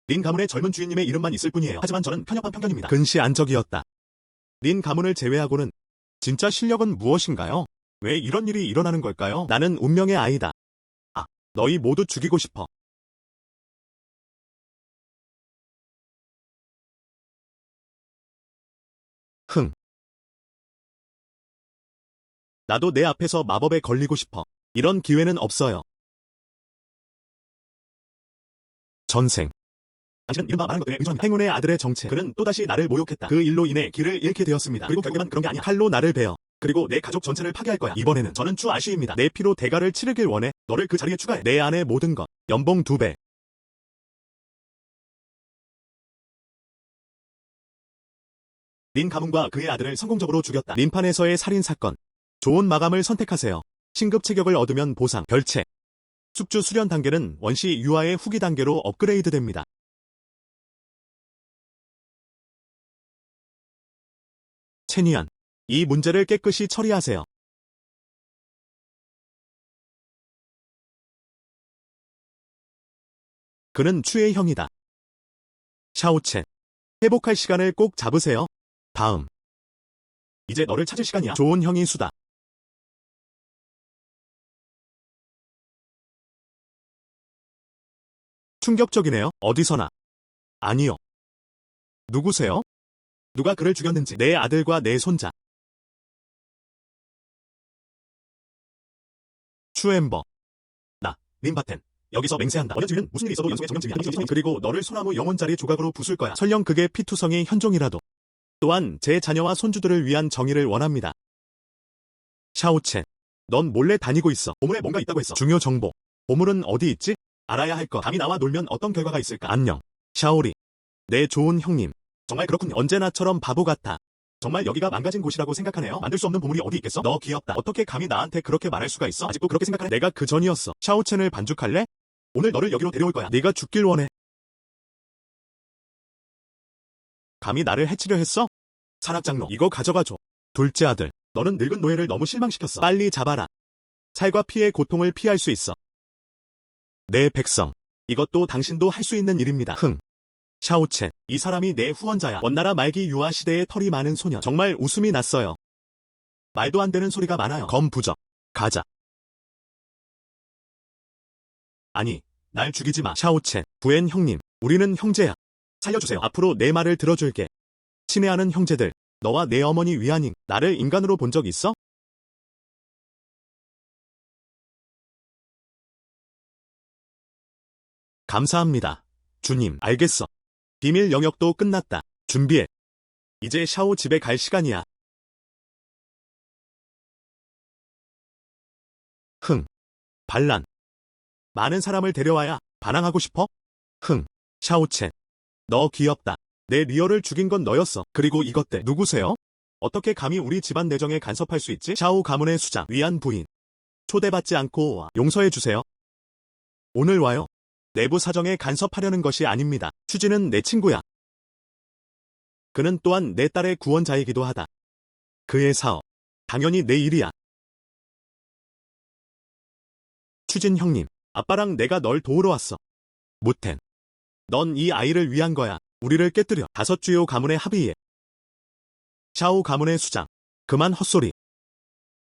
린 가문의 젊은 주인님의 이름만 있을 뿐이에요. 하지만 저는 편협한 편견입니다. 근시안적이었다. 린 가문을 제외하고는 진짜 실력은 무엇인가요? 왜 이런 일이 일어나는 걸까요? 나는 운명의 아이다. 아, 너희 모두 죽이고 싶어. 흥. 나도 내 앞에서 마법에 걸리고 싶어. 이런 기회는 없어요. 전생. 당신은 이른바 말한 것들에 의존합니다. 행운의 아들의 정체. 그는 또다시 나를 모욕했다. 그 일로 인해 길을 잃게 되었습니다. 그리고 결국엔 그런 게 아니야. 칼로 나를 베어. 그리고 내 가족 전체를 파괴할 거야. 이번에는 저는 추 아쉬입니다. 내 피로 대가를 치르길 원해. 너를 그 자리에 추가해. 내 안의 모든 것. 연봉 2배. 린 가문과 그의 아들을 성공적으로 죽였다. 린판에서의 살인사건. 좋은 마감을 선택하세요. 신급 체격을 얻으면 보상. 별책. 숙주 수련 단계는 원시 유아의 후기 단계로 업그레이드 됩니다. 채니안. 이 문제를 깨끗이 처리하세요. 그는 추의 형이다. 샤오첸. 회복할 시간을 꼭 잡으세요. 다음. 이제 너를 찾을 시간이야. 좋은 형이 수다. 충격적이네요. 어디서나. 아니요. 누구세요? 누가 그를 죽였는지. 내 아들과 내 손자. 추엠버. 나, 린바텐. 여기서 맹세한다. 어려지면 무슨 일이 있어도 연속의 정령집이야. 그리고 너를 소나무 영혼자리 조각으로 부술 거야. 설령 그게 피투성이 현종이라도. 또한 제 자녀와 손주들을 위한 정의를 원합니다. 샤오첸. 넌 몰래 다니고 있어. 보물에 뭔가 있다고 했어. 중요 정보. 보물은 어디 있지? 알아야 할 것. 감히 나와 놀면 어떤 결과가 있을까? 안녕. 샤오리. 내 좋은 형님. 정말 그렇군요. 언제나처럼 바보 같아. 정말 여기가 망가진 곳이라고 생각하네요. 만들 수 없는 보물이 어디 있겠어? 너 귀엽다. 어떻게 감히 나한테 그렇게 말할 수가 있어? 아직도 그렇게 생각하네. 내가 그 전이었어. 샤오첸을 반죽할래? 오늘 너를 여기로 데려올 거야. 네가 죽길 원해. 감히 나를 해치려 했어? 산악장로. 이거 가져가줘. 둘째 아들. 너는 늙은 노예를 너무 실망시켰어. 빨리 잡아라. 살과 피의 고통을 피할 수 있어. 내 백성. 이것도 당신도 할 수 있는 일입니다. 흥. 샤오첸. 이 사람이 내 후원자야. 원나라 말기 유아 시대의 털이 많은 소년. 정말 웃음이 났어요. 말도 안 되는 소리가 많아요. 검부적. 가자. 아니, 날 죽이지 마. 샤오첸. 부엔 형님. 우리는 형제야. 살려주세요. 앞으로 내 말을 들어줄게. 친애하는 형제들. 너와 내 어머니 위안잉. 나를 인간으로 본 적 있어? 감사합니다. 주님. 알겠어. 비밀 영역도 끝났다. 준비해. 이제 샤오 집에 갈 시간이야. 흥. 반란. 많은 사람을 데려와야 반항하고 싶어? 흥. 샤오첸. 너 귀엽다. 내 리얼을 죽인 건 너였어. 그리고 이것들 누구세요? 어떻게 감히 우리 집안 내정에 간섭할 수 있지? 샤오 가문의 수장, 위안 부인. 초대받지 않고 와. 용서해주세요. 오늘 와요. 내부 사정에 간섭하려는 것이 아닙니다. 추진은 내 친구야. 그는 또한 내 딸의 구원자이기도 하다. 그의 사업. 당연히 내 일이야. 추진 형님, 아빠랑 내가 널 도우러 왔어. 무텐. 넌 이 아이를 위한 거야. 우리를 깨뜨려. 5 주요 가문의 합의에. 샤오 가문의 수장. 그만 헛소리.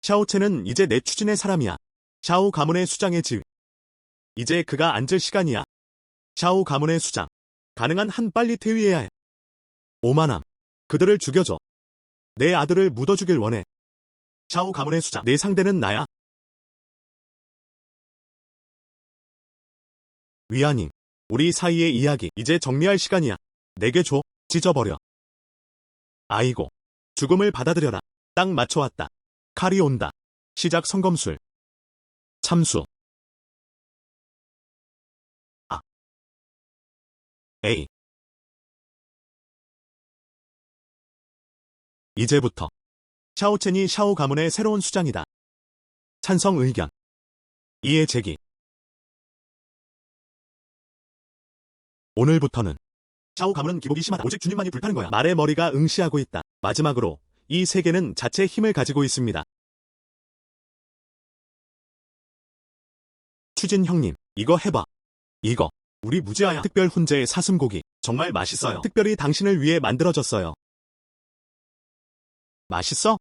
샤오첸은 이제 내 추진의 사람이야. 샤오 가문의 수장의 지위. 이제 그가 앉을 시간이야. 샤오 가문의 수장. 가능한 한 빨리 퇴위해야 해. 오만함. 그들을 죽여줘. 내 아들을 묻어주길 원해. 샤오 가문의 수장. 내 상대는 나야. 위안님, 우리 사이의 이야기 이제 정리할 시간이야. 내게 줘. 찢어버려. 아이고. 죽음을 받아들여라. 딱 맞춰왔다. 칼이 온다. 시작 성검술. 참수. 아. 에이. 이제부터 샤오첸이 샤오 가문의 새로운 수장이다. 찬성 의견. 이해 제기. 오늘부터는 샤오 가문은 기복이 심하다. 오직 주님만이 불타는 거야. 말의 머리가 응시하고 있다. 마지막으로 이 세계는 자체 힘을 가지고 있습니다. 추진 형님, 이거 해봐. 이거 우리 무지하야 특별 훈제 사슴고기 정말 맛있어요. 특별히 당신을 위해 만들어졌어요. 맛있어?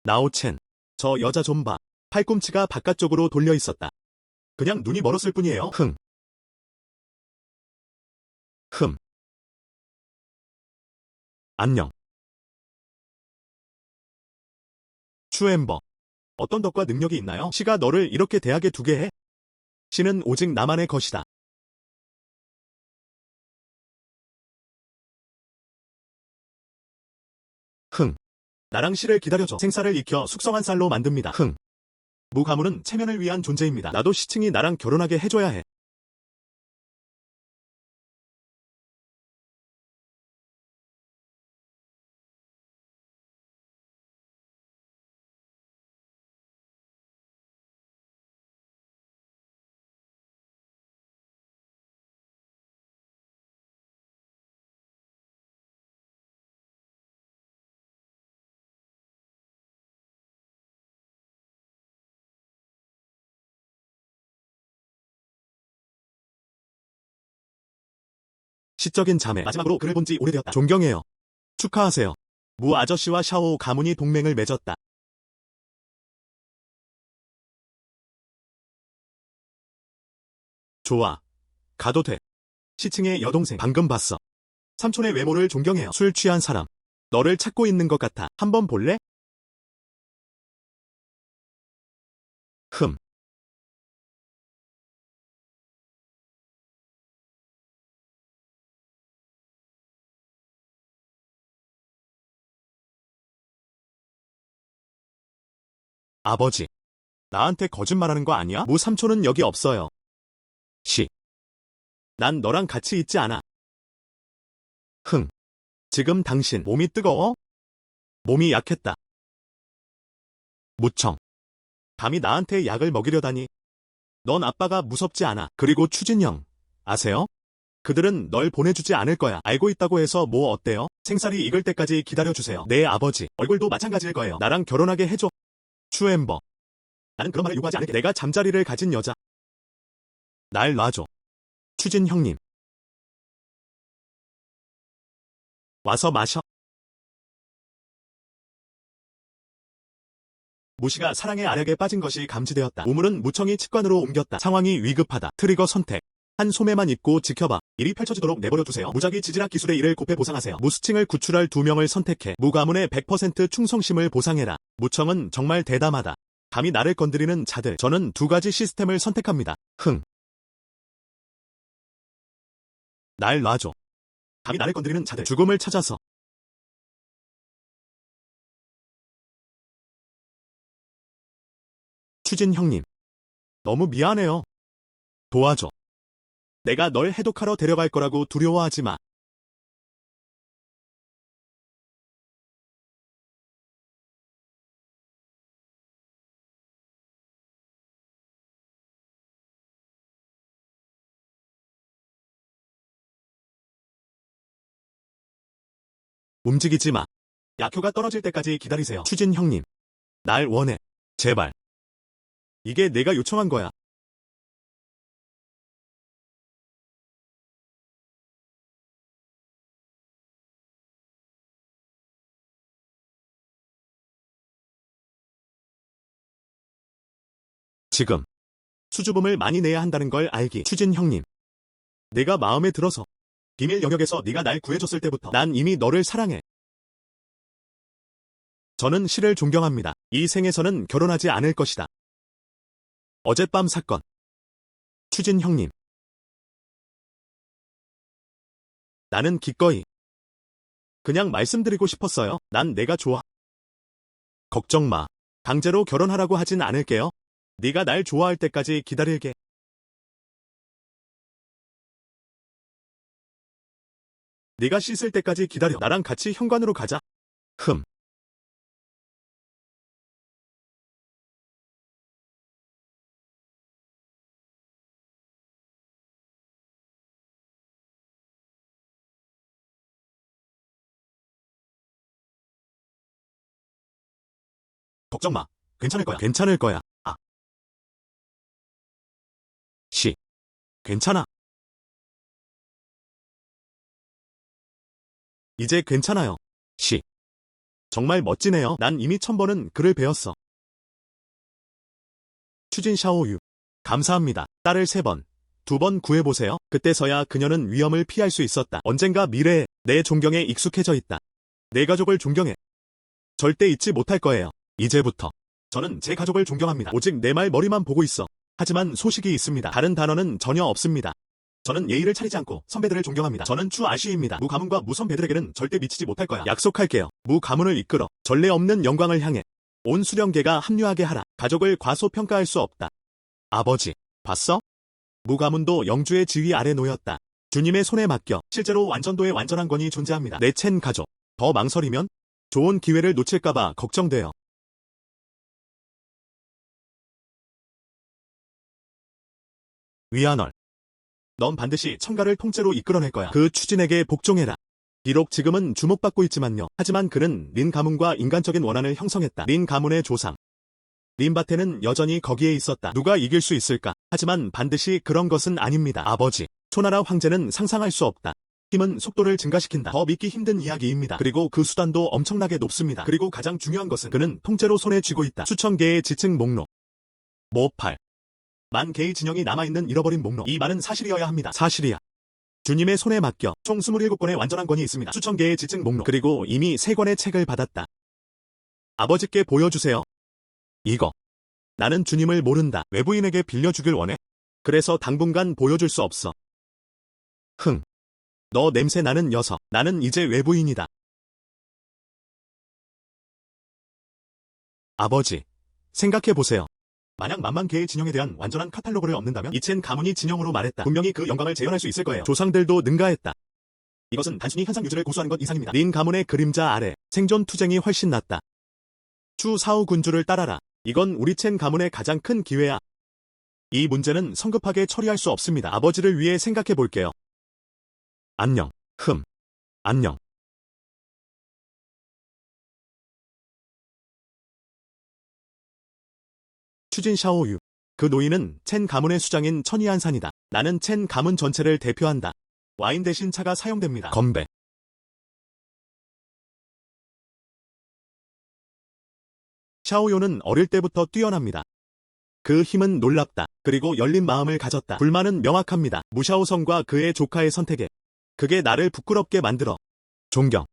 나오첸, 저 여자 좀 봐. 팔꿈치가 바깥쪽으로 돌려 있었다. 그냥 눈이 멀었을 뿐이에요. 안녕. 추엠버. 어떤 덕과 능력이 있나요? 시가 너를 이렇게 대하게 두게 해? 시는 오직 나만의 것이다. 나랑 시를 기다려줘. 생사를 익혀 숙성한 쌀로 만듭니다. 무 가문은 체면을 위한 존재입니다. 나도 시층이 나랑 결혼하게 해줘야 해. 시적인 자매. 마지막으로 그를 본 지 오래되었다. 존경해요. 축하하세요. 무 아저씨와 샤오 가문이 동맹을 맺었다. 좋아. 가도 돼. 시층의 여동생 방금 봤어. 삼촌의 외모를 존경해요. 술 취한 사람. 너를 찾고 있는 것 같아. 한번 볼래? 흠. 아버지. 나한테 거짓말하는 거 아니야? 무 삼촌은 여기 없어요. 시. 난 너랑 같이 있지 않아. 흥. 지금 당신 몸이 뜨거워? 몸이 약했다. 무청. 감히 나한테 약을 먹이려다니. 넌 아빠가 무섭지 않아. 그리고 추진영. 아세요? 그들은 널 보내주지 않을 거야. 알고 있다고 해서 뭐 어때요? 생살이 익을 때까지 기다려주세요. 내 아버지. 얼굴도 마찬가지일 거예요. 나랑 결혼하게 해줘. 추엠버. 나는 그런 말을 요구하지 않을게. 내가 잠자리를 가진 여자. 날 놔줘. 추진 형님. 와서 마셔. 무시가 사랑의 알약에 빠진 것이 감지되었다. 우물은 무청이 측관으로 옮겼다. 상황이 위급하다. 트리거 선택. 한 소매만 입고 지켜봐. 일이 펼쳐지도록 내버려두세요. 무작위 지질학 기술의 일을 곱해 보상하세요. 무스층을 구출할 2명을 선택해. 무가문의 100% 충성심을 보상해라. 무청은 정말 대담하다. 감히 나를 건드리는 자들. 저는 2가지 시스템을 선택합니다. 날 놔줘. 감히 나를 건드리는 자들. 죽음을 찾아서. 추진 형님. 너무 미안해요. 도와줘. 내가 널 해독하러 데려갈 거라고 두려워하지 마. 움직이지 마. 약효가 떨어질 때까지 기다리세요. 추진 형님. 날 원해. 제발. 이게 내가 요청한 거야. 지금. 수주금을 많이 내야 한다는 걸 알기. 추진 형님. 내가 마음에 들어서. 비밀 영역에서 네가 날 구해줬을 때부터 난 이미 너를 사랑해. 저는 시를 존경합니다. 이 생에서는 결혼하지 않을 것이다. 어젯밤 사건. 추진 형님. 나는 기꺼이 그냥 말씀드리고 싶었어요. 난 내가 좋아. 걱정 마. 강제로 결혼하라고 하진 않을게요. 네가 날 좋아할 때까지 기다릴게. 네가 씻을 때까지 기다려. 나랑 같이 현관으로 가자. 흠. 걱정 마. 괜찮을 거야. 괜찮을 거야. 아. 시. 괜찮아. 이제 괜찮아요. 시. 정말 멋지네요. 난 이미 1000번은 글을 배웠어. 추진 샤오유. 감사합니다. 딸을 3번, 2번 구해보세요. 그때서야 그녀는 위험을 피할 수 있었다. 언젠가 미래에 내 존경에 익숙해져 있다. 내 가족을 존경해. 절대 잊지 못할 거예요. 이제부터. 저는 제 가족을 존경합니다. 오직 내 말 머리만 보고 있어. 하지만 소식이 있습니다. 다른 단어는 전혀 없습니다. 저는 예의를 차리지 않고 선배들을 존경합니다. 저는 추 아쉬입니다. 무 가문과 무 선배들에게는 절대 미치지 못할 거야. 약속할게요. 무 가문을 이끌어 전례 없는 영광을 향해 온 수령계가 합류하게 하라. 가족을 과소평가할 수 없다. 아버지, 봤어? 무 가문도 영주의 지위 아래 놓였다. 주님의 손에 맡겨. 실제로 완전도의 완전한 권이 존재합니다. 내 첸 가족. 더 망설이면 좋은 기회를 놓칠까봐 걱정돼요. 위안얼. 넌 반드시 청가를 통째로 이끌어낼 거야. 그 추진에게 복종해라. 비록 지금은 주목받고 있지만요. 하지만 그는 린 가문과 인간적인 원한을 형성했다. 린 가문의 조상. 린바테는 여전히 거기에 있었다. 누가 이길 수 있을까? 하지만 반드시 그런 것은 아닙니다. 아버지. 초나라 황제는 상상할 수 없다. 힘은 속도를 증가시킨다. 더 믿기 힘든 이야기입니다. 그리고 그 수단도 엄청나게 높습니다. 그리고 가장 중요한 것은 그는 통째로 손에 쥐고 있다. 수천 개의 지층 목록. 모팔. 10,000개의 진영이 남아있는 잃어버린 목록. 이 말은 사실이어야 합니다. 사실이야. 주님의 손에 맡겨 총 27권의 완전한 권이 있습니다. 수천 개의 지층 목록. 그리고 이미 3권의 책을 받았다. 아버지께 보여주세요. 이거. 나는 주님을 모른다. 외부인에게 빌려주길 원해. 그래서 당분간 보여줄 수 없어. 흥. 너 냄새 나는 녀석. 나는 이제 외부인이다. 아버지. 생각해보세요. 만약 10,000개의 진영에 대한 완전한 카탈로그를 얻는다면 이첸 가문이 진영으로 말했다. 분명히 그 영광을 재현할 수 있을 거예요. 조상들도 능가했다. 이것은 단순히 현상 유지를 고수하는 것 이상입니다. 린 가문의 그림자 아래 생존 투쟁이 훨씬 낫다. 추 사후 군주를 따라라. 이건 우리 첸 가문의 가장 큰 기회야. 이 문제는 성급하게 처리할 수 없습니다. 아버지를 위해 생각해 볼게요. 안녕. 안녕. 추진 샤오유. 그 노인은 첸 가문의 수장인 천이안산이다. 나는 첸 가문 전체를 대표한다. 와인 대신 차가 사용됩니다. 건배. 샤오요는 어릴 때부터 뛰어납니다. 그 힘은 놀랍다. 그리고 열린 마음을 가졌다. 불만은 명확합니다. 무샤오성과 그의 조카의 선택에. 그게 나를 부끄럽게 만들어. 존경.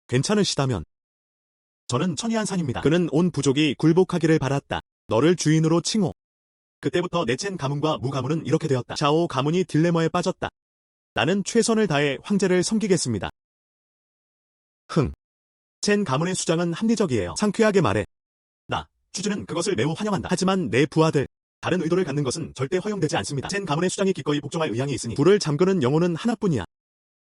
괜찮으시다면. 저는 천이안산입니다. 그는 온 부족이 굴복하기를 바랐다. 너를 주인으로 칭호. 그때부터 내 첸 가문과 무 가문은 이렇게 되었다. 샤오 가문이 딜레마에 빠졌다. 나는 최선을 다해 황제를 섬기겠습니다. 첸 가문의 수장은 합리적이에요. 상쾌하게 말해. 나, 추즈는 그것을 매우 환영한다. 하지만 내 부하들, 다른 의도를 갖는 것은 절대 허용되지 않습니다. 첸 가문의 수장이 기꺼이 복종할 의향이 있으니 불을 잠그는 영혼은 하나뿐이야.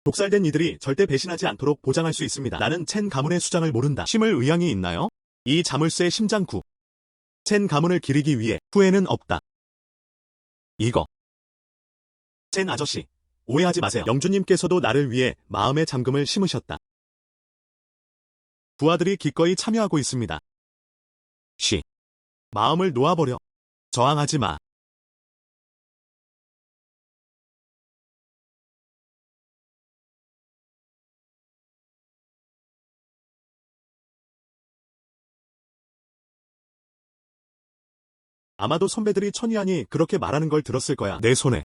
독살된 이들이 절대 배신하지 않도록 보장할 수 있습니다. 나는 첸 가문의 수장을 모른다. 심을 의향이 있나요? 이 자물쇠 심장구. 첸 가문을 기리기 위해 후회는 없다. 이거. 첸 아저씨, 오해하지 마세요. 영주님께서도 나를 위해 마음의 잠금을 심으셨다. 부하들이 기꺼이 참여하고 있습니다. 마음을 놓아버려. 저항하지 마. 아마도 선배들이 천이안이 그렇게 말하는 걸 들었을 거야. 내 손에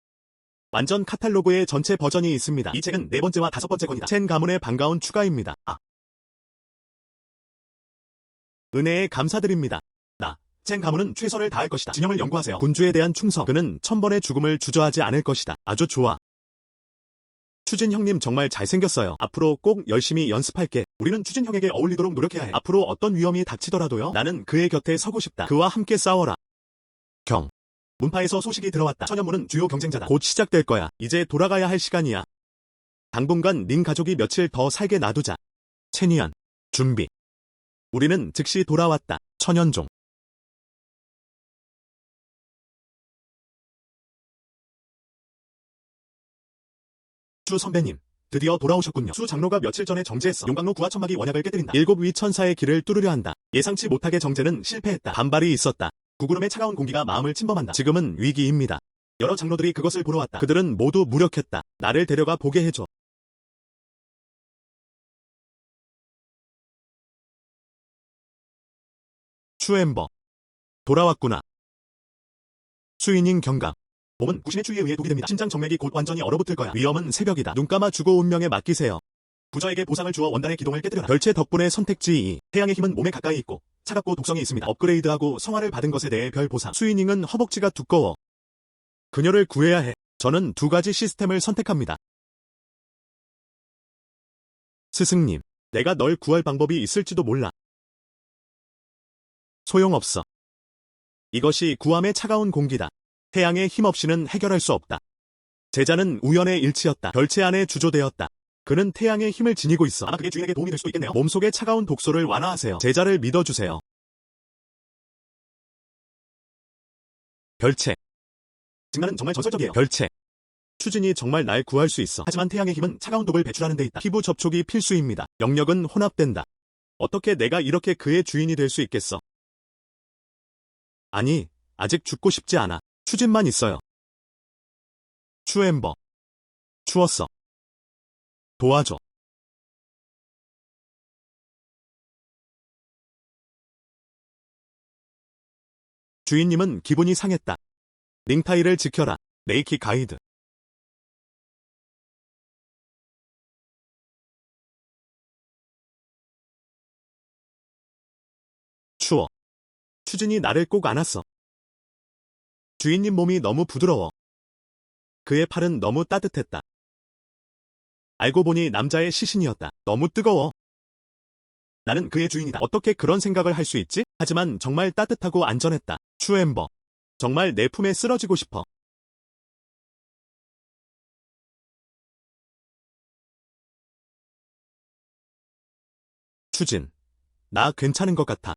완전 카탈로그의 전체 버전이 있습니다. 이 책은 4번째와 5번째 권이다. 첸 가문의 반가운 추가입니다. 은혜에 감사드립니다. 첸 가문은 최선을 다할 것이다. 진영을 연구하세요. 군주에 대한 충성. 그는 1000번의 죽음을 주저하지 않을 것이다. 아주 좋아. 추진 형님 정말 잘생겼어요. 앞으로 꼭 열심히 연습할게. 우리는 추진 형에게 어울리도록 노력해야 해. 앞으로 어떤 위험이 닥치더라도요. 나는 그의 곁에 서고 싶다. 그와 함께 싸워라. 경. 문파에서 소식이 들어왔다. 천연문은 주요 경쟁자다. 곧 시작될 거야. 이제 돌아가야 할 시간이야. 당분간 닌 가족이 며칠 더 살게 놔두자. 체니안. 준비. 우리는 즉시 돌아왔다. 천연종. 수 선배님, 드디어 돌아오셨군요. 수 장로가 며칠 전에 정제했어. 용광로 구하천막이 원약을 깨뜨린다. 7위 천사의 길을 뚫으려 한다. 예상치 못하게 정제는 실패했다. 반발이 있었다. 구구름의 차가운 공기가 마음을 침범한다. 지금은 위기입니다. 여러 장로들이 그것을 보러 왔다. 그들은 모두 무력했다. 나를 데려가 보게 해줘. 슈엠버. 돌아왔구나. 수인인 경감. 몸은 구신의 추위에 의해 독이 됩니다. 심장 정맥이 곧 완전히 얼어붙을 거야. 위험은 새벽이다. 눈 감아 주고 운명에 맡기세요. 부저에게 보상을 주어 원단의 기동을 깨뜨려라. 별채 덕분에 선택지 2. 태양의 힘은 몸에 가까이 있고 차갑고 독성이 있습니다. 업그레이드하고 성화를 받은 것에 대해 별 보상. 수이닝은 허벅지가 두꺼워. 그녀를 구해야 해. 저는 2가지 시스템을 선택합니다. 스승님, 내가 널 구할 방법이 있을지도 몰라. 소용없어. 이것이 구함의 차가운 공기다. 태양의 힘 없이는 해결할 수 없다. 제자는 우연의 일치였다. 별채 안에 주조되었다. 그는 태양의 힘을 지니고 있어. 아마 그게 주인에게 도움이 될 수도 있겠네요. 몸속의 차가운 독소를 완화하세요. 제자를 믿어주세요. 별채. 증나는 정말 전설적이에요. 별채. 추진이 정말 날 구할 수 있어. 하지만 태양의 힘은 차가운 독을 배출하는 데 있다. 피부 접촉이 필수입니다. 영역은 혼합된다. 어떻게 내가 이렇게 그의 주인이 될 수 있겠어? 아니, 아직 죽고 싶지 않아. 추진만 있어요. 추엠버. 추웠어. 도와줘. 주인님은 기분이 상했다. 링타이를 지켜라. 네이키 가이드. 추워. 추진이 나를 꼭 안았어. 주인님 몸이 너무 부드러워. 그의 팔은 너무 따뜻했다. 알고 보니 남자의 시신이었다. 너무 뜨거워. 나는 그의 주인이다. 어떻게 그런 생각을 할 수 있지? 하지만 정말 따뜻하고 안전했다. 추엠버. 정말 내 품에 쓰러지고 싶어. 추진. 나 괜찮은 것 같아.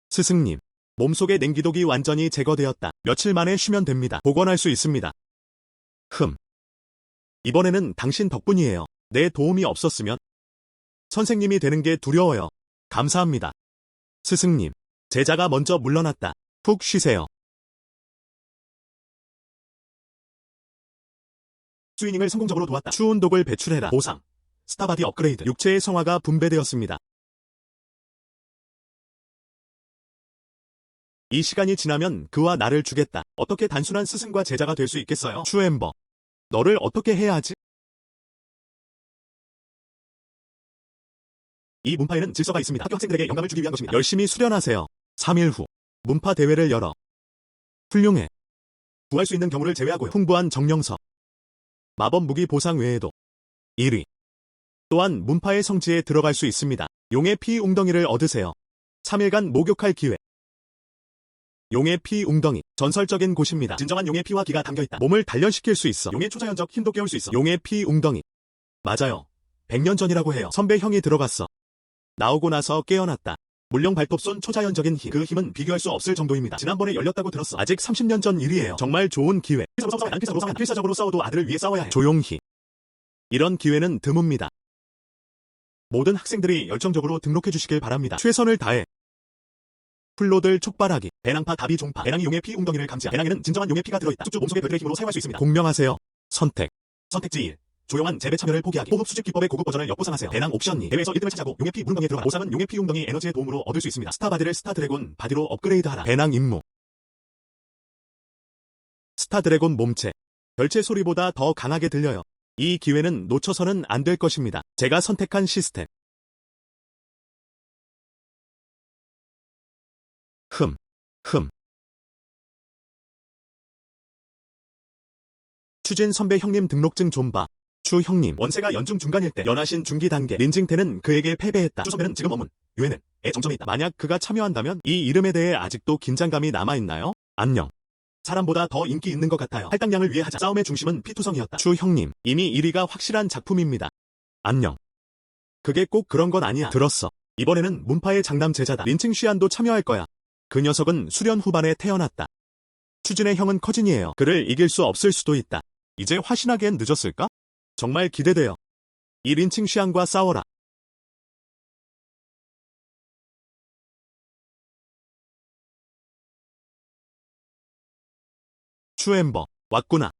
스승님. 몸속의 냉기독이 완전히 제거되었다. 며칠 만에 쉬면 됩니다. 복원할 수 있습니다. 이번에는 당신 덕분이에요. 내 도움이 없었으면 선생님이 되는 게 두려워요. 감사합니다. 스승님. 제자가 먼저 물러났다. 푹 쉬세요. 스위닝을 성공적으로 도왔다. 추운 독을 배출해라. 보상. 스타바디 업그레이드. 육체의 성화가 분배되었습니다. 이 시간이 지나면 그와 나를 주겠다. 어떻게 단순한 스승과 제자가 될 수 있겠어요? 추엠버. 너를 어떻게 해야 하지? 이 문파에는 질서가 있습니다. 학교 학생들에게 영감을 주기 위한 것입니다. 열심히 수련하세요. 3일 후. 문파 대회를 열어. 훌륭해. 구할 수 있는 경우를 제외하고요. 풍부한 정령서. 마법 무기 보상 외에도 1위. 또한 문파의 성지에 들어갈 수 있습니다. 용의 피 웅덩이를 얻으세요. 3일간 목욕할 기회. 용의 피 웅덩이. 전설적인 곳입니다. 진정한 용의 피와 기가 담겨있다. 몸을 단련시킬 수 있어. 용의 초자연적 힘도 깨울 수 있어. 용의 피 웅덩이. 맞아요. 100년 전이라고 해요. 선배 형이 들어갔어. 나오고 나서 깨어났다. 물령 발톱 쏜 초자연적인 힘. 그 힘은 비교할 수 없을 정도입니다. 지난번에 열렸다고 들었어. 아직 30년 전 일이에요. 정말 좋은 기회. 필사적으로 싸워도 아들을 위해 싸워야 해. 조용히. 이런 기회는 드뭅니다. 모든 학생들이 열정적으로 등록해 주시길 바랍니다. 최선을 다해. 플로들 촉발하기. 배낭파 다비 종파. 배낭이 용의 피 웅덩이를 감지하. 배낭에는 진정한 용의 피가 들어있다. 숙주 몸속의 별들의 힘으로 사용할 수 있습니다. 공명하세요. 선택. 선택지 1. 조용한 재배 참여를 포기하기. 호흡 수집 기법의 고급 버전을 엿보상하세요. 배낭 옵션 2. 대회에서 1등을 차지하고 용의 피 물웅덩이에 들어가라. 보상은 용의 피 웅덩이 에너지의 도움으로 얻을 수 있습니다. 스타 바디를 스타 드래곤 바디로 업그레이드하라. 배낭 임무. 스타 드래곤 몸체. 별채 소리보다 더 강하게 들려요. 이 기회는 놓쳐서는 안 될 것입니다. 제가 선택한 시스템. 추진 선배 형님 등록증 좀 봐. 추 형님, 원세가 연중 중간일 때 연하신 중기 단계 린징태는 그에게 패배했다. 추 선배는 지금 머문 유엔은 애 정점에 있다. 만약 그가 참여한다면 이 이름에 대해 아직도 긴장감이 남아있나요? 안녕. 사람보다 더 인기 있는 것 같아요. 할당량을 위해 하자. 싸움의 중심은 피투성이었다. 추 형님, 이미 1위가 확실한 작품입니다. 안녕. 그게 꼭 그런 건 아니야. 들었어. 이번에는 문파의 장남 제자다. 린칭 쉬안도 참여할 거야. 그 녀석은 수련 후반에 태어났다. 추진의 형은 커진이에요. 그를 이길 수 없을 수도 있다. 이제 화신하기엔 늦었을까? 정말 기대돼요. 이 린칭 쉬안과 싸워라. 추엠버, 왔구나.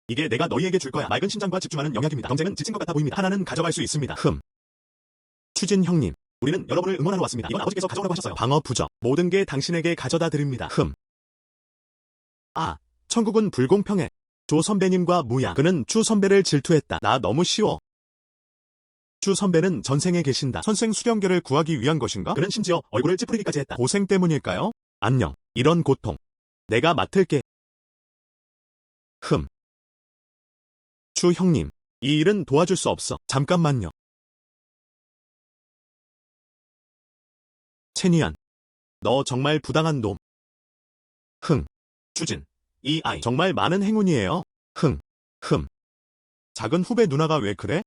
이게 내가 너희에게 줄 거야. 맑은 심장과 집중하는 영약입니다. 경쟁은 지친 것 같아 보입니다. 하나는 가져갈 수 있습니다. 추진 형님, 우리는 여러분을 응원하러 왔습니다. 이건 아버지께서 가져오라고 하셨어요. 방어 부적. 모든 게 당신에게 가져다 드립니다. 아, 천국은 불공평해. 조 선배님과 무야. 그는 추 선배를 질투했다. 나 너무 쉬워. 추 선배는 전생에 계신다. 선생 수령결을 구하기 위한 것인가? 그는 심지어 얼굴을 찌푸리기까지 했다. 고생 때문일까요? 안녕. 이런 고통. 내가 맡을게. 추 형님, 이 일은 도와줄 수 없어. 잠깐만요. 채니안, 너 정말 부당한 놈. 추진, 이 아이 정말 많은 행운이에요. 작은 후배 누나가 왜 그래?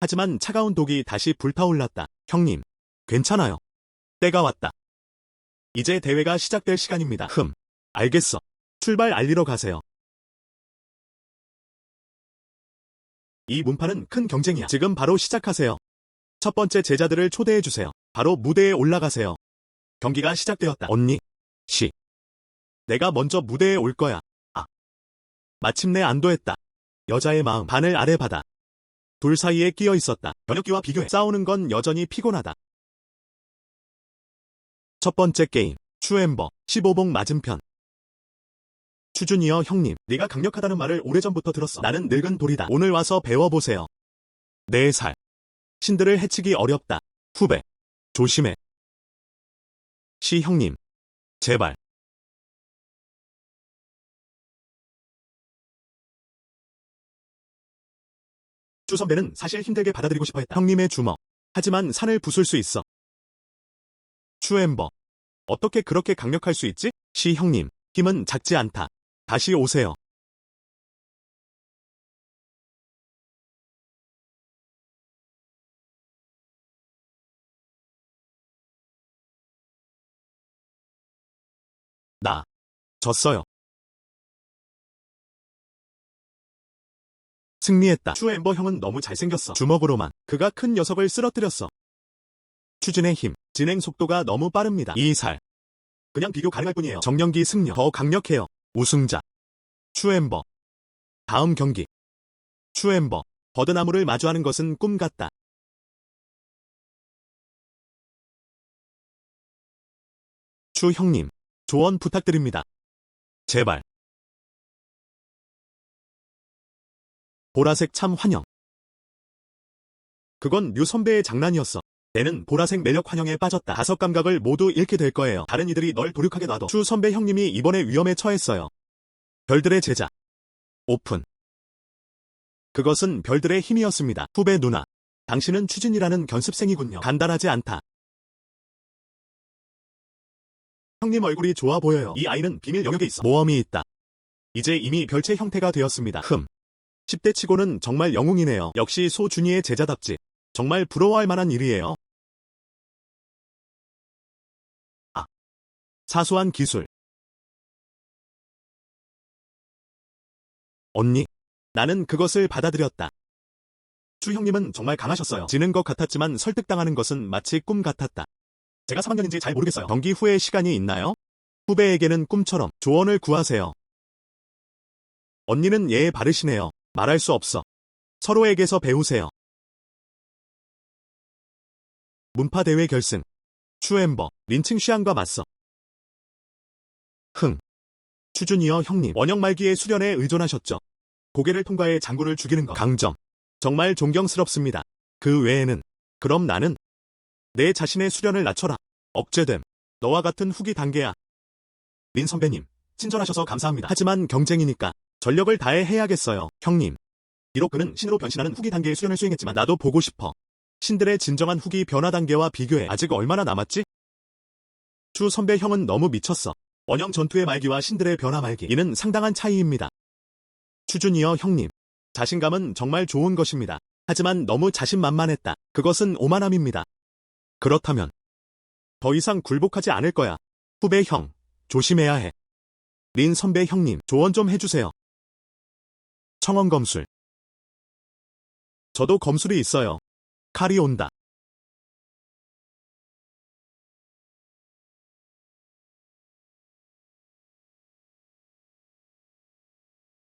하지만 차가운 독이 다시 불타올랐다. 형님, 괜찮아요. 때가 왔다. 이제 대회가 시작될 시간입니다. 알겠어. 출발 알리러 가세요. 이 문파는 큰 경쟁이야. 지금 바로 시작하세요. 첫 번째 제자들을 초대해주세요. 바로 무대에 올라가세요. 경기가 시작되었다. 언니, 내가 먼저 무대에 올 거야. 마침내 안도했다. 여자의 마음, 바늘 아래 바다. 둘 사이에 끼어 있었다. 변혁기와 비교해 싸우는 건 여전히 피곤하다. 첫 번째 게임, 추엠버, 15봉 맞은편. 추준이여 형님, 네가 강력하다는 말을 오래전부터 들었어. 나는 늙은 돌이다. 오늘 와서 배워보세요. 4살. 신들을 해치기 어렵다. 후배, 조심해. 시 형님, 제발. 추 선배는 사실 힘들게 받아들이고 싶어 했다. 형님의 주먹. 하지만 산을 부술 수 있어. 추엠버. 어떻게 그렇게 강력할 수 있지? 시 형님, 힘은 작지 않다. 다시 오세요. 나 졌어요. 승리했다. 추 엠버 형은 너무 잘생겼어. 주먹으로만. 그가 큰 녀석을 쓰러뜨렸어. 추진의 힘. 진행 속도가 너무 빠릅니다. 2살. 그냥 비교 가능할 뿐이에요. 정령기 승려. 더 강력해요. 우승자. 추 엠버. 다음 경기. 추 엠버. 버드나무를 마주하는 것은 꿈 같다. 추 형님. 조언 부탁드립니다. 제발. 보라색 참 환영. 그건 류 선배의 장난이었어. 내는 보라색 매력 환영에 빠졌다. 5 감각을 모두 잃게 될 거예요. 다른 이들이 널 도륙하게 놔도 추 선배 형님이 이번에 위험에 처했어요. 별들의 제자. 오픈. 그것은 별들의 힘이었습니다. 후배 누나. 당신은 추진이라는 견습생이군요. 간단하지 않다. 형님 얼굴이 좋아 보여요. 이 아이는 비밀 영역에 있어. 모험이 있다. 이제 이미 별체 형태가 되었습니다. 10대 치고는 정말 영웅이네요. 역시 소준이의 제자답지. 정말 부러워할 만한 일이에요. 사소한 기술. 언니, 나는 그것을 받아들였다. 추 형님은 정말 강하셨어요. 지는 것 같았지만 설득당하는 것은 마치 꿈 같았다. 제가 3학년인지 잘 모르겠어요. 경기 후에 시간이 있나요? 후배에게는 꿈처럼 조언을 구하세요. 언니는 예의 바르시네요. 말할 수 없어. 서로에게서 배우세요. 문파 대회 결승. 추 엠버, 린칭 슈안과 맞서. 추준이어 형님, 원형 말기의 수련에 의존하셨죠. 고개를 통과해 장구를 죽이는 것. 강점. 정말 존경스럽습니다. 그 외에는. 그럼 나는 내 자신의 수련을 낮춰라. 억제됨. 너와 같은 후기 단계야. 린 선배님, 친절하셔서 감사합니다. 하지만 경쟁이니까 전력을 다해 해야겠어요. 형님. 비록 그는 신으로 변신하는 후기 단계의 수련을 수행했지만 나도 보고 싶어. 신들의 진정한 후기 변화 단계와 비교해. 아직 얼마나 남았지? 추 선배 형은 너무 미쳤어. 원형 전투의 말기와 신들의 변화 말기. 이는 상당한 차이입니다. 추준이어 형님. 자신감은 정말 좋은 것입니다. 하지만 너무 자신만만했다. 그것은 오만함입니다. 그렇다면 더 이상 굴복하지 않을 거야. 후배 형, 조심해야 해. 린 선배 형님, 조언 좀 해주세요. 청원 검술. 저도 검술이 있어요. 칼이 온다.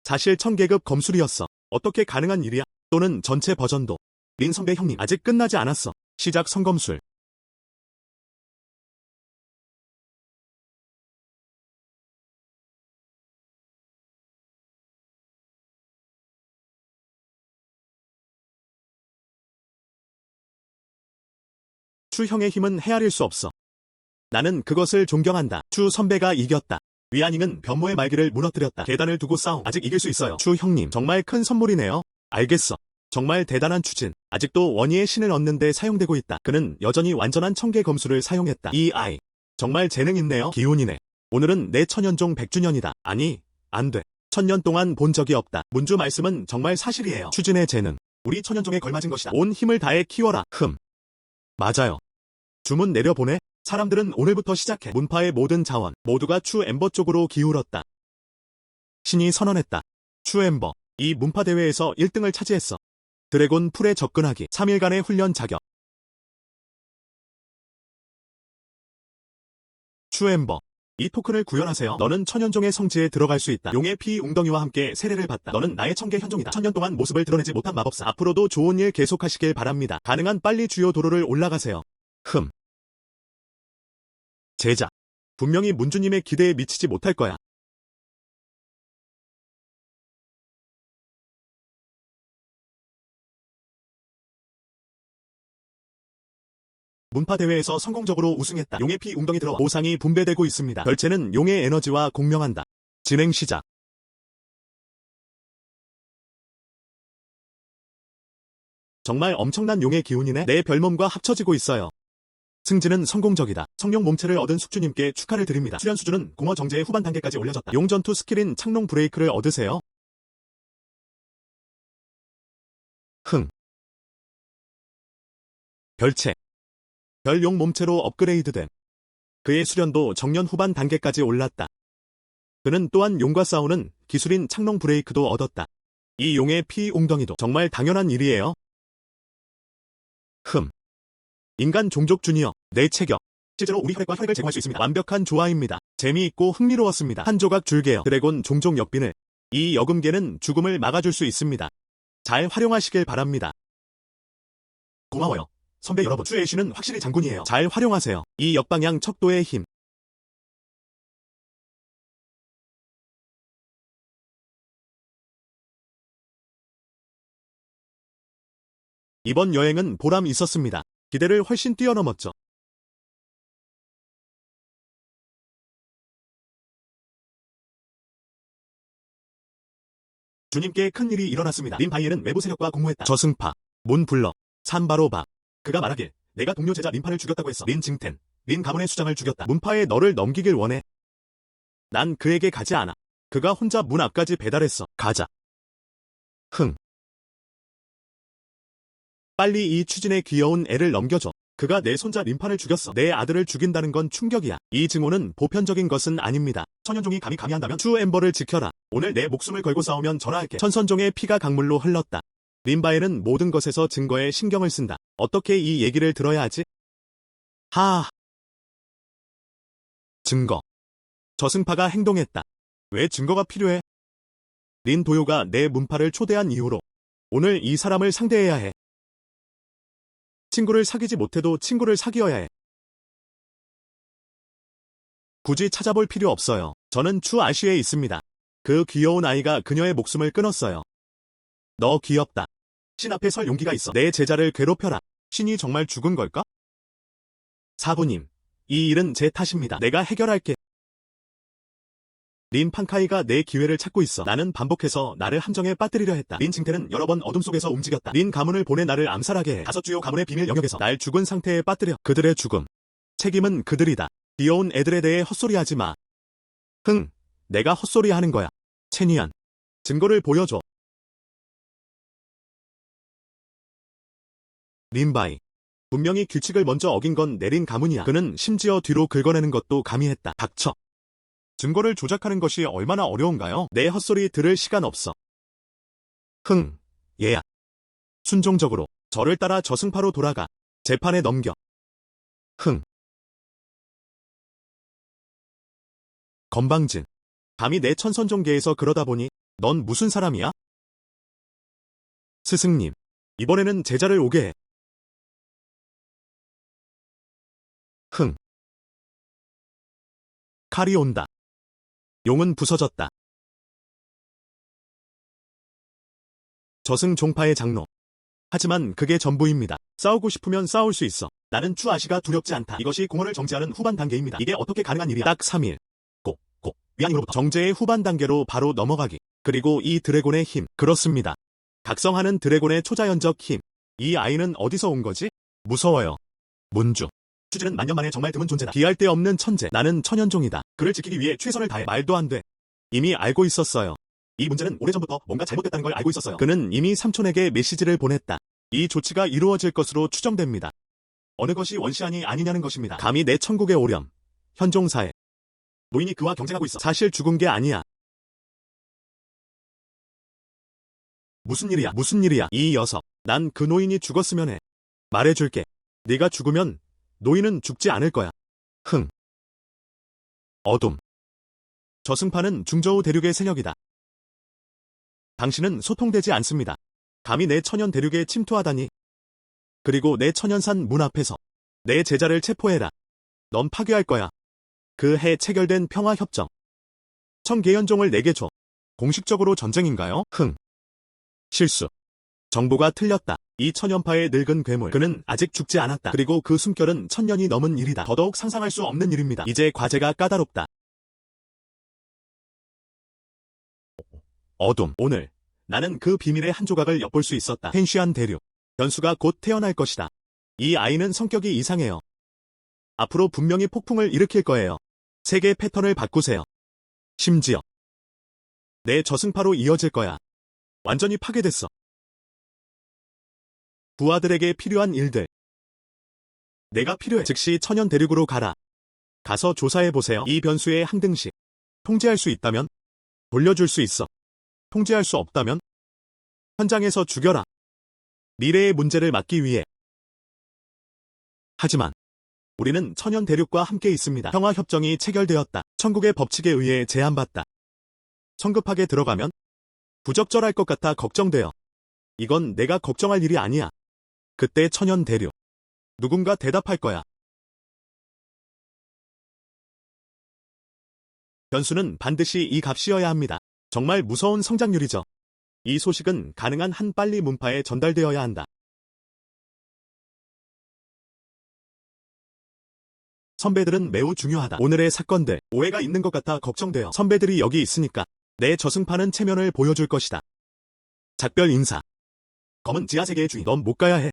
사실 1000계급 검술이었어. 어떻게 가능한 일이야? 또는 전체 버전도. 린 선배 형님, 아직 끝나지 않았어. 시작 성검술. 추 형의 힘은 헤아릴 수 없어. 나는 그것을 존경한다. 추 선배가 이겼다. 위안잉은 변모의 말기를 무너뜨렸다. 계단을 두고 싸움. 아직 이길 수 있어요. 추 형님, 정말 큰 선물이네요. 알겠어. 정말 대단한 추진. 아직도 원희의 신을 얻는 데 사용되고 있다. 그는 여전히 완전한 1000계 검술을 사용했다. 이 아이. 정말 재능 있네요. 기운이네. 오늘은 내 천연종 100주년이다. 아니, 안 돼. 1000년 동안 본 적이 없다. 문주 말씀은 정말 사실이에요. 추진의 재능. 우리 천연종에 걸맞은 것이다. 온 힘을 다해 키워라. 맞아요. 주문 내려보내. 사람들은 오늘부터 시작해. 문파의 모든 자원, 모두가 추 엠버 쪽으로 기울었다. 신이 선언했다. 추 엠버, 이 문파 대회에서 1등을 차지했어. 드래곤 풀에 접근하기. 3일간의 훈련 자격. 추 엠버, 이 토큰을 구현하세요. 너는 천연종의 성지에 들어갈 수 있다. 용의 피 웅덩이와 함께 세례를 받다. 너는 나의 1000계 현종이다. 1000년 동안 모습을 드러내지 못한 마법사. 앞으로도 좋은 일 계속하시길 바랍니다. 가능한 빨리 주요 도로를 올라가세요. 제자. 분명히 문주님의 기대에 미치지 못할 거야. 문파 대회에서 성공적으로 우승했다. 용의 피 웅덩이 들어와. 보상이 분배되고 있습니다. 결체는 용의 에너지와 공명한다. 진행 시작. 정말 엄청난 용의 기운이네. 내 별몸과 합쳐지고 있어요. 승진은 성공적이다. 성령 몸체를 얻은 숙주님께 축하를 드립니다. 수련 수준은 공허 정제의 후반 단계까지 올려졌다. 용 전투 스킬인 창농 브레이크를 얻으세요. 별체. 별용 몸체로 업그레이드됨. 그의 수련도 정년 후반 단계까지 올랐다. 그는 또한 용과 싸우는 기술인 창농 브레이크도 얻었다. 이 용의 피 웅덩이도 정말 당연한 일이에요. 인간 종족 주니어, 내 체격. 실제로 우리 혈액과 혈액을 제공할 수 있습니다. 완벽한 조화입니다. 재미있고 흥미로웠습니다. 한 조각 줄게요. 드래곤 종족 역빈을. 이 여금계는 죽음을 막아줄 수 있습니다. 잘 활용하시길 바랍니다. 고마워요. 선배 여러분, 추 애쉬는 확실히 장군이에요. 잘 활용하세요. 이 역방향 척도의 힘. 이번 여행은 보람 있었습니다. 기대를 훨씬 뛰어넘었죠. 주님께 큰일이 일어났습니다. 린바이에는 외부 세력과 공모했다. 저승파, 몬블러, 산바로바. 그가 말하길 내가 동료 제자 린파를 죽였다고 했어. 린징텐, 린 가문의 수장을 죽였다. 문파에 너를 넘기길 원해. 난 그에게 가지 않아. 그가 혼자 문 앞까지 배달했어. 가자. 빨리 이 추진의 귀여운 애를 넘겨줘. 그가 내 손자 린파를 죽였어. 내 아들을 죽인다는 건 충격이야. 이 증오는 보편적인 것은 아닙니다. 천연종이 감히 한다면 추 엠버를 지켜라. 오늘 내 목숨을 걸고 싸우면 전화할게. 천선종의 피가 강물로 흘렀다. 린바에는 모든 것에서 증거에 신경을 쓴다. 어떻게 이 얘기를 들어야 하지? 증거. 저승파가 행동했다. 왜 증거가 필요해? 린 도요가 내 문파를 초대한 이후로 오늘 이 사람을 상대해야 해. 친구를 사귀지 못해도 친구를 사귀어야 해. 굳이 찾아볼 필요 없어요. 저는 추 아시에 있습니다. 그 귀여운 아이가 그녀의 목숨을 끊었어요. 너 귀엽다. 신 앞에 설 용기가 있어. 내 제자를 괴롭혀라. 신이 정말 죽은 걸까? 사부님, 이 일은 제 탓입니다. 내가 해결할게. 린 팡카이가 내 기회를 찾고 있어. 나는 반복해서 나를 함정에 빠뜨리려 했다. 린 징태는 여러 번 어둠 속에서 움직였다. 린 가문을 보내 나를 암살하게 해. 5 주요 가문의 비밀 영역에서 날 죽은 상태에 빠뜨려. 그들의 죽음. 책임은 그들이다. 귀여운 애들에 대해 헛소리하지 마. 흥, 내가 헛소리하는 거야. 체니안, 증거를 보여줘. 린바이. 분명히 규칙을 먼저 어긴 건 내린 가문이야. 그는 심지어 뒤로 긁어내는 것도 감히 했다. 닥쳐. 증거를 조작하는 것이 얼마나 어려운가요? 내 헛소리 들을 시간 없어. 흥, 얘야. 순종적으로 저를 따라 저승파로 돌아가. 재판에 넘겨. 흥. 건방진. 감히 내 천선종계에서 그러다 보니 넌 무슨 사람이야? 스승님, 이번에는 제자를 오게 해. 흥. 칼이 온다. 용은 부서졌다. 저승 종파의 장로. 하지만 그게 전부입니다. 싸우고 싶으면 싸울 수 있어. 나는 추아시가 두렵지 않다. 이것이 공허를 정제하는 후반 단계입니다. 이게 어떻게 가능한 일이야? 딱 3일. 위안으로부터 정제의 후반 단계로 바로 넘어가기. 그리고 이 드래곤의 힘. 그렇습니다. 각성하는 드래곤의 초자연적 힘. 이 아이는 어디서 온 거지? 무서워요. 문주. 추즈는 만년 만에 정말 드문 존재다. 비할 데 없는 천재. 나는 천연종이다. 그를 지키기 위해 최선을 다해. 말도 안 돼. 이미 알고 있었어요. 이 문제는 오래전부터 뭔가 잘못됐다는 걸 알고 있었어요. 그는 이미 삼촌에게 메시지를 보냈다. 이 조치가 이루어질 것으로 추정됩니다. 어느 것이 원시안이 아니냐는 것입니다. 감히 내 천국에 오렴. 현종사에. 노인이 그와 경쟁하고 있어. 사실 죽은 게 아니야. 무슨 일이야? 무슨 일이야? 이 녀석. 난 그 노인이 죽었으면 해. 말해줄게. 네가 죽으면 노인은 죽지 않을 거야. 흥. 어둠. 저승파는 중저우 대륙의 세력이다. 당신은 소통되지 않습니다. 감히 내 천연 대륙에 침투하다니. 그리고 내 천연산 문 앞에서 내 제자를 체포해라. 넌 파괴할 거야. 그 해 체결된 평화협정. 청계연종을 내게 줘. 공식적으로 전쟁인가요? 흥. 실수. 정보가 틀렸다. 이 천연파의 늙은 괴물. 그는 아직 죽지 않았다. 그리고 그 숨결은 1000년이 넘은 일이다. 더더욱 상상할 수 없는 일입니다. 이제 과제가 까다롭다. 어둠. 오늘 나는 그 비밀의 한 조각을 엿볼 수 있었다. 펜시안 대륙. 변수가 곧 태어날 것이다. 이 아이는 성격이 이상해요. 앞으로 분명히 폭풍을 일으킬 거예요. 세계 패턴을 바꾸세요. 심지어 내 저승파로 이어질 거야. 완전히 파괴됐어. 부하들에게 필요한 일들. 내가 필요해. 즉시 천연 대륙으로 가라. 가서 조사해보세요. 이 변수의 한 등씩. 통제할 수 있다면 돌려줄 수 있어. 통제할 수 없다면 현장에서 죽여라. 미래의 문제를 막기 위해. 하지만 우리는 천연 대륙과 함께 있습니다. 평화협정이 체결되었다. 천국의 법칙에 의해 제한받다. 성급하게 들어가면 부적절할 것 같아 걱정돼요. 이건 내가 걱정할 일이 아니야. 그때 천연 대륙. 누군가 대답할 거야. 변수는 반드시 이 값이어야 합니다. 정말 무서운 성장률이죠. 이 소식은 가능한 한 빨리 문파에 전달되어야 한다. 선배들은 매우 중요하다. 오늘의 사건들, 오해가 있는 것 같아 걱정돼요. 선배들이 여기 있으니까 내 저승파는 체면을 보여줄 것이다. 작별 인사. 검은 지하세계의 주인. 넌 못 가야 해.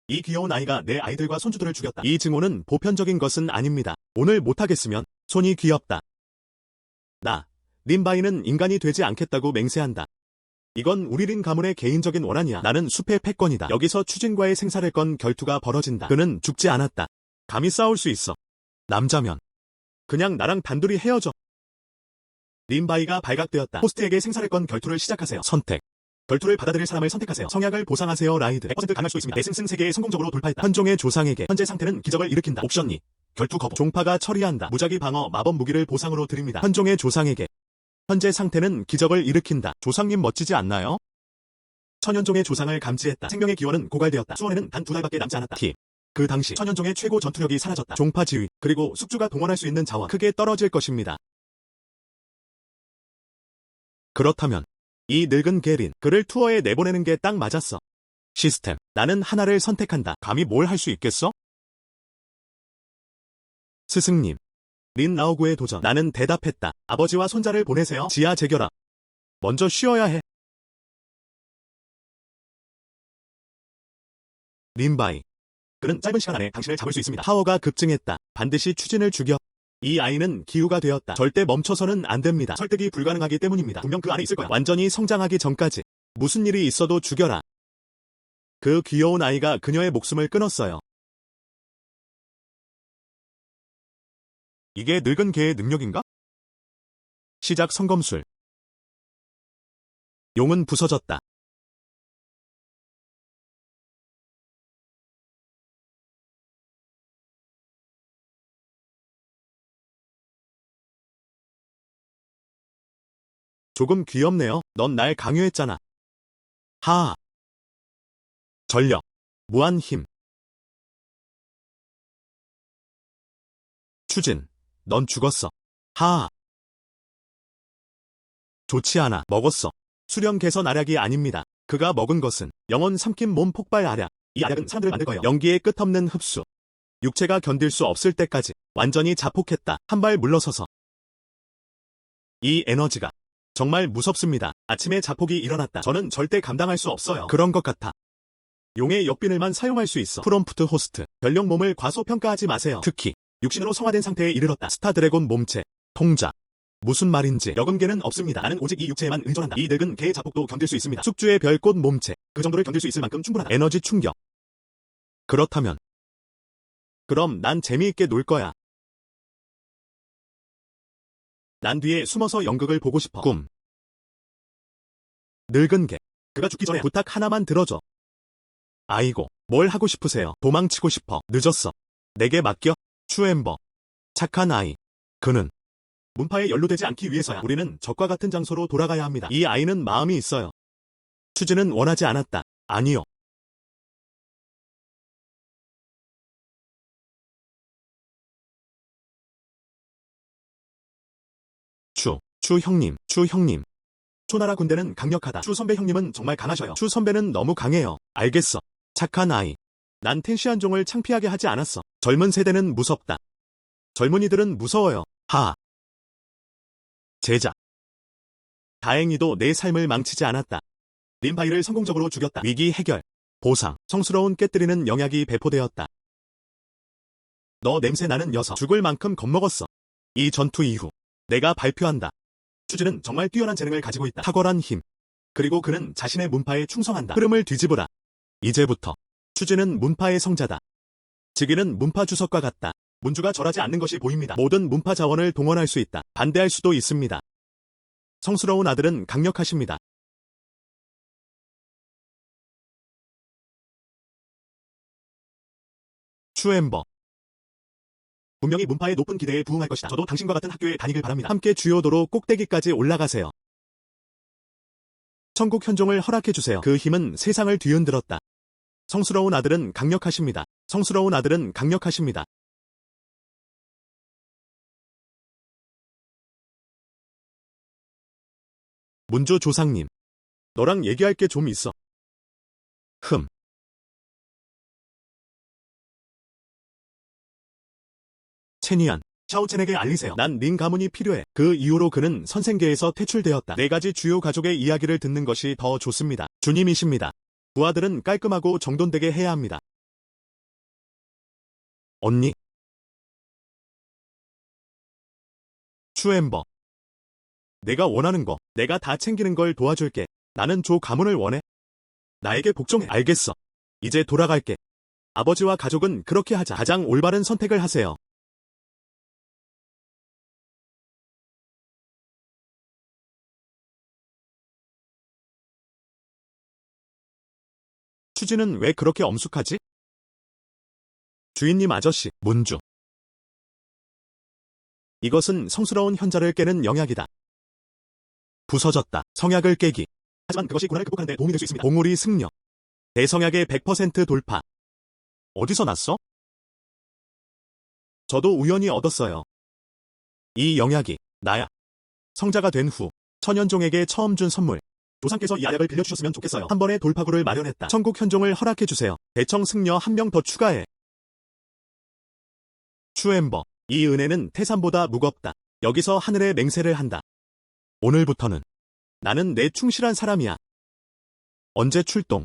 이 귀여운 아이가 내 아이들과 손주들을 죽였다. 이 증오는 보편적인 것은 아닙니다. 오늘 못하겠으면 손이 귀엽다. 린바이는 인간이 되지 않겠다고 맹세한다. 이건 우리 린 가문의 개인적인 원한이야. 나는 숲의 패권이다. 여기서 추진과의 생사를 건 결투가 벌어진다. 그는 죽지 않았다. 감히 싸울 수 있어. 남자면 그냥 나랑 단둘이 헤어져. 린바이가 발각되었다. 호스트에게 생사를 건 결투를 시작하세요. 선택. 결투를 받아들일 사람을 선택하세요. 성약을 보상하세요. 라이드. 100% 가능할 수 있습니다. 내 승승 세계에 성공적으로 돌파했다. 현종의 조상에게. 현재 상태는 기적을 일으킨다. 옵션 2. 결투 거부. 종파가 처리한다. 무작위 방어 마법 무기를 보상으로 드립니다. 현종의 조상에게. 현재 상태는 기적을 일으킨다. 조상님 멋지지 않나요? 천연종의 조상을 감지했다. 생명의 기원은 고갈되었다. 수원에는 단 2달밖에 남지 않았다. 팁. 그 당시 천연종의 최고 전투력이 사라졌다. 종파 지휘, 그리고 숙주가 동원할 수 있는 자원 크게 떨어질 것입니다. 그렇다면 이 늙은 게린, 그를 투어에 내보내는 게 딱 맞았어. 시스템, 나는 하나를 선택한다. 감히 뭘 할 수 있겠어? 스승님, 린 라오구의 도전. 나는 대답했다. 아버지와 손자를 보내세요. 지하 재결합. 먼저 쉬어야 해. 린바이. 그는 짧은 시간 안에 당신을 잡을 수 있습니다. 파워가 급증했다. 반드시 추진을 죽여. 이 아이는 기우가 되었다. 절대 멈춰서는 안 됩니다. 설득이 불가능하기 때문입니다. 분명 그 안에 있을 거야. 완전히 성장하기 전까지. 무슨 일이 있어도 죽여라. 그 귀여운 아이가 그녀의 목숨을 끊었어요. 이게 늙은 개의 능력인가? 시작 성검술. 용은 부서졌다. 조금 귀엽네요. 넌 날 강요했잖아. 하하. 전력. 무한 힘. 추진. 넌 죽었어. 하하. 좋지 않아. 먹었어. 수령 개선 알약이 아닙니다. 그가 먹은 것은 영혼 삼킨 몸 폭발 알약. 이 알약은 사람들을 만들 거예요. 연기의 끝없는 흡수. 육체가 견딜 수 없을 때까지 완전히 자폭했다. 한 발 물러서서. 이 에너지가 정말 무섭습니다. 아침에 자폭이 일어났다. 저는 절대 감당할 수 없어요. 그런 것 같아. 용의 역빈을만 사용할 수 있어. 프롬프트 호스트. 별령 몸을 과소평가하지 마세요. 특히 육신으로 성화된 상태에 이르렀다. 스타 드래곤 몸체. 통자. 무슨 말인지 여금계는 없습니다. 나는 오직 이 육체에만 의존한다. 이 늙은 개의 자폭도 견딜 수 있습니다. 숙주의 별꽃 몸체. 그 정도를 견딜 수 있을 만큼 충분하다. 에너지 충격. 그렇다면 그럼 난 재미있게 놀 거야. 난 뒤에 숨어서 연극을 보고 싶어. 꿈. 늙은 개. 그가 죽기 전에 부탁 하나만 들어줘. 아이고, 뭘 하고 싶으세요? 도망치고 싶어. 늦었어. 내게 맡겨. 추엠버. 착한 아이. 그는 문파에 연루되지 않기 위해서야. 우리는 적과 같은 장소로 돌아가야 합니다. 이 아이는 마음이 있어요. 추진은 원하지 않았다. 아니요. 추 형님, 추 형님. 초나라 군대는 강력하다. 추 선배 형님은 정말 강하셔요. 추 선배는 너무 강해요. 알겠어. 착한 아이. 난 텐시안종을 창피하게 하지 않았어. 젊은 세대는 무섭다. 젊은이들은 무서워요. 하하. 제자. 다행히도 내 삶을 망치지 않았다. 린바이를 성공적으로 죽였다. 위기 해결. 보상. 성스러운 깨뜨리는 영약이 배포되었다. 너 냄새 나는 녀석. 죽을 만큼 겁먹었어. 이 전투 이후 내가 발표한다. 추진은 정말 뛰어난 재능을 가지고 있다. 탁월한 힘. 그리고 그는 자신의 문파에 충성한다. 흐름을 뒤집으라. 이제부터 추진은 문파의 성자다. 즉위는 문파 주석과 같다. 문주가 절하지 않는 것이 보입니다. 모든 문파 자원을 동원할 수 있다. 반대할 수도 있습니다. 성스러운 아들은 강력하십니다. 추엠버. 분명히 문파의 높은 기대에 부응할 것이다. 저도 당신과 같은 학교에 다니길 바랍니다. 함께 주요도로 꼭대기까지 올라가세요. 천국 현종을 허락해주세요. 그 힘은 세상을 뒤흔들었다. 성스러운 아들은 강력하십니다. 성스러운 아들은 강력하십니다. 문조 조상님. 너랑 얘기할 게 좀 있어. 체니안. 샤오첸에게 알리세요. 난 린 가문이 필요해. 그 이후로 그는 선생계에서 퇴출되었다. 4가지 주요 가족의 이야기를 듣는 것이 더 좋습니다. 주님이십니다. 부하들은 깔끔하고 정돈되게 해야 합니다. 언니. 추엠버. 내가 원하는 거, 내가 다 챙기는 걸 도와줄게. 나는 조 가문을 원해. 나에게 복종해. 알겠어. 이제 돌아갈게. 아버지와 가족은 그렇게 하자. 가장 올바른 선택을 하세요. 추진은 왜 그렇게 엄숙하지? 주인님 아저씨, 문주. 이것은 성스러운 현자를 깨는 영약이다. 부서졌다. 성약을 깨기. 하지만 그것이 고난을 극복하는 데 도움이 될 수 있습니다. 봉우리 승려. 대성약의 100% 돌파. 어디서 났어? 저도 우연히 얻었어요. 이 영약이 나야. 성자가 된 후 천연종에게 처음 준 선물. 조상께서 이 약을 빌려주셨으면 좋겠어요. 한 번의 돌파구를 마련했다. 천국 현종을 허락해주세요. 대청 승려 한 명 더 추가해. 추엠버. 이 은혜는 태산보다 무겁다. 여기서 하늘에 맹세를 한다. 오늘부터는 나는 내 충실한 사람이야. 언제 출동?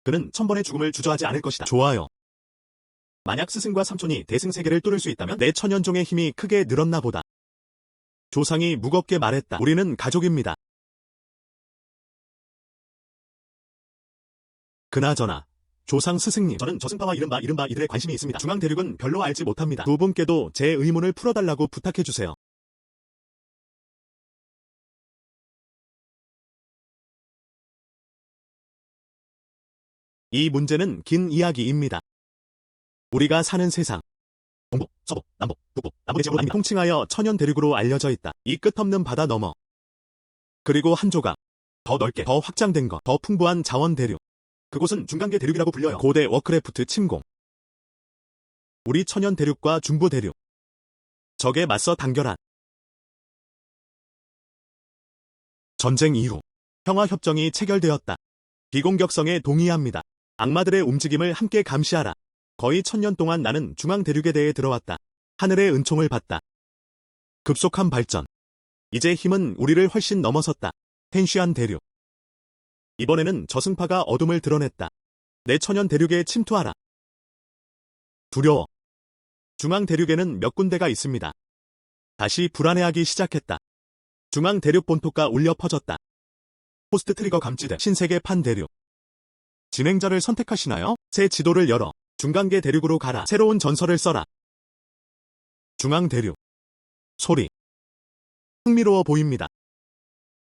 그는 1000번의 죽음을 주저하지 않을 것이다. 좋아요. 만약 스승과 삼촌이 대승세계를 뚫을 수 있다면 내 천연종의 힘이 크게 늘었나 보다. 조상이 무겁게 말했다. 우리는 가족입니다. 그나저나 조상 스승님, 저는 저승파와 이른바 이들에 관심이 있습니다. 중앙 대륙은 별로 알지 못합니다. 두 분께도 제 의문을 풀어달라고 부탁해주세요. 이 문제는 긴 이야기입니다. 우리가 사는 세상, 동북, 서북, 남북, 북북, 남북의 지역으로 나뉩니다. 통칭하여 천연 대륙으로 알려져 있다. 이 끝없는 바다 너머. 그리고 한 조각, 더 넓게, 더 확장된 것, 더 풍부한 자원 대륙. 그곳은 중간계 대륙이라고 불려요. 고대 워크래프트 침공. 우리 천연 대륙과 중부 대륙. 적에 맞서 단결한. 전쟁 이후 평화협정이 체결되었다. 비공격성에 동의합니다. 악마들의 움직임을 함께 감시하라. 거의 1000년 동안 나는 중앙 대륙에 대해 들어왔다. 하늘의 은총을 받다. 급속한 발전. 이제 힘은 우리를 훨씬 넘어섰다. 텐시안 대륙. 이번에는 저승파가 어둠을 드러냈다. 내 천연 대륙에 침투하라. 두려워. 중앙 대륙에는 몇 군데가 있습니다. 다시 불안해하기 시작했다. 중앙 대륙 본토가 울려 퍼졌다. 포스트 트리거 감지대 신세계 판 대륙. 진행자를 선택하시나요? 새 지도를 열어. 중간계 대륙으로 가라. 새로운 전설을 써라. 중앙 대륙. 소리. 흥미로워 보입니다.